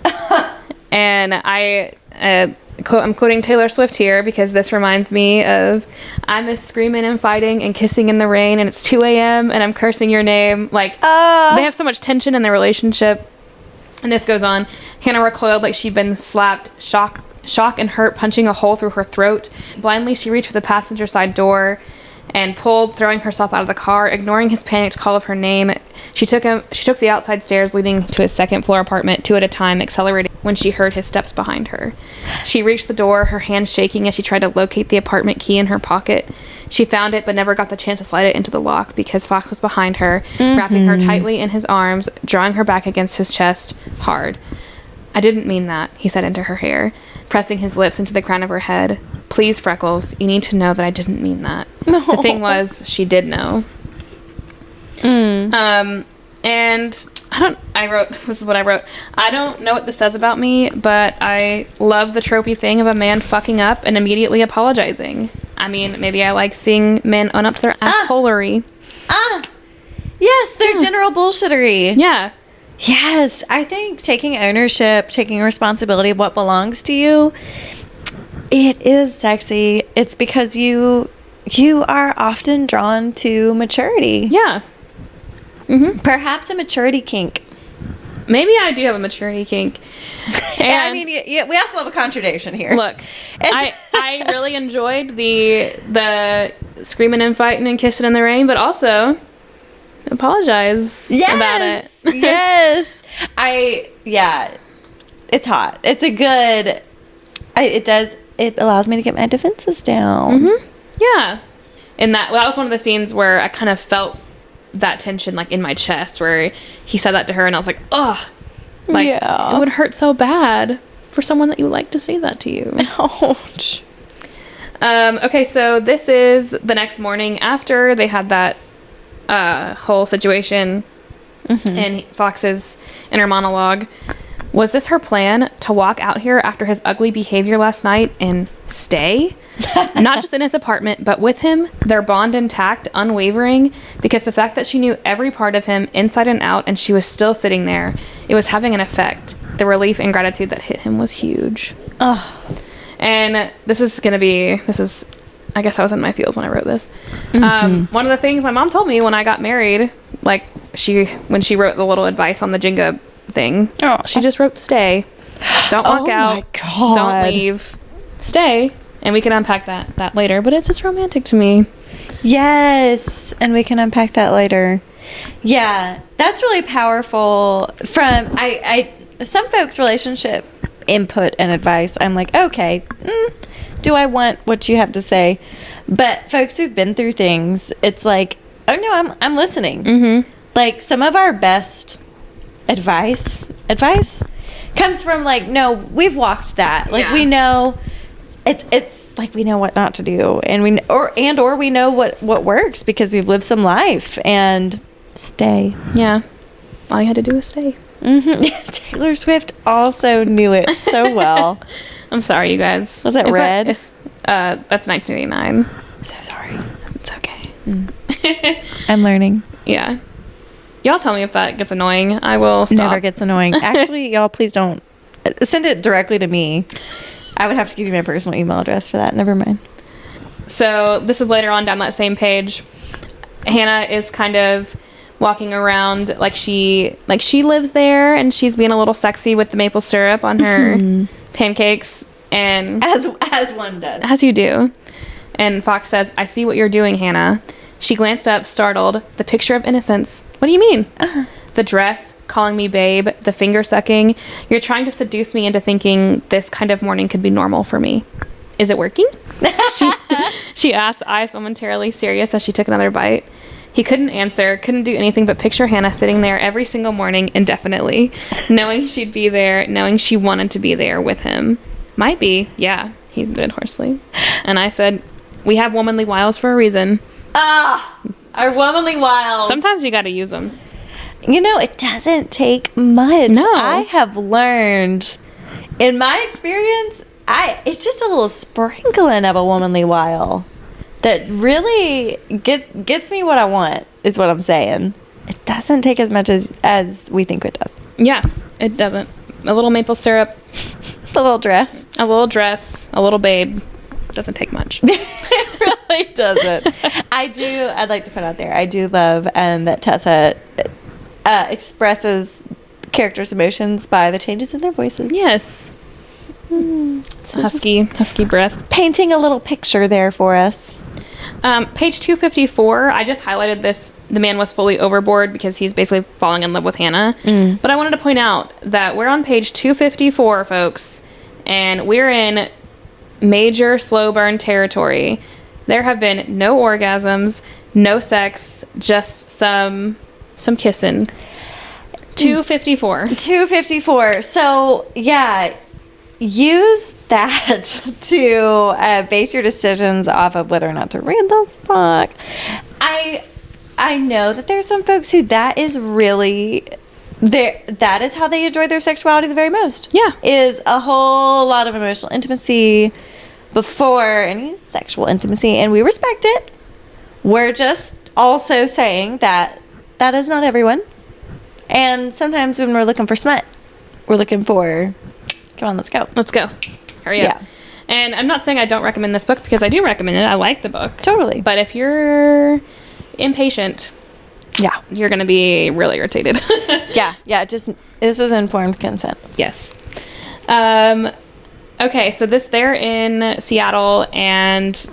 And I'm quoting Taylor Swift here, because this reminds me of, "I miss screaming and fighting and kissing in the rain, and it's 2 a.m. and I'm cursing your name." Like, they have so much tension in their relationship. And this goes on. Hannah recoiled like she'd been slapped, shock and hurt punching a hole through her throat. Blindly, she reached for the passenger side door and pulled, throwing herself out of the car. Ignoring his panicked call of her name, she took the outside stairs leading to his second floor apartment, 2 at a time, accelerating when she heard his steps behind her. She reached the door, her hands shaking as she tried to locate the apartment key in her pocket. She found it, but never got the chance to slide it into the lock, because Fox was behind her, wrapping her tightly in his arms, drawing her back against his chest hard. "I didn't mean that," he said into her hair, pressing his lips into the crown of her head. "Please, Freckles, you need to know that I didn't mean that." No. The thing was, she did know. And this is what I wrote. "I don't know what this says about me, but I love the tropey thing of a man fucking up and immediately apologizing. I mean, maybe I like seeing men own up to their assholery." Yes, their general bullshittery. Yeah. Yes, I think taking ownership, taking responsibility of what belongs to you, it is sexy. It's because you are often drawn to maturity. Yeah. Perhaps a maturity kink. Maybe I do have a maturity kink. And I mean, we also have a contradiction here. Look, I really enjoyed the screaming and fighting and kissing in the rain, but also apologize about it. Yes. It's hot. It's a good, it allows me to get my defenses down. Yeah. And that was one of the scenes where I kind of felt that tension, like, in my chest, where he said that to her, and I was like, ugh. Like, it would hurt so bad for someone that you like to say that to you. Ouch. Okay, so this is the next morning after they had that whole situation, and Fox is in her monologue. Was this her plan to walk out here after his ugly behavior last night and stay? Not just in his apartment, but with him, their bond intact, unwavering, because the fact that she knew every part of him inside and out and she was still sitting there, it was having an effect. The relief and gratitude that hit him was huge. Oh. And this is, I guess I was in my feels when I wrote this. One of the things my mom told me when I got married, like when she wrote the little advice on the Jenga thing, she just wrote stay. Don't walk out. My God. Don't leave. Stay. And we can unpack that later, but it's just romantic to me. Yes, and we can unpack that later. Yeah, that's really powerful. From some folks' relationship input and advice, I'm like, okay, do I want what you have to say? But folks who've been through things, it's like, oh no, I'm listening. Mm-hmm. Like some of our best advice comes from like, no, we've walked that. Like we know. It's like we know what not to do, and we know what works because we've lived some life and stay. Yeah, all you had to do was stay. Mm-hmm. Taylor Swift also knew it so well. I'm sorry, you guys. Was it Red? That's 1989. So sorry. It's okay. I'm learning. Yeah. Y'all tell me if that gets annoying. I will stop. Never gets annoying. Actually, y'all, please don't send it directly to me. I would have to give you my personal email address for that. Never mind. So this is later on down that same page. Hannah is kind of walking around like she lives there, and she's being a little sexy with the maple syrup on her pancakes, and as one does, as you do. And Fox says, "I see what you're doing, Hannah." She glanced up, startled. The picture of innocence. What do you mean? The dress, calling me babe, the finger sucking. You're trying to seduce me into thinking this kind of morning could be normal for me. Is it working? She asked, eyes momentarily serious as she took another bite. He couldn't answer, couldn't do anything but picture Hannah sitting there every single morning indefinitely, knowing she'd be there, knowing she wanted to be there with him. Might be, yeah, he admitted hoarsely. And I said, we have womanly wiles for a reason. Our womanly wiles. Sometimes you gotta use them. You know, it doesn't take much. No. I have learned, in my experience, it's just a little sprinkling of a womanly wile that really gets me what I want, is what I'm saying. It doesn't take as much as we think it does. Yeah, it doesn't. A little maple syrup. A little dress. A little babe. Doesn't take much. It really doesn't. I'd like to put out there, I do love that Tessa expresses characters' emotions by the changes in their voices. Yes. So husky breath. Painting a little picture there for us. Page 254, I just highlighted this. The man was fully overboard because he's basically falling in love with Hannah. But I wanted to point out that we're on page 254, folks, and we're in major slow burn territory. There have been no orgasms, no sex, just some kissing. 254. So, yeah, use that to base your decisions off of whether or not to read this book. I know that there's some folks who that is how they enjoy their sexuality the very most. Yeah. Is a whole lot of emotional intimacy before any sexual intimacy, and we respect it. We're just also saying that is not everyone. And sometimes when we're looking for smut, we're looking for, come on, let's go. Let's go. Hurry up. Yeah. And I'm not saying I don't recommend this book, because I do recommend it. I like the book. Totally. But if you're impatient, yeah, you're going to be really irritated. Yeah. Just, this is informed consent. Yes. Okay, so they're in Seattle, and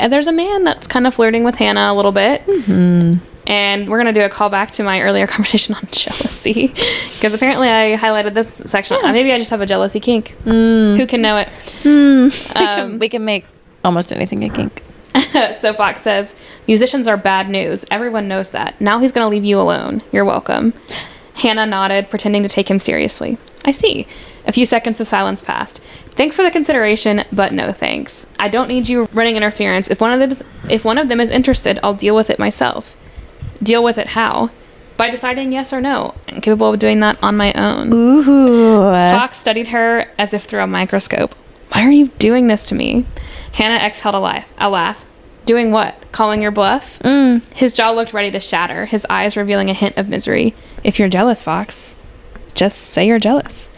there's a man that's kind of flirting with Hannah a little bit. Mm-hmm. And we're going to do a callback to my earlier conversation on jealousy, because apparently I highlighted this section. Yeah. Maybe I just have a jealousy kink. Who can know it? We can make almost anything a kink. So Fox says, musicians are bad news. Everyone knows that. Now he's going to leave you alone. You're welcome. Hannah nodded, pretending to take him seriously. I see. A few seconds of silence passed. Thanks for the consideration, but no thanks. I don't need you running interference. If one of them is interested, I'll deal with it myself. Deal with it how? by deciding yes or no. I'm capable of doing that on my own. Ooh. Fox studied her as if through a microscope. Why are you doing this to me? Hannah exhaled a laugh. Doing what? Calling your bluff? His jaw looked ready to shatter, his eyes revealing a hint of misery. If you're jealous, Fox, just say you're jealous.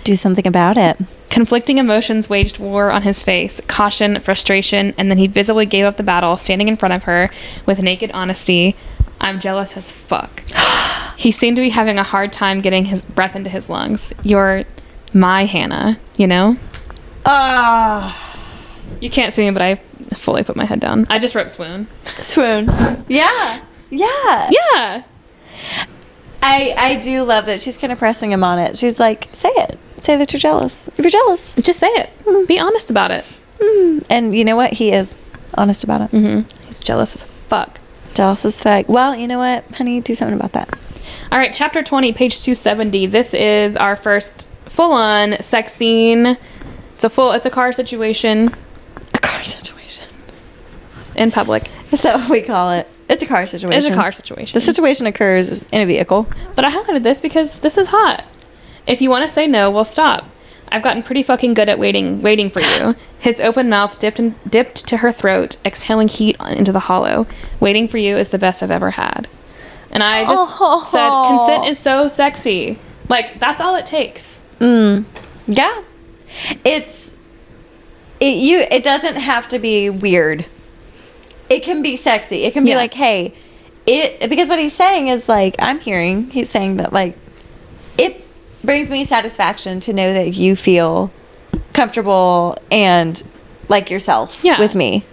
Do something about it. Conflicting emotions waged war on his face, caution, frustration, and then he visibly gave up the battle, standing in front of her with naked honesty. I'm jealous as fuck. He seemed to be having a hard time getting his breath into his lungs. You're my Hannah, you know? You can't see me, but I fully put my head down. I just wrote swoon. Swoon. Yeah. Yeah. Yeah. I do love that she's kind of pressing him on it. She's like, say it. Say that you're jealous. If you're jealous. Just say it. Be honest about it. And you know what? He is honest about it. He's jealous as fuck. Jealous as fuck. Well, you know what, honey? Do something about that. All right, chapter 20, page 270. This is our first full-on sex scene. It's a car situation. A car situation. In public. Is that what we call it? It's a car situation. It's a car situation. The situation occurs in a vehicle. But I highlighted this because this is hot. If you want to say no, we'll stop. I've gotten pretty fucking good at waiting for you. His open mouth dipped to her throat, exhaling heat into the hollow. Waiting for you is the best I've ever had. And I just said, consent is so sexy. Like, that's all it takes. Yeah. It doesn't have to be weird. It can be sexy. It can be like, hey, because what he's saying is like, he's saying that like, it brings me satisfaction to know that you feel comfortable and like yourself with me.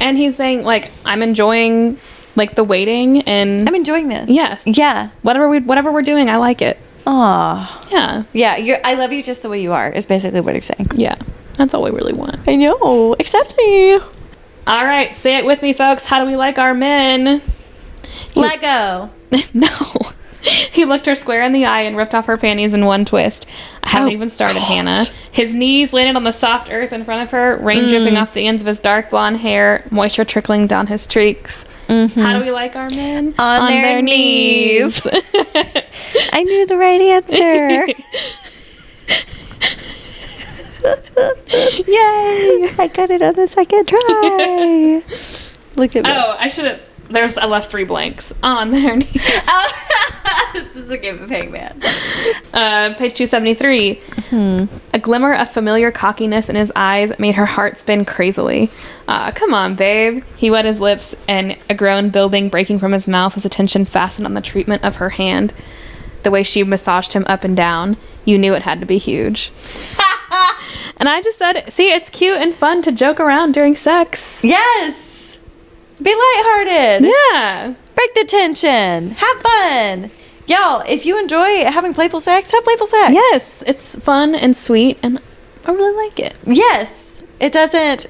And he's saying like, I'm enjoying like the waiting and I'm enjoying this. Yes. Yeah. Whatever we're doing, I like it. Aw. Yeah. Yeah. I love you just the way you are is basically what he's saying. Yeah. That's all we really want. I know. Accept me. All right. Say it with me, folks. How do we like our men? Let go. No. He looked her square in the eye and ripped off her panties in one twist. I haven't even started, Hannah. His knees landed on the soft earth in front of her, rain dripping off the ends of his dark blonde hair, moisture trickling down his cheeks. How do we like our men? On their knees. I knew the right answer. Yay! I got it on the second try. Look at me. Oh, I left 3 blanks on their knees. This is a game of Hangman. Page 273. A glimmer of familiar cockiness in his eyes made her heart spin crazily. Come on, babe. He wet his lips, and a groan breaking from his mouth, his attention fastened on the treatment of her hand. The way she massaged him up and down. You knew it had to be huge. And I just said, see, it's cute and fun to joke around during sex. Yes! Be lighthearted. Yeah. Break the tension. Have fun. Y'all, if you enjoy having playful sex, have playful sex. Yes, it's fun and sweet, and I really like it. Yes. It doesn't,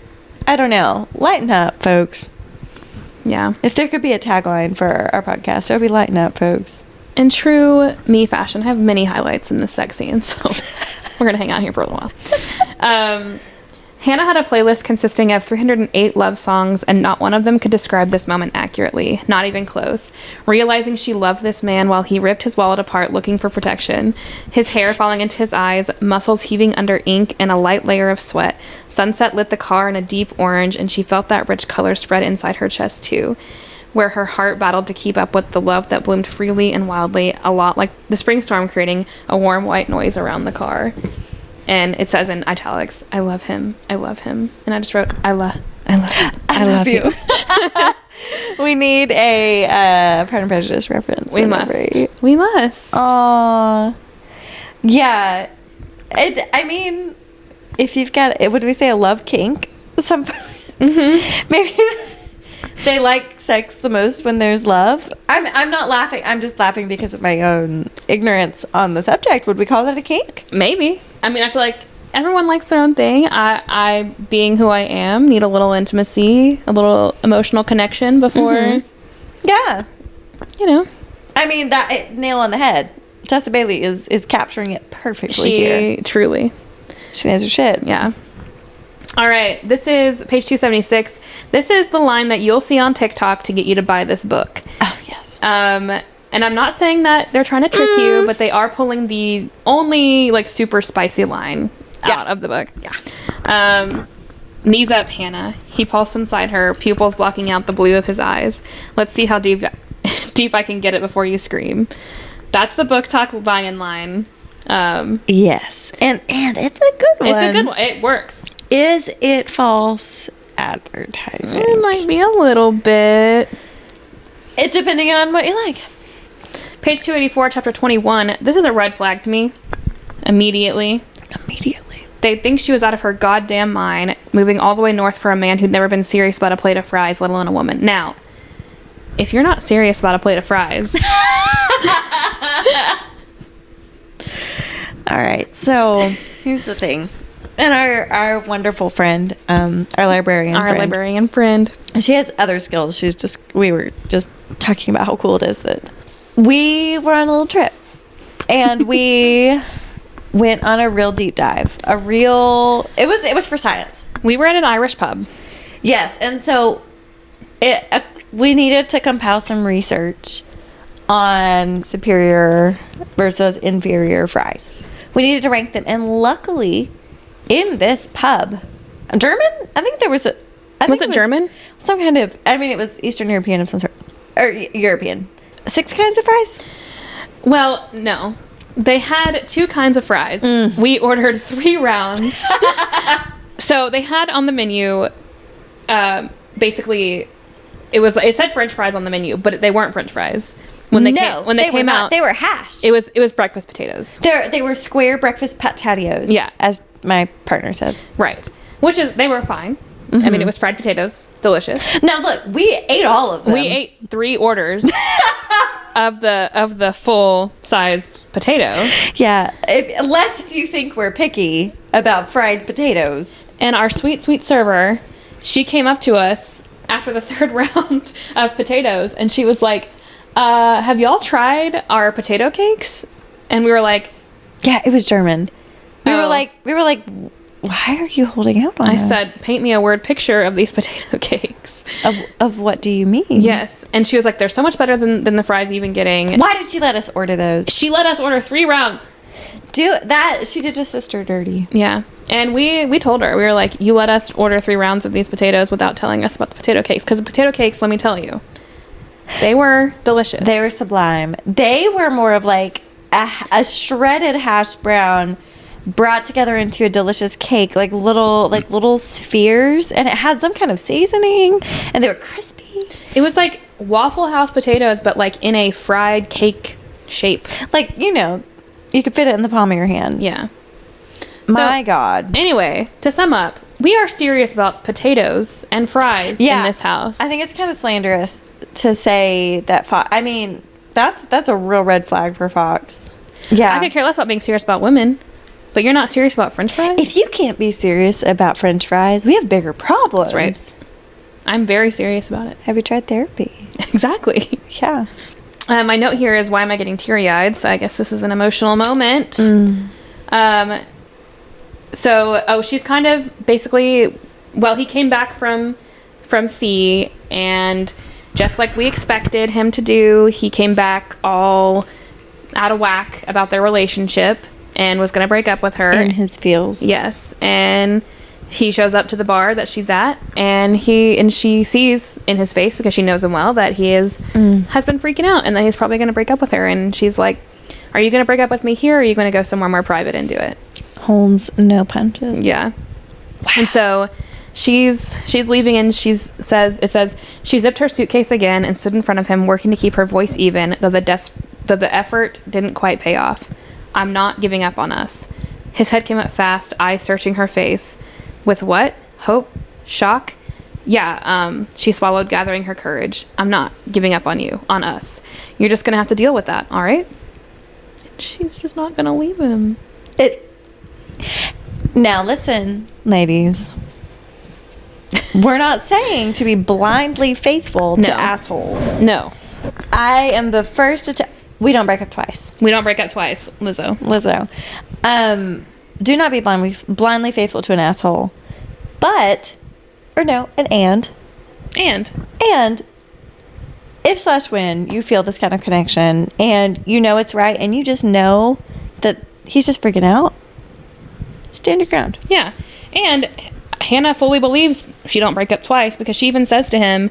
I don't know, lighten up, folks. Yeah. If there could be a tagline for our podcast, it would be lighten up, folks. In true me fashion, I have many highlights in this sex scene, so we're going to hang out here for a little while. Hannah had a playlist consisting of 308 love songs, and not one of them could describe this moment accurately, not even close. Realizing she loved this man while he ripped his wallet apart looking for protection, his hair falling into his eyes, muscles heaving under ink and a light layer of sweat. Sunset lit the car in a deep orange, and she felt that rich color spread inside her chest too, where her heart battled to keep up with the love that bloomed freely and wildly, a lot like the spring storm creating a warm white noise around the car. And it says in italics, I love him. I love him. And I just wrote, I love you. We need a Pride and Prejudice reference. We must. Aww. Yeah. I mean, if you've got, would we say a love kink? Maybe they like sex the most when there's love. I'm not laughing. I'm just laughing because of my own ignorance on the subject. Would we call that a kink? Maybe. I mean, I feel like everyone likes their own thing. I being who I am, need a little intimacy, a little emotional connection before. Yeah. You know. I mean, nail on the head. Tessa Bailey is capturing it perfectly here. Truly. She knows her shit. Yeah. All right. This is page 276. This is the line that you'll see on TikTok to get you to buy this book. Oh, yes. And And I'm not saying that they're trying to trick you, but they are pulling the only like super spicy line out of the book. Yeah. Knees up, Hannah. He pulsed inside her, pupils blocking out the blue of his eyes. Let's see how deep I can get it before you scream. That's the book talk buy-in line. Yes. And it's a good one. It's a good one. It works. Is it false advertising? It might be a little bit. It depending on what you like. Page 284, chapter 21. This is a red flag to me. Immediately. They think she was out of her goddamn mind, moving all the way north for a man who'd never been serious about a plate of fries, let alone a woman. Now, if you're not serious about a plate of fries... All right, so here's the thing. And our wonderful friend, our librarian friend. She has other skills. We were just talking about how cool it is that we were on a little trip. And we went on a real deep dive. It was for science. We were at an Irish pub. Yes, and so we needed to compile some research on superior versus inferior fries. We needed to rank them, and luckily, in this pub, German. I think there was Was it German? Some kind of. I mean, it was Eastern European of some sort, or European. 6 kinds of fries. Well, no, they had 2 kinds of fries. We ordered 3 rounds. So they had on the menu, basically, it said French fries on the menu, but they weren't French fries. When they came out, they were hashed. It was breakfast potatoes. They were square breakfast potatoes. Yeah, as my partner says. Right, they were fine. I mean, it was fried potatoes, delicious. Now look, we ate all of them. We ate 3 orders of the full sized potato. Yeah, lest you think we're picky about fried potatoes. And our sweet server, she came up to us after the 3rd round of potatoes, and she was like, have y'all tried our potato cakes? And we were like, yeah, it was German. We were like, why are you holding out on us? I said, paint me a word picture of these potato cakes. Of what do you mean? Yes. And she was like, they're so much better than the fries you've been getting. Why did she let us order those? She let us order 3 rounds. She did a sister dirty. Yeah. And we told her, we were like, you let us order 3 rounds of these potatoes without telling us about the potato cakes. Because the potato cakes, let me tell you, they were delicious. They were sublime. They were more of like a shredded hash brown brought together into a delicious cake, like little spheres, and it had some kind of seasoning, and they were crispy. It was like Waffle House potatoes, but like in a fried cake shape. Like, you could fit it in the palm of your hand. Yeah. My God. Anyway, to sum up, we are serious about potatoes and fries in this house. I think it's kind of slanderous to say that I mean, that's a real red flag for Fox. Yeah. I could care less about being serious about women, but you're not serious about French fries? If you can't be serious about French fries, we have bigger problems. That's right. I'm very serious about it. Have you tried therapy? Exactly. Yeah. My note here is, why am I getting teary-eyed? So I guess this is an emotional moment. So, she's kind of basically, he came back from sea, and just like we expected him to do, he came back all out of whack about their relationship and was going to break up with her. In his feels. Yes. And he shows up to the bar that she's at, and she sees in his face, because she knows him well, that he has been freaking out and that he's probably going to break up with her. And she's like, are you going to break up with me here, or are you going to go somewhere more private and do it? Holds no punches. Yeah. Wow. And so she's leaving, and it says she zipped her suitcase again and stood in front of him, working to keep her voice even, though the effort didn't quite pay off. I'm not giving up on us. His head came up fast, eyes searching her face. With what? Hope? Shock? Yeah, she swallowed, gathering her courage. I'm not giving up on you, on us. You're just gonna have to deal with that, all right? And she's just not gonna leave him. Now listen, ladies. We're not saying to be blindly faithful to assholes. No. I am the first to we don't break up twice. We don't break up twice, Lizzo. Do not be blindly faithful to an asshole. And if/when you feel this kind of connection and you know it's right and you just know that he's just freaking out, stand your ground. Yeah. And Hannah fully believes she don't break up twice, because she even says to him,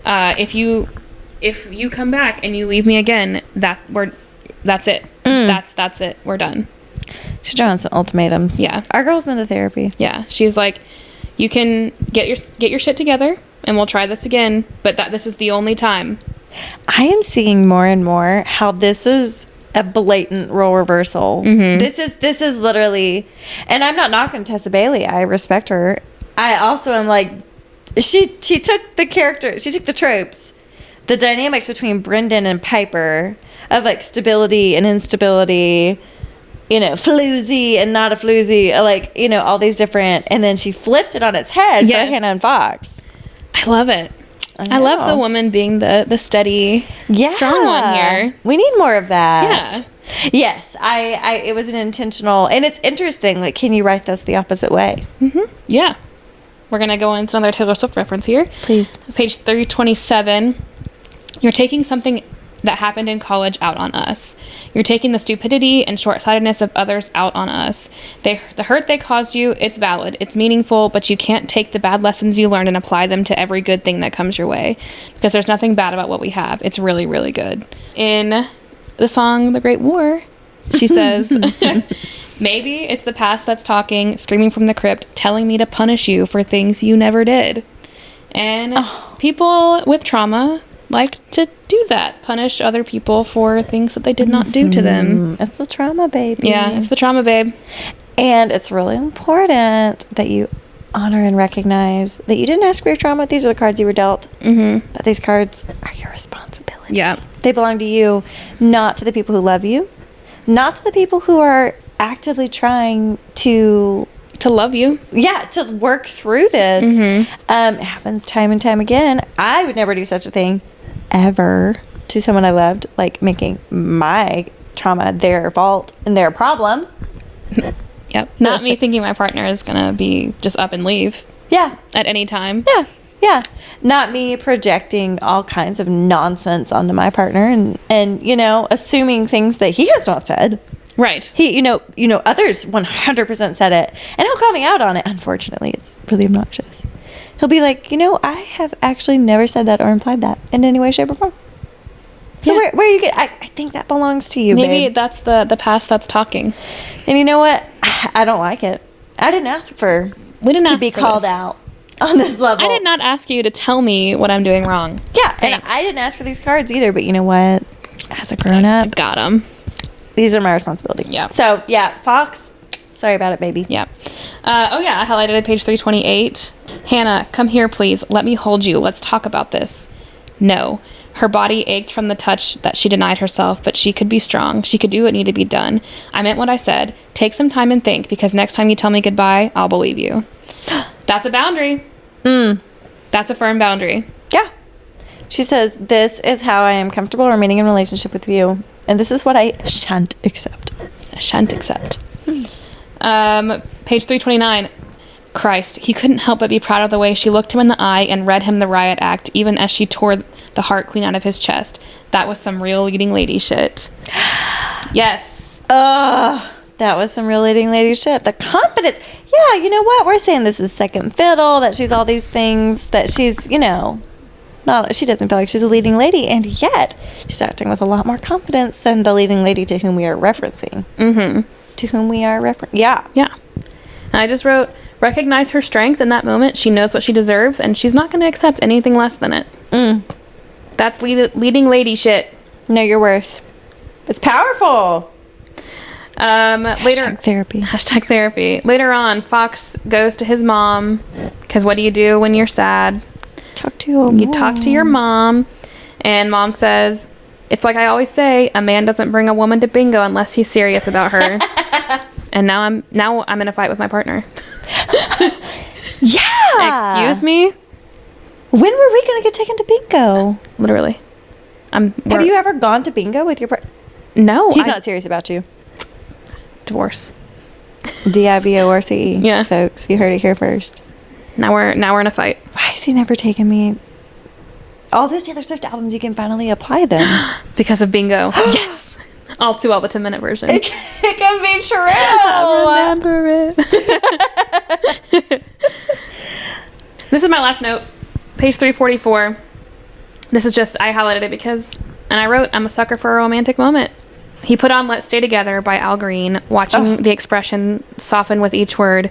if you come back and you leave me again, that's it. That's it. We're done. She's drawing some ultimatums. Yeah. Our girl's been to therapy. Yeah. She's like, you can get your shit together and we'll try this again, but this is the only time. I am seeing more and more how this is a blatant role reversal. Mm-hmm. This is literally, and I'm not knocking Tessa Bailey. I respect her. I also am like, she took the character, she took the tropes, the dynamics between Brendan and Piper of like stability and instability, you know, floozy and not a floozy, like, you know, all these different, and then she flipped it on its head for Hannah and Fox. I love it. I love the woman being the steady, strong one here. We need more of that. Yeah. Yes, I it was an intentional, and it's interesting. Like, can you write this the opposite way? Mm-hmm. Yeah. We're gonna go into another Taylor Swift reference here. Please. Page 327. You're taking something that happened in college out on us. You're taking the stupidity and short-sightedness of others out on us. The hurt they caused you, it's valid, it's meaningful, but you can't take the bad lessons you learned and apply them to every good thing that comes your way, because there's nothing bad about what we have. It's really, really good. In the song The Great War, she says, maybe it's the past that's talking, screaming from the crypt, telling me to punish you for things you never did. And people with trauma like to do that, punish other people for things that they did not do to them. It's the trauma, baby. Yeah, it's the trauma, babe. And it's really important that you honor and recognize that you didn't ask for your trauma. These are the cards you were dealt. Mm-hmm. But these cards are your responsibility. Yeah. They belong to you, not to the people who love you, not to the people who are actively trying to love you. Yeah, to work through this. Mm-hmm. It happens time and time again. I would never do such a thing ever to someone I loved, like making my trauma their fault and their problem. Yep. Not me thinking my partner is going to be just up and leave. Yeah. At any time. Yeah. Yeah. Not me projecting all kinds of nonsense onto my partner and you know, assuming things that he has not said. Right. He, you know, others 100% said it, and he'll call me out on it. Unfortunately, it's really obnoxious. He'll be like, you know, I have actually never said that or implied that in any way, shape, or form. So where you get, I think that belongs to you, Maybe babe. that's the past that's talking. And you know what? I don't like it. I didn't ask to be called out on this level. I did not ask you to tell me what I'm doing wrong. Yeah, Thanks. and I didn't ask for these cards either, but you know what? As a grown-up, I got them. These are my responsibility. Yeah. So, yeah, Fox, sorry about it, baby. Yeah. I highlighted at page 328. Hannah, come here, please. Let me hold you. Let's talk about this. No. Her body ached from the touch that she denied herself, but she could be strong. She could do what needed to be done. I meant what I said. Take some time and think, because next time you tell me goodbye, I'll believe you. That's a boundary. That's a firm boundary. Yeah. She says, this is how I am comfortable remaining in relationship with you. And this is what I shan't accept. I shan't accept. Page 329. Christ, he couldn't help but be proud of the way she looked him in the eye and read him the riot act, even as she tore the heart clean out of his chest. That was some real leading lady shit. Yes. That was some real leading lady shit. The confidence. Yeah, you know what? We're saying this is second fiddle, that she's all these things, that she's, you know, she doesn't feel like she's a leading lady, and yet she's acting with a lot more confidence than the leading lady to whom we are referencing. Mm-hmm. To whom we are referencing. Yeah. Yeah. I just wrote, recognize her strength in that moment. She knows what she deserves, and she's not going to accept anything less than it. That's leading lady shit. Know your worth. It's powerful. Later, #therapy. Therapy. Later on, Fox goes to his mom, because what do you do when you're sad? Talk to your You talk to your mom, and mom says, it's like I always say, a man doesn't bring a woman to bingo unless he's serious about her. And now I'm in a fight with my partner. Yeah. Excuse me? When were we going to get taken to bingo? Literally. Have you ever gone to bingo with your partner? No. He's not serious about you. Divorce. DIVORCE. Yeah. Folks, you heard it here first. Now we're in a fight. Why has he never taken me? all those Taylor Swift albums, you can finally apply them. Because of bingo. Yes. All too well, the 10-minute version. It can be true. I remember it. This is my last note. Page 344. This is just, I highlighted it because, and I wrote, I'm a sucker for a romantic moment. He put on Let's Stay Together by Al Green, watching the expression soften with each word.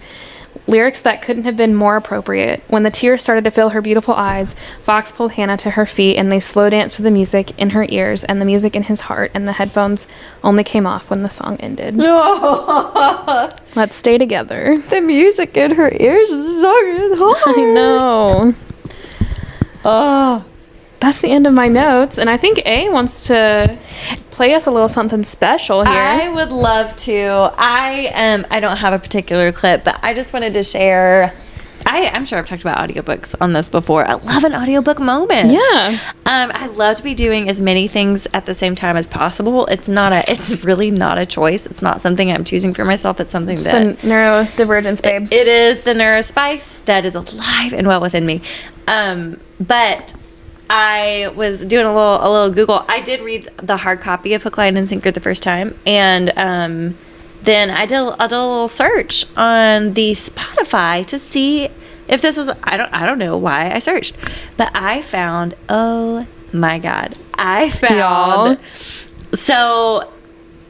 Lyrics that couldn't have been more appropriate. When the tears started to fill her beautiful eyes, Fox pulled Hannah to her feet and they slow danced to the music in her ears and the music in his heart, and the headphones only came off when the song ended. Let's stay together. The music in her ears and the song in his heart. I know. Oh. That's the end of my notes, and I think A wants to play us a little something special here. I would love to. I don't have a particular clip, but I just wanted to share. I'm sure I've talked about audiobooks on this before. I love an audiobook moment. Yeah. I love to be doing as many things at the same time as possible. It's really not a choice. It's not something I'm choosing for myself. It's something it's the neurodivergence, babe. It is the neurospice that is alive and well within me. But I was doing a little Google. I did read the hard copy of Hook, Line, and Sinker the first time, and then I did a little search on the Spotify to see if this was. I don't know why I searched, but I found. Oh my God, I found. Y'all. So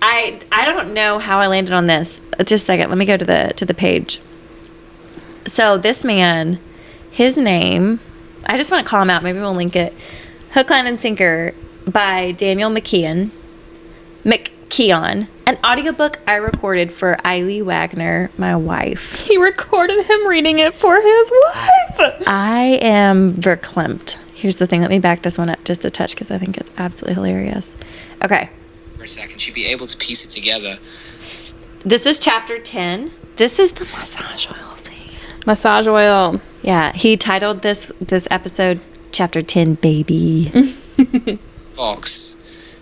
I don't know how I landed on this. Just a second. Let me go to the page. So this man, his name. I just want to call him out. Maybe we'll link it. Hook, Line, and Sinker by Daniel McKeon. An audiobook I recorded for Eileen Wagner, my wife. He recorded him reading it for his wife. I am verklempt. Here's the thing. Let me back this one up just a touch because I think it's absolutely hilarious. Okay. For a second, she'd be able to piece it together. This is chapter 10. This is the massage oil thing. Massage oil. Yeah, he titled this episode Chapter 10, Baby. Fox,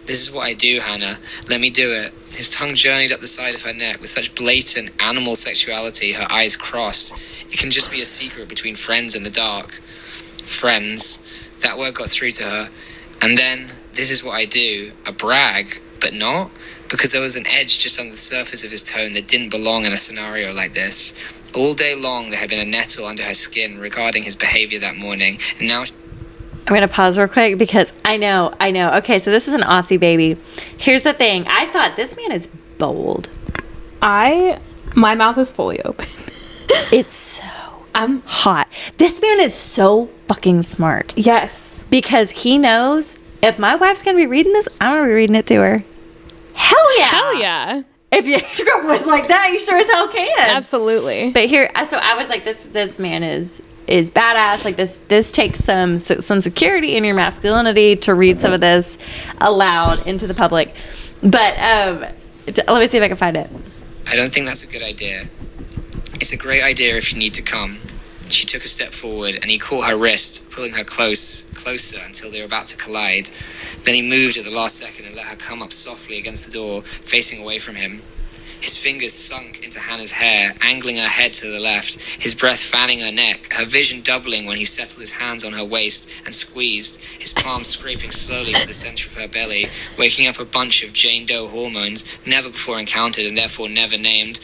this is what I do, Hannah. Let me do it. His tongue journeyed up the side of her neck with such blatant animal sexuality, her eyes crossed. It can just be a secret between friends in the dark. Friends. That word got through to her. And then, this is what I do. A brag, but not. Because there was an edge just under the surface of his tone that didn't belong in a scenario like this. All day long, there had been a nettle under her skin regarding his behavior that morning, and now... I'm going to pause real quick because I know. Okay, so this is an Aussie baby. Here's the thing. I thought this man is bold. My mouth is fully open. It's so hot. This man is so fucking smart. Yes. Because he knows if my wife's going to be reading this, I'm going to be reading it to her. Hell yeah. Hell yeah. If your girl was like that, you sure as hell can. Absolutely. But here, so I was like, this man is badass. Like this takes some security in your masculinity to read some of this aloud into the public. But let me see if I can find it. I don't think that's a good idea. It's a great idea if you need to come. She took a step forward and he caught her wrist, pulling her closer until they were about to collide. Then he moved at the last second and let her come up softly against the door, facing away from him. His fingers sunk into Hannah's hair, angling her head to the left, his breath fanning her neck, her vision doubling when he settled his hands on her waist and squeezed, his palms scraping slowly to the center of her belly, waking up a bunch of Jane Doe hormones never before encountered and therefore never named.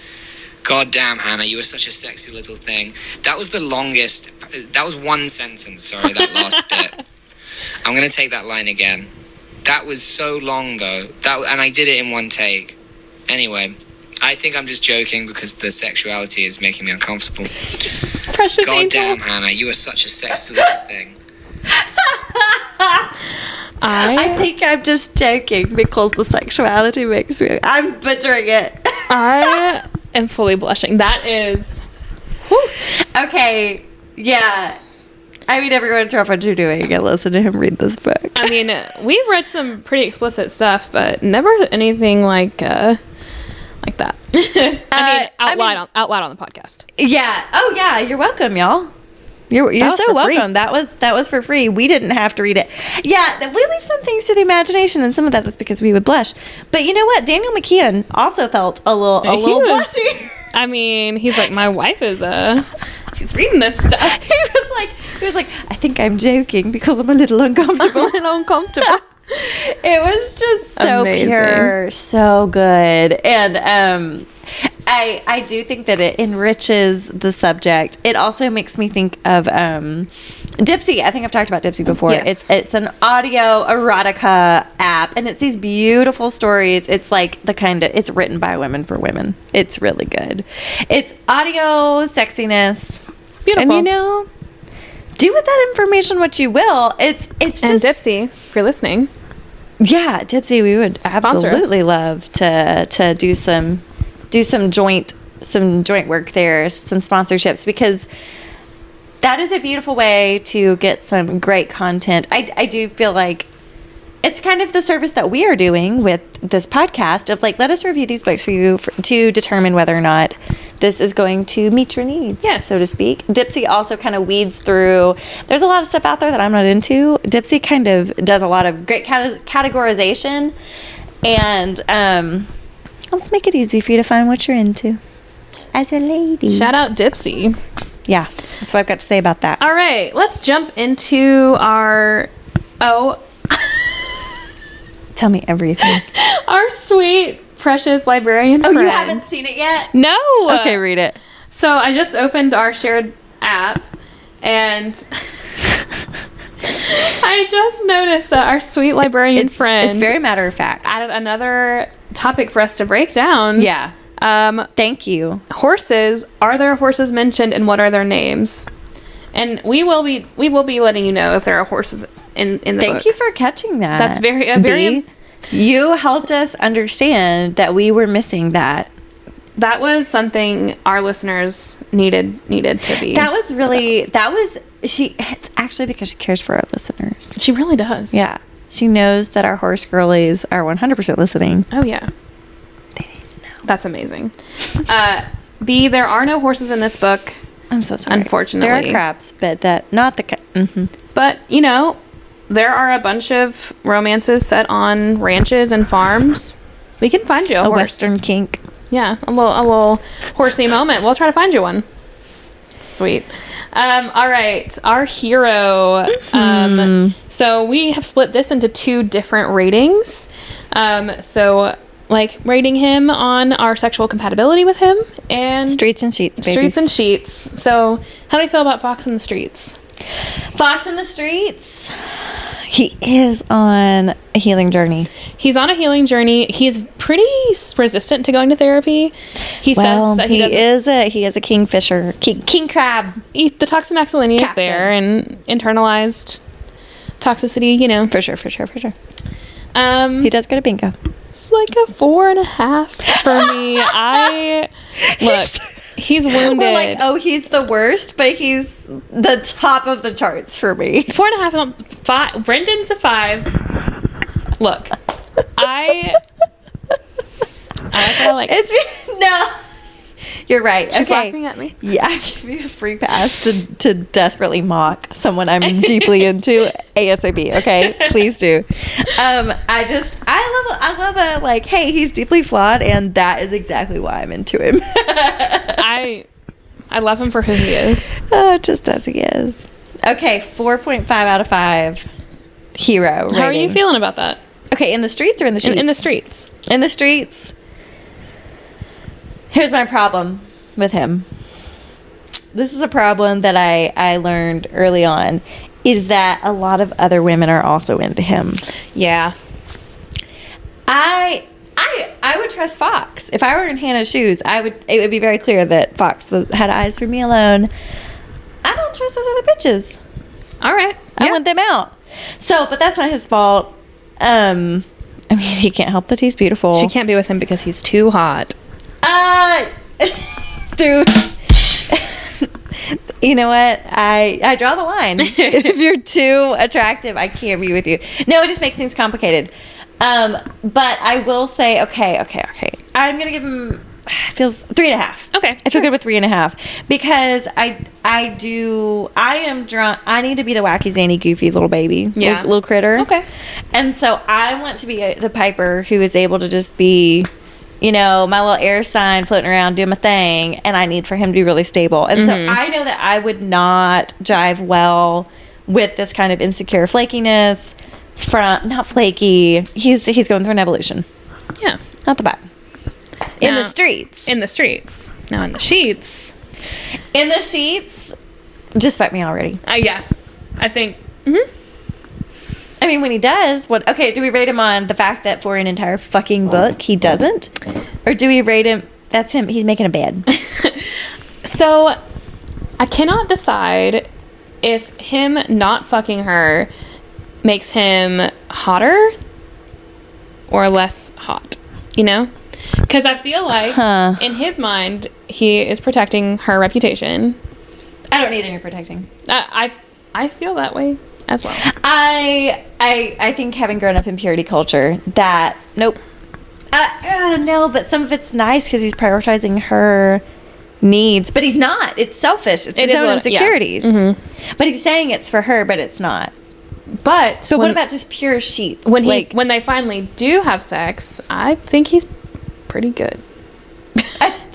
God damn, Hannah, you were such a sexy little thing. That was the longest... That was one sentence, sorry, that last bit. I'm going to take that line again. That was so long, though. And I did it in one take. Anyway, I think I'm just joking because the sexuality is making me uncomfortable. Precious God angel. damn, Hannah, you are such a sexy little thing. I think I'm just joking because the sexuality makes me... I'm butchering it. I am fully blushing. That is... Whew. Okay, yeah. I mean, everyone drop what you're doing and listen to him read this book. I mean, we've read some pretty explicit stuff, but never anything like that. Out loud on the podcast. Yeah. Oh, yeah. You're welcome, y'all. You're so welcome. That was for free. We didn't have to read it. Yeah, we leave some things to the imagination, and some of that is because we would blush. But you know what? Daniel McKeon also felt a little blushy. I mean, he's like, my wife is a He's reading this stuff. he was like, I think I'm joking because I'm a little uncomfortable. A little uncomfortable. It was just so Amazing. pure, so good. And I do think that it enriches the subject. It also makes me think of Dipsy. I think I've talked about Dipsy before. Yes. It's an audio erotica app, and it's these beautiful stories. It's like it's written by women for women. It's really good. It's audio sexiness. Beautiful. And do with that information what you will. It's And just Dipsy, if you're listening. Yeah, Dipsy, we would Sponsor us. absolutely love to do some joint work there, some sponsorships, because that is a beautiful way to get some great content. I do feel like it's kind of the service that we are doing with this podcast of like, let us review these books for you to determine whether or not this is going to meet your needs, Yes. so to speak. Dipsy also kind of weeds through. There's a lot of stuff out there that I'm not into. Dipsy kind of does a lot of great categorization, and let's make it easy for you to find what you're into as a lady. Shout out Dipsy. Yeah, that's what I've got to say about that. All right, let's jump into our Tell me everything. our sweet, precious librarian Oh, friend. you haven't seen it yet? No. Okay, read it. So I just opened our shared app, and I just noticed that our sweet librarian friend It's very matter of fact. added another topic for us to break down. Yeah. Thank you. Horses. Are there horses mentioned, and what are their names? And we will be letting you know if there are horses in the Thank books. you for catching that. That's very B. You helped us understand that we were missing that. That was something our listeners needed to be. It's actually because she cares for our listeners. She really does. Yeah. She knows that our horse girlies are 100% listening. Oh yeah. They need to know. That's amazing. B, there are no horses in this book, I'm so sorry. Unfortunately. There are crabs, but not the mm-hmm. but there are a bunch of romances set on ranches and farms. We can find you a horse. Western kink. Yeah, a little horsey moment. We'll try to find you one. Sweet. All right, our hero. So we have split this into 2 different ratings. So like rating him on our sexual compatibility with him and Streets and Sheets, babies. Streets and Sheets. So how do you feel about Fox in the Streets? Fox in the Streets. He is on a healing journey. He's on a healing journey. He's pretty resistant to going to therapy. He says that he is a kingfisher, king crab. The toxamaxillinium is Captain. there and internalized toxicity, For sure. He He does go to bingo. It's like a 4.5 for me. He's wounded. We're like, oh, he's the worst, but he's the top of the charts for me. 4.5, 5. Brendan's a 5. Look, I feel like It's no. You're right. she's Okay. laughing at me. Yeah, I give you a free pass to desperately mock someone I'm deeply into ASAP. Okay, please do. I love a like, hey, he's deeply flawed, and that is exactly why I'm into him. I love him for who he is. Just as he is. Okay, 4.5 out of 5. Hero. How are you rating. feeling about that? Okay, in the streets or in the sheets? In the streets. In the streets. Here's my problem with him. This is a problem that I learned early on, is that a lot of other women are also into him. Yeah. I would trust Fox. If I were in Hannah's shoes, it would be very clear that Fox had eyes for me alone. I don't trust those other bitches. All right. I want them out. So, but that's not his fault. I mean, he can't help that he's beautiful. She can't be with him because he's too hot. Dude. You know what? I draw the line. If you're too attractive, I can't be with you. No, it just makes things complicated. But I will say, okay. I'm going to give him, feels 3.5. Okay. I feel good with 3.5 because I am drawn. I need to be the wacky, zany, goofy little baby, Yeah. little critter. Okay. And so I want to be the Piper who is able to just be you know, my little air sign floating around doing my thing, and I need for him to be really stable. And so I know that I would not jive well with this kind of insecure flakiness from, not flaky, he's going through an evolution. Yeah. Not the vibe. In Now- the streets. In the streets. Now in the sheets. In the sheets, just fuck me already. Yeah. I think. I mean, when he does, what? Okay, do we rate him on the fact that for an entire fucking book he doesn't, or do we rate him? That's him. He's making a bed. So, I cannot decide if him not fucking her makes him hotter or less hot. You know, because I feel like in his mind he is protecting her reputation. I don't need any protecting. I feel that way as well. I think having grown up in purity culture, that nope. No, but some of it's nice because he's prioritizing her needs, but he's not. It's selfish. It's his own insecurities. Yeah. But he's saying it's for her, but it's not. But So what about just pure sheets? When when they finally do have sex, I think he's pretty good.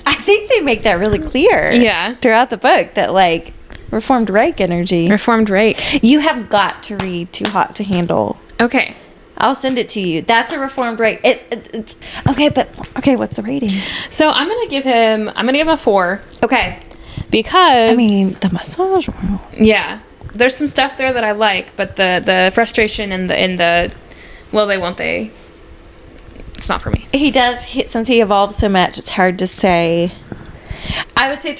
I think they make that really clear. Yeah. Throughout the book, that like reformed rake energy. Reformed rake. You have got to read Too Hot to Handle. Okay. I'll send it to you. That's a reformed rake. It's okay, but okay, what's the rating? So I'm gonna give him a 4 Okay. because I mean, the massage room. yeah, there's some stuff there that I like, but the frustration and the will they won't they, it's not for me. He does, since he evolves so much, it's hard to say. I would say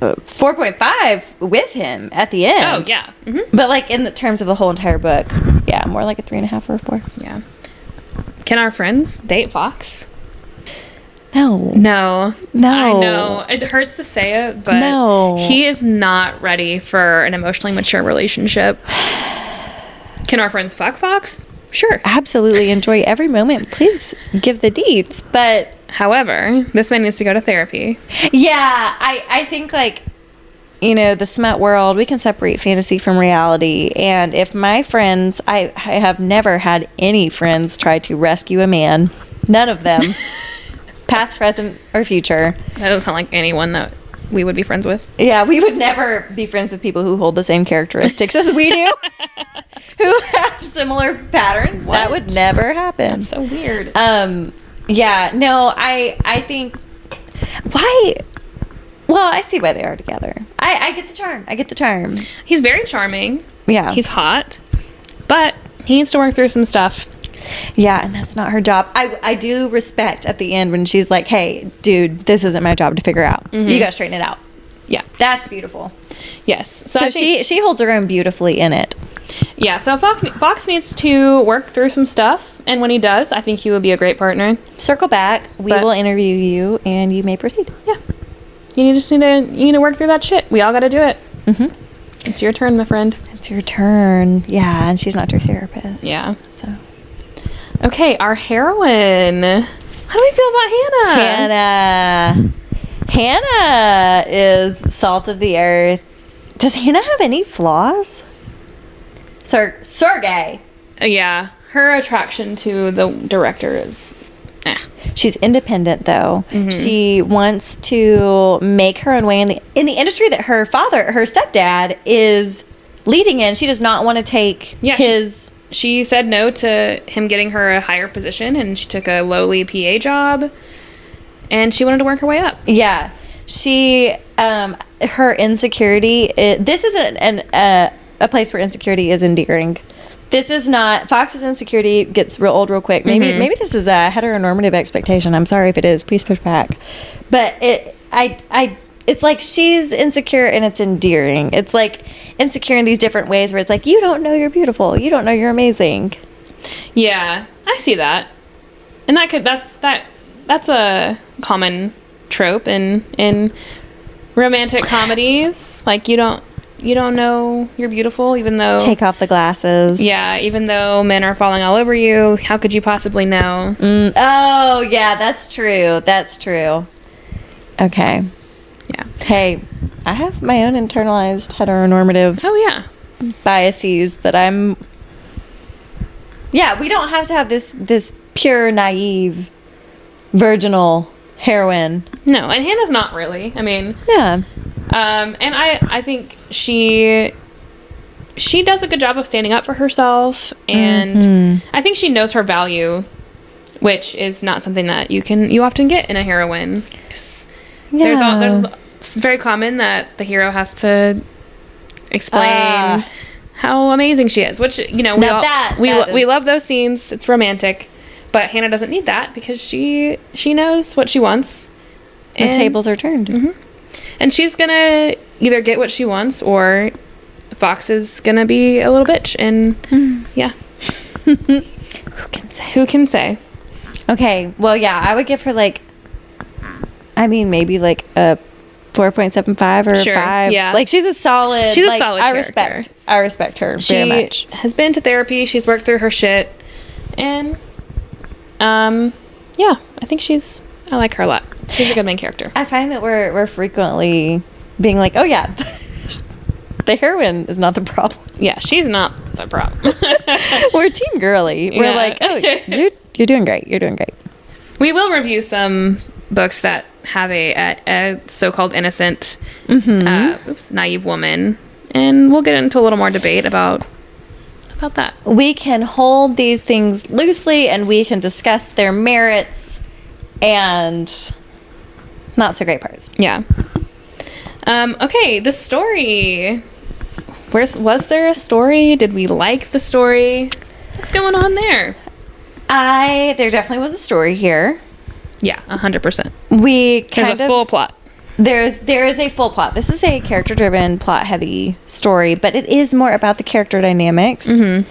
4.5 with him at the end. Oh yeah. But like in the terms of the whole entire book, yeah, more like a 3.5 or a 4. Yeah. Can our friends date Fox? No. No. No. I know. It hurts to say it, but No. he is not ready for an emotionally mature relationship. Can our friends fuck Fox? Sure. Absolutely enjoy every moment. Please give the deets. But However, this man needs to go to therapy. yeah, I think like, you know, the smut world, we can separate fantasy from reality. And if my friends, I have never had any friends try to rescue a man. None of them. Past, present, or future. That doesn't sound like anyone that we would be friends with. Yeah, we would never be friends with people who hold the same characteristics as we do. Who have similar patterns. What? That would never happen. That's so weird. Yeah, no, I think, why, well, I see why they are together. I get the charm. He's very charming. Yeah. He's hot, but he needs to work through some stuff. Yeah, and that's not her job. I do respect at the end when she's like, hey, dude, this isn't my job to figure out. You gotta straighten it out. Yeah. That's beautiful. Yes. So I think, she holds her own beautifully in it. yeah. So Fox needs to work through some stuff, and when he does, I think he will be a great partner. Circle back. We But- will interview you, and you may proceed. Yeah. You need to work through that shit. We all got to do it. Mm-hmm. It's your turn, my friend. It's your turn. Yeah, and she's not your therapist. Yeah. So Okay, our heroine. How do we feel about Hannah? Hannah is salt of the earth. Does Hannah have any flaws? Sergey. Yeah. Her attraction to the director is... She's independent though. She wants to make her own way in the industry that her stepdad is leading in. She does not want to take his... She said no to him getting her a higher position, and she took a lowly PA job, and she wanted to work her way up. Yeah. She, her insecurity, this isn't a place where insecurity is endearing. This is not, Fox's insecurity gets real old real quick. Maybe this is a heteronormative expectation. I'm sorry if it is. Please push back. But it's like she's insecure and it's endearing. It's like insecure in these different ways where it's like, you don't know you're beautiful. You don't know you're amazing. Yeah, I see that. And that's a common trope in romantic comedies. Like you don't know you're beautiful even though Take off the glasses. Yeah, even though men are falling all over you, how could you possibly know? Oh, yeah, that's true. That's true. Okay. Yeah. Hey, I have my own internalized heteronormative Oh yeah. biases that I'm... Yeah, we don't have to have this pure, naive virginal heroine. No, and Hannah's not really. I mean, Yeah. and I think she does a good job of standing up for herself, and I think she knows her value, which is not something that you often get in a heroine. Yeah. It's very common that the hero has to explain how amazing she is, which we love those scenes. It's romantic, but Hannah doesn't need that because she knows what she wants. The tables are turned. And she's gonna either get what she wants, or Fox is gonna be a little bitch. And yeah, Who can say? Okay, well, yeah, I would give her maybe a 4.75 or Sure, 5. yeah. She's a solid. She's a solid I character. respect her very much. She has been to therapy. She's worked through her shit, and yeah, I think I like her a lot. She's a good main character. I find that we're frequently being like, oh yeah, the heroine is not the problem. Yeah, she's not the problem. We're team girly. We're Yeah. like, oh, you're doing great. You're doing great. We will review some books that have a so-called innocent, naive woman, and we'll get into a little more debate about that. We can hold these things loosely, and we can discuss their merits and not so great parts. Yeah. Okay, the story. Was there a story? Did we like the story? What's going on there? There definitely was a story here. Yeah, 100%. There's There's a full plot. There is a full plot. This is a character-driven, plot-heavy story, but it is more about the character dynamics than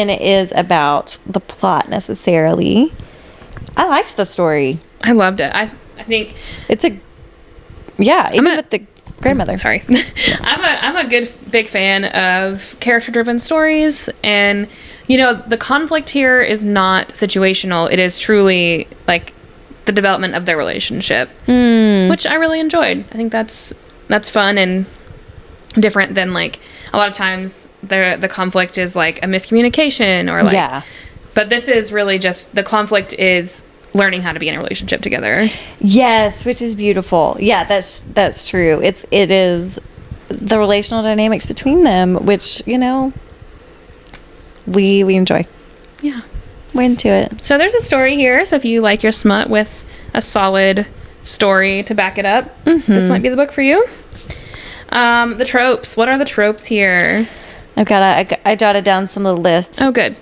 it is about the plot necessarily. I liked the story. I loved it. I think It's with the grandmother. Sorry. I'm a good big fan of character-driven stories, and the conflict here is not situational. It is truly the development of their relationship, which I really enjoyed. I think that's fun and different than a lot of times the conflict is a miscommunication or Yeah. But this is really just the conflict is learning how to be in a relationship together. Yes, which is beautiful. Yeah, that's true. It is the relational dynamics between them, which we enjoy. Yeah. We're into it. So there's a story here. So if you like your smut with a solid story to back it up, this might be the book for you. The tropes. What are the tropes here? I jotted down some of the lists. Oh, good.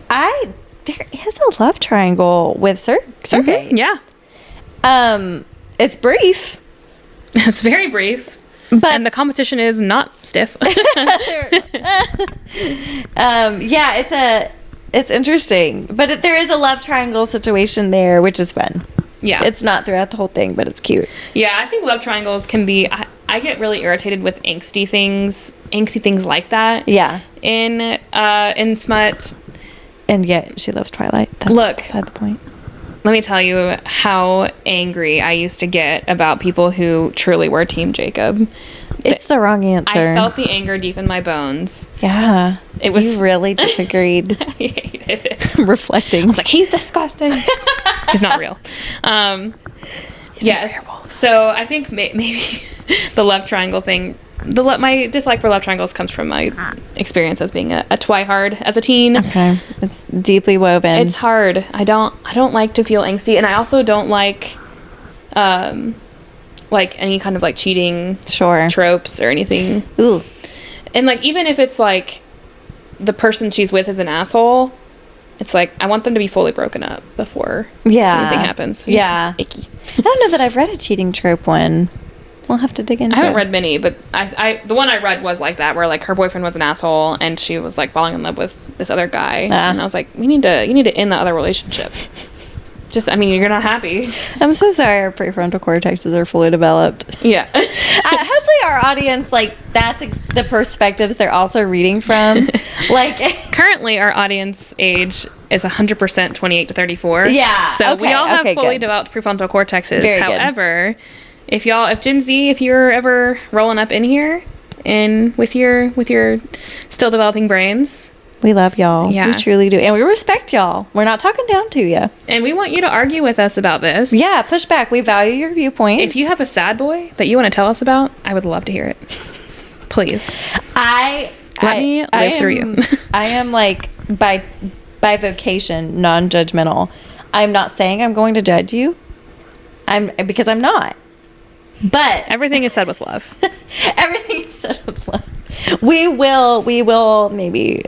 There is a love triangle with Sergei. Yeah. It's brief. It's very brief. And the competition is not stiff. It's interesting, but there is a love triangle situation there, which is fun. Yeah. It's not throughout the whole thing, but it's cute. Yeah, I think love triangles can be... I get really irritated with angsty things like that. Yeah. In smut. And yet she loves Twilight. That's beside the point. Let me tell you how angry I used to get about people who truly were Team Jacob. It's the wrong answer. I felt the anger deep in my bones. Yeah. You really disagreed. I hated it. Reflecting. I was like, he's disgusting. He's not real. Yes. So I think maybe the love triangle thing, my dislike for love triangles comes from my experience as being a twihard as a teen. Okay. It's deeply woven. It's hard. I don't like to feel angsty, and I also don't like any kind of cheating tropes or anything. Ooh. And even if it's the person she's with is an asshole, it's I want them to be fully broken up before anything happens. It's just icky. I don't know that I've read a cheating trope one. We'll have to dig into it. I haven't read many, but the one I read was like that, where her boyfriend was an asshole and she was falling in love with this other guy, and I was like, you need to end the other relationship. You're not happy. I'm so sorry our prefrontal cortexes are fully developed. Yeah. Hopefully our audience, that's the perspectives they're also reading from. Currently our audience age is 100% 28 to 34. Yeah. So we all have fully good. developed prefrontal cortexes. Very However, if Gen Z, if you're ever rolling up in here and with your still developing brains, We love y'all. Yeah. We truly do. And we respect y'all. We're not talking down to you. And we want you to argue with us about this. Yeah, push back. We value your viewpoints. If you have a sad boy that you want to tell us about, I would love to hear it. Please. Let me live through you. I am like by vocation non-judgmental. I'm not saying I'm going to judge you. Because I'm not. But everything is said with love. Everything is said with love. We will maybe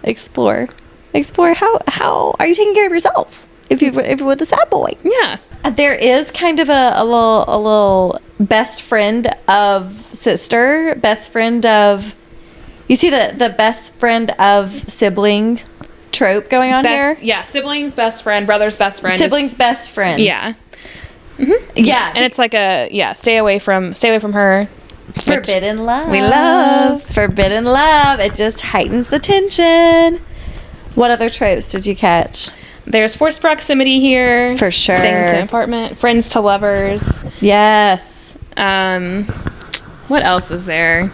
explore how are you taking care of yourself if you're with a sad boy. Yeah. There is kind of a little best friend of sister, best friend of, you see the best friend of sibling trope going on here? Yeah, siblings best friend, brother's best friend. Siblings best friend. Yeah. Yeah. And it's like stay away from her. Forbidden love. We love. Forbidden love. It just heightens the tension. What other tropes did you catch? There's forced proximity here. For sure. Things in apartment. Friends to lovers. Yes. What else is there?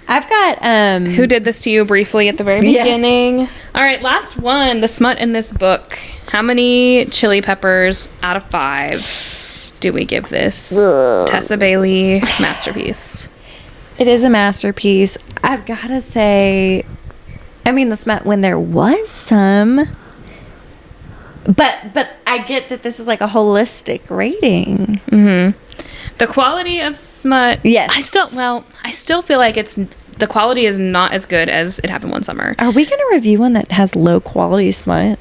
I've got Who did this to you briefly at the very beginning? All right, last one. The smut in this book. How many chili peppers out of 5 do we give this Tessa Bailey masterpiece? It is a masterpiece. I've got to say, I mean, the smut, when there was some, but I get that this is like a holistic rating. Mm-hmm. The quality of smut. Yes. I still feel like the quality is not as good as It Happened One Summer. Are we going to review one that has low quality smut?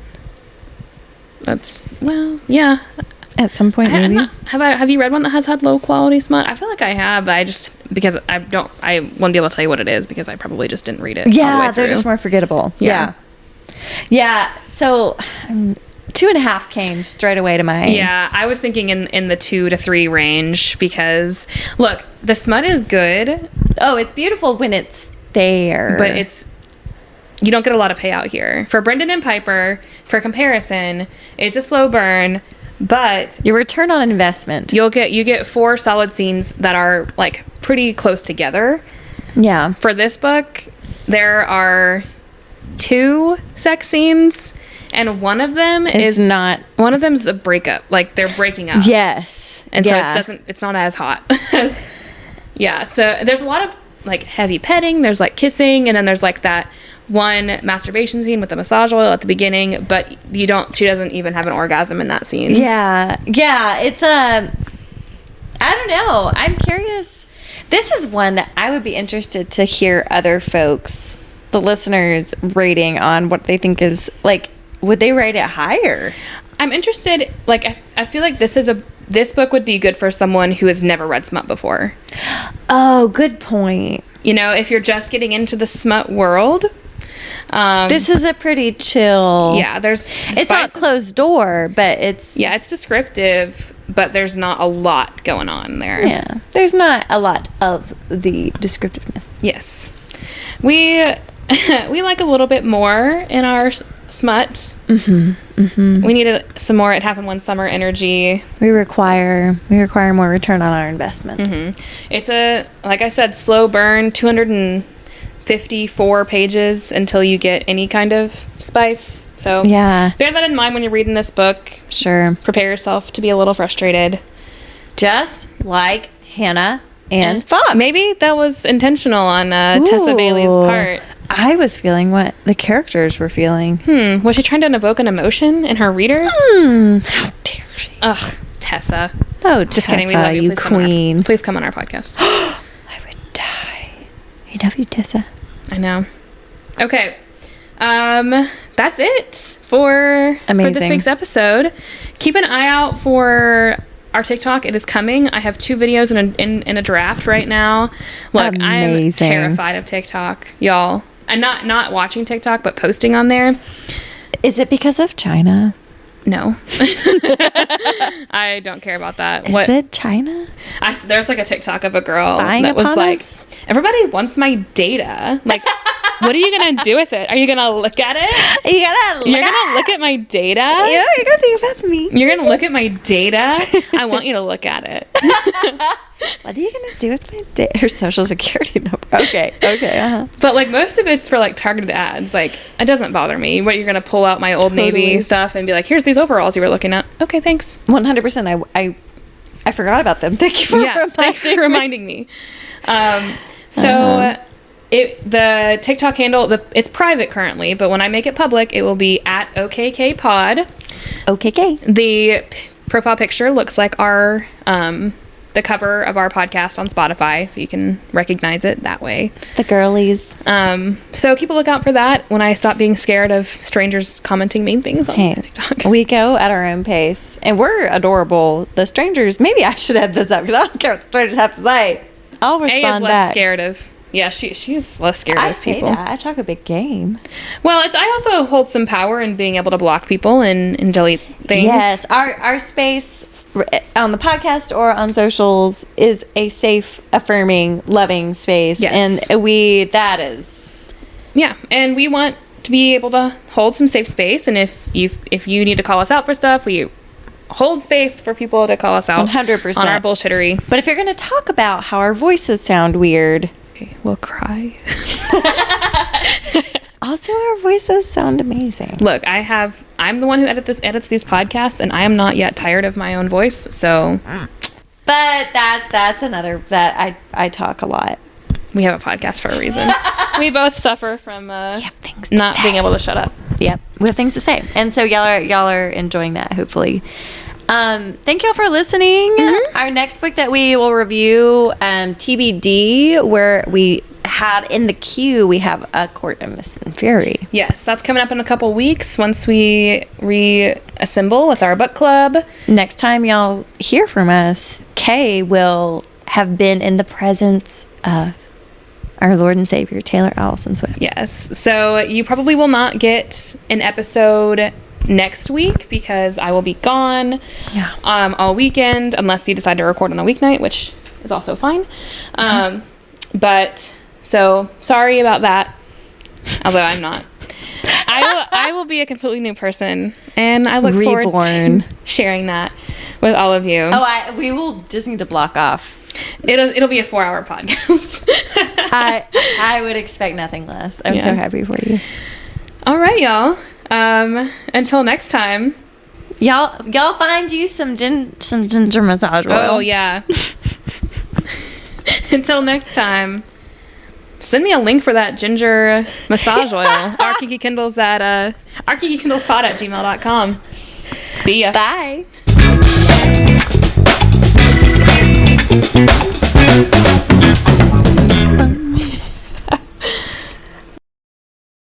Yeah. At some point, maybe. Have you read one that has had low quality smut? I feel like I have, but because I won't be able to tell you what it is because I probably just didn't read it all the way through. They're just more forgettable. Yeah. So 2.5 came straight away to mind. Yeah, I was thinking in the 2 to 3 range because look, the smut is good. Oh, it's beautiful when it's there, but you don't get a lot of payout here. For Brendan and Piper, for comparison, it's a slow burn. But your return on investment, you get 4 solid scenes that are like pretty close together. Yeah. For this book, there are 2 sex scenes, and one of them is not. One of them's a breakup, like they're breaking up. Yes. And so it's not as hot. So there's a lot of like heavy petting. There's like kissing, and then there's like that one masturbation scene with the massage oil at the beginning, but she doesn't even have an orgasm in that scene. Yeah. It's I don't know. I'm curious. This is one that I would be interested to hear other folks, the listeners, rating on what they think is like. Would they rate it higher? I'm interested. Like I feel like this book would be good for someone who has never read smut before. Oh, good point. You know, if you're just getting into the smut world. This is a pretty chill. Yeah, it's not closed door, but it's descriptive, but there's not a lot going on there. Yeah, there's not a lot of the descriptiveness. Yes, we like a little bit more in our smut. We needed some more It Happened One Summer energy. We require more return on our investment. It's like I said, slow burn, 254 pages until you get any kind of spice. So bear that in mind when you're reading this book. Sure. Prepare yourself to be a little frustrated. Just like Hannah and Fox. Maybe that was intentional on Tessa Bailey's part. I was feeling what the characters were feeling. Was she trying to evoke an emotion in her readers? How dare she? Ugh, Tessa. Oh, just kidding. We love you. You queen. Please come on our podcast. I would die. I love you, Tessa. I know. Okay. That's it for this week's episode. Keep an eye out for our TikTok. It is coming. I have 2 videos in a draft right now. Look, I am terrified of TikTok, y'all. I'm not watching TikTok, but posting on there. Is it because of China? No. I don't care about that. Is it China? There's like a TikTok of a girl spying that was like, us? everybody wants my data. Like, What are you going to do with it? Are you going to look at it? You're going to look at my data? Yeah, you gotta think about me. You're going to look at my data? I want you to look at it. What are you gonna do with my her social security number? Okay. But like most of it's for like targeted ads. Like it doesn't bother me. What, you're going to pull out my Old Navy stuff and be like, here's these overalls you were looking at. Okay, thanks. 100%. I forgot about them. Thank you for thanks for reminding me. The TikTok handle, it's private currently, but when I make it public, it will be at OKKPod. OKK. The profile picture looks like our the cover of our podcast on Spotify, so you can recognize it that way. The girlies. So keep a lookout for that when I stop being scared of strangers commenting mean things on TikTok. We go at our own pace, and we're adorable. The strangers, maybe I should add this up because I don't care what strangers have to say. I'll respond A is less back. scared of. Yeah, she's less scared of people. I talk a big game. Well, I also hold some power in being able to block people and delete things. Yes, our space on the podcast or on socials is a safe, affirming, loving space. Yes. And that is. Yeah, and we want to be able to hold some safe space, and if you need to call us out for stuff, we hold space for people to call us out 100% on our bullshittery. But if you're going to talk about how our voices sound weird, we'll cry. also our voices sound amazing. Look, I'm the one who edits these podcasts, and I am not yet tired of my own voice, so. But that's another, that I talk a lot. We have a podcast for a reason. We both suffer from things to not say. being able to shut up. Yep, we have things to say, and so y'all are enjoying that, hopefully. Thank y'all for listening. Mm-hmm. Our next book that we will review, TBD, where we have in the queue, we have A Court of Mist and Fury. Yes, that's coming up in a couple weeks once we reassemble with our book club. Next time y'all hear from us, Kay will have been in the presence of our Lord and Savior, Taylor Allison Swift. Yes, so you probably will not get an episode next week because I will be gone all weekend unless you decide to record on a weeknight, which is also fine. But so sorry about that, although I'm not. I will be a completely new person, and I look forward to sharing that with all of you. We will just need to block off. It'll be a 4-hour podcast. I would expect nothing less. I'm so happy for you. All right, y'all. Until next time. Y'all find you some ginger massage oil. Oh yeah. Until next time. Send me a link for that ginger massage oil. Our Kiki Kindles at ourkikikindlespod@gmail.com. See ya. Bye.